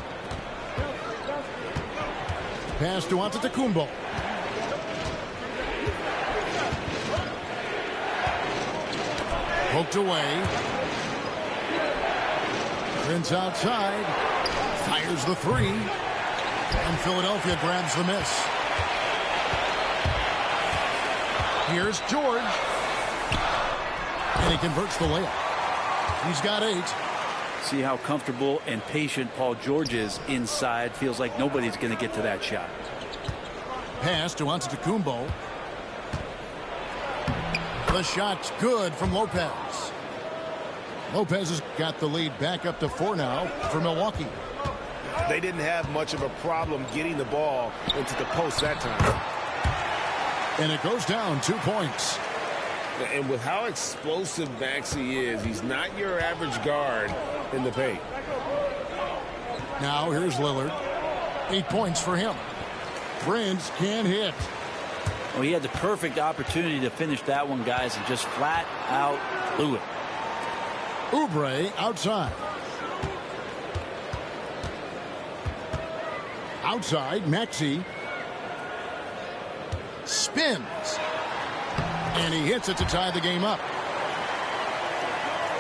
Pass to Antetokounmpo. Poked away. Prince outside. Fires the 3. And Philadelphia grabs the miss. Here's George. And he converts the layup. He's got 8. See how comfortable and patient Paul George is inside. Feels like nobody's going to get to that shot. Pass to Antetokounmpo. The shot's good from Lopez. Lopez has got the lead back up to 4 now for Milwaukee. They didn't have much of a problem getting the ball into the post that time. And it goes down 2 points. And with how explosive Maxey is, he's not your average guard in the paint. Now here's Lillard. 8 points for him. Prince can hit. Well, he had the perfect opportunity to finish that one, guys, and just flat out blew it. Oubre outside. Outside, Maxey. Spins. And he hits it to tie the game up.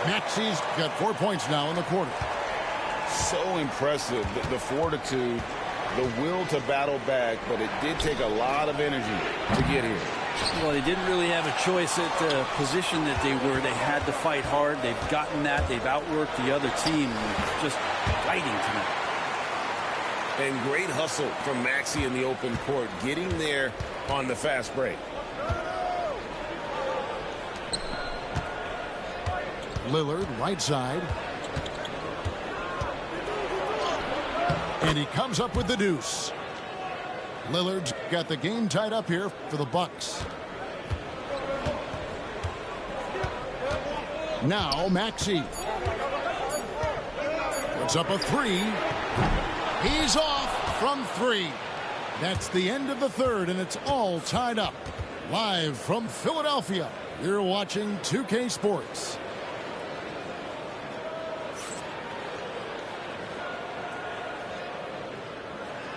Maxey's got 4 points now in the quarter. So impressive, the fortitude, the will to battle back, but it did take a lot of energy to get here. Well, they didn't really have a choice at the position that they were. They had to fight hard. They've gotten that. They've outworked the other team. Just fighting tonight. And great hustle from Maxey in the open court, getting there on the fast break. Lillard, right side. And he comes up with the deuce. Lillard's got the game tied up here for the Bucks. Now Maxey. Puts up a three. He's off from three. That's the end of the third, and it's all tied up. Live from Philadelphia, you're watching 2K Sports.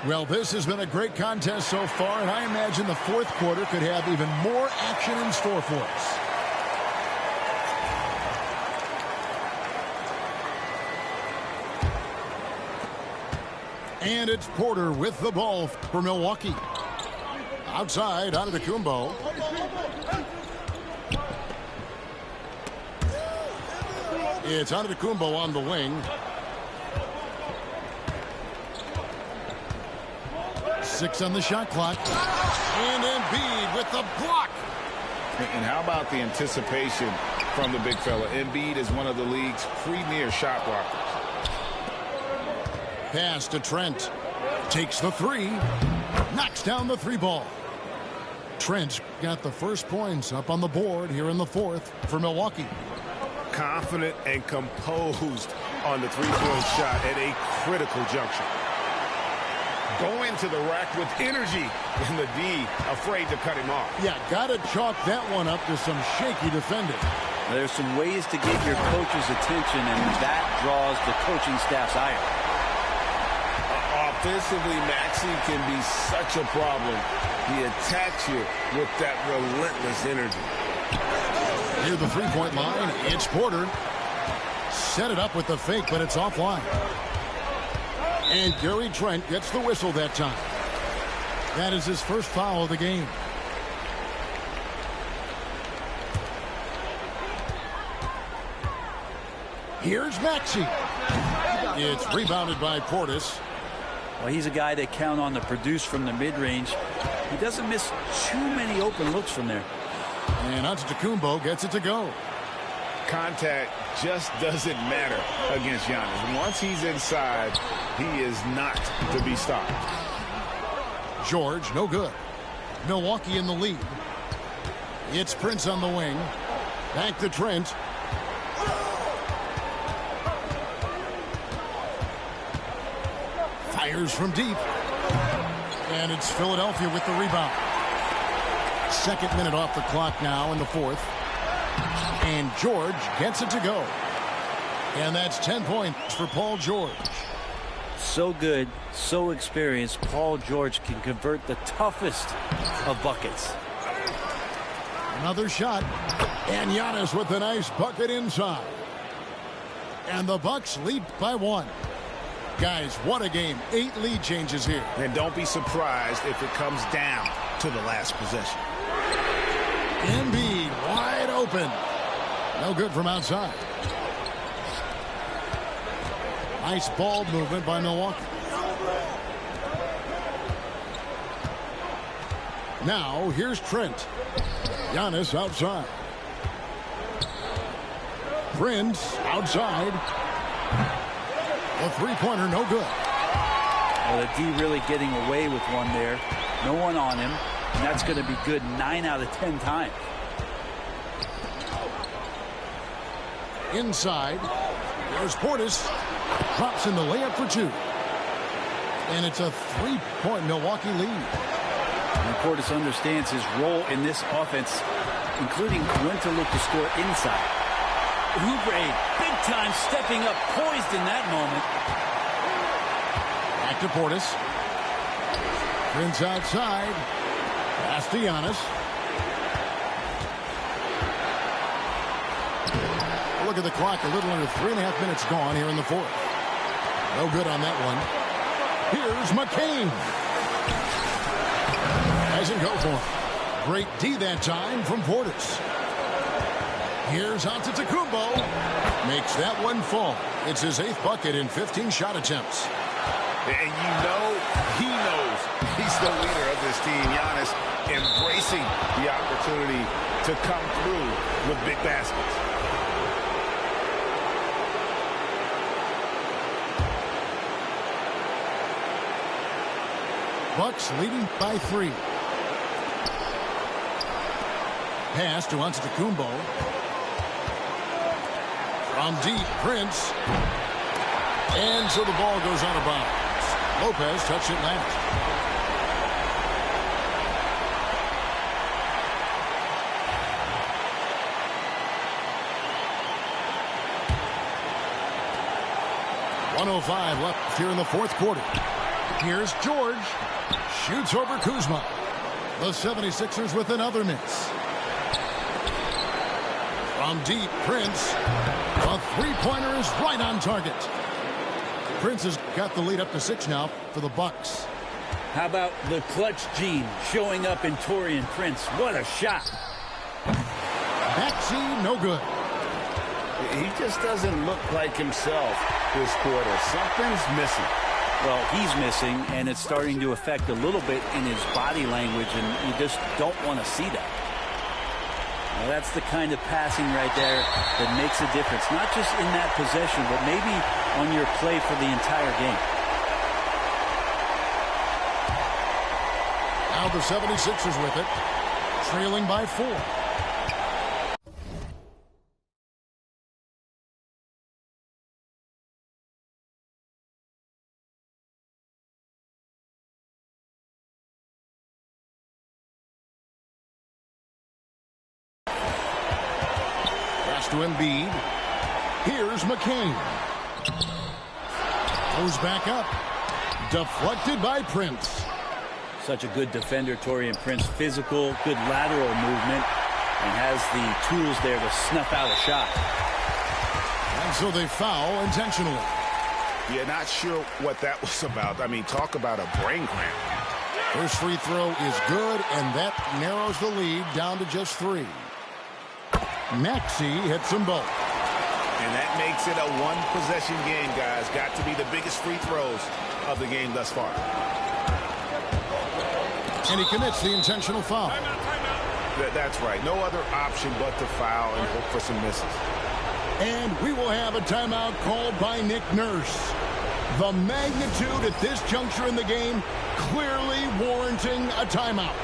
Well, this has been a great contest so far, and I imagine the fourth quarter could have even more action in store for us. And it's Porter with the ball for Milwaukee. Outside, Antetokounmpo. It's Antetokounmpo on the wing. 6 on the shot clock. And Embiid with the block. And how about the anticipation from the big fella? Embiid is one of the league's premier shot blockers. Pass to Trent. Takes the three. Knocks down the three ball. Trent got the first points up on the board here in the fourth for Milwaukee. Confident and composed on the three-point shot at a critical juncture. Going to the rack with energy, and the D afraid to cut him off. Yeah, got to chalk that one up to some shaky defending. There's some ways to get your coach's attention, and that draws the coaching staff's ire. Offensively, Maxey can be such a problem. He attacks you with that relentless energy. Near the three-point line, it's Porter. Set it up with the fake, but it's offline. And Gary Trent gets the whistle that time. That is his first foul of the game. Here's Maxey. It's rebounded by Portis. Well, he's a guy that count on to produce from the mid-range. He doesn't miss too many open looks from there. And Antetokounmpo gets it to go. Contact just doesn't matter against Giannis. Once he's inside, he is not to be stopped. George, no good. Milwaukee in the lead. It's Prince on the wing. Back to Trent. Fires from deep. And it's Philadelphia with the rebound. Second minute off the clock now in the fourth. And George gets it to go. And that's 10 points for Paul George. So good, so experienced, Paul George can convert the toughest of buckets. Another shot. And Giannis with a nice bucket inside. And the Bucks lead by 1. Guys, what a game. 8 lead changes here. And don't be surprised if it comes down to the last possession. Embiid wide open. No good from outside. Nice ball movement by Milwaukee. Now here's Trent. Giannis outside. Prince outside. The three-pointer no good. Well, the D really getting away with one there. No one on him. And that's going to be good 9 out of 10 times. Inside. There's Portis. Drops in the layup for 2. And it's a 3-point Milwaukee lead. And Portis understands his role in this offense, including when to look to score inside. Oubre, big time, stepping up, poised in that moment. Back to Portis. Prince outside. Pass to Giannis. Look at the clock. A little under 3.5 minutes gone here in the fourth. No good on that one. Here's McCain. Doesn't go for him. Great D that time from Portis. Here's Antetokounmpo. Makes that one fall. It's his 8th bucket in 15 shot attempts. And you know he knows he's the leader of this team. Giannis embracing the opportunity to come through with big baskets. Bucks leading by 3. Pass to Antetokounmpo. From deep, Prince. And so the ball goes out of bounds. Lopez touched it last. .105 left here in the fourth quarter. Here's George. Shoots over Kuzma. The 76ers with another miss. From deep, Prince. A three-pointer is right on target. Prince has got the lead up to 6 now for the Bucks. How about the clutch gene showing up in Taurean Prince? What a shot. Maxey, no good. He just doesn't look like himself this quarter. Something's missing. Well, he's missing, and it's starting to affect a little bit in his body language, and you just don't want to see that. Well, that's the kind of passing right there that makes a difference, not just in that possession, but maybe on your play for the entire game. Now the 76ers with it, trailing by 4. To Embiid. Here's McCain. Goes back up. Deflected by Prince. Such a good defender, Taurean Prince. Physical, good lateral movement, and has the tools there to snuff out a shot. And so they foul intentionally. Yeah, not sure what that was about. I mean, talk about a brain cramp. First free throw is good, and that narrows the lead down to just 3. Maxey hits them both. And that makes it a one-possession game, guys. Got to be the biggest free throws of the game thus far. And he commits the intentional foul. That's right. No other option but to foul and hope for some misses. And we will have a timeout called by Nick Nurse. The magnitude at this juncture in the game clearly warranting a timeout.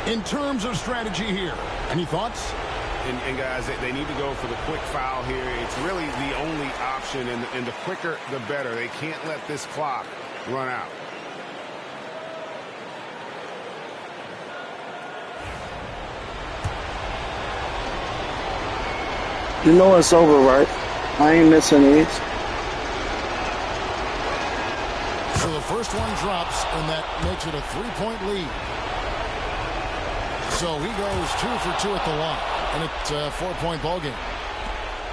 In terms of strategy here, any thoughts? And guys, they need to go for the quick foul here. It's really the only option, and the quicker, the better. They can't let this clock run out. You know it's over, right? I ain't missing these. So the first one drops, and that makes it a 3-point lead. So he goes 2 for 2 at the line. And it's a 4-point ball game.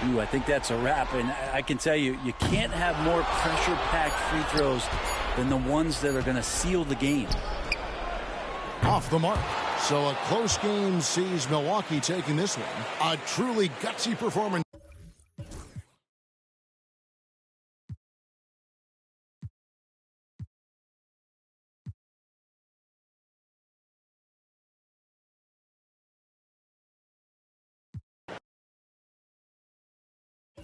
Ooh, I think that's a wrap. And I can tell you, you can't have more pressure-packed free throws than the ones that are going to seal the game. Off the mark. So a close game sees Milwaukee taking this one. A truly gutsy performance.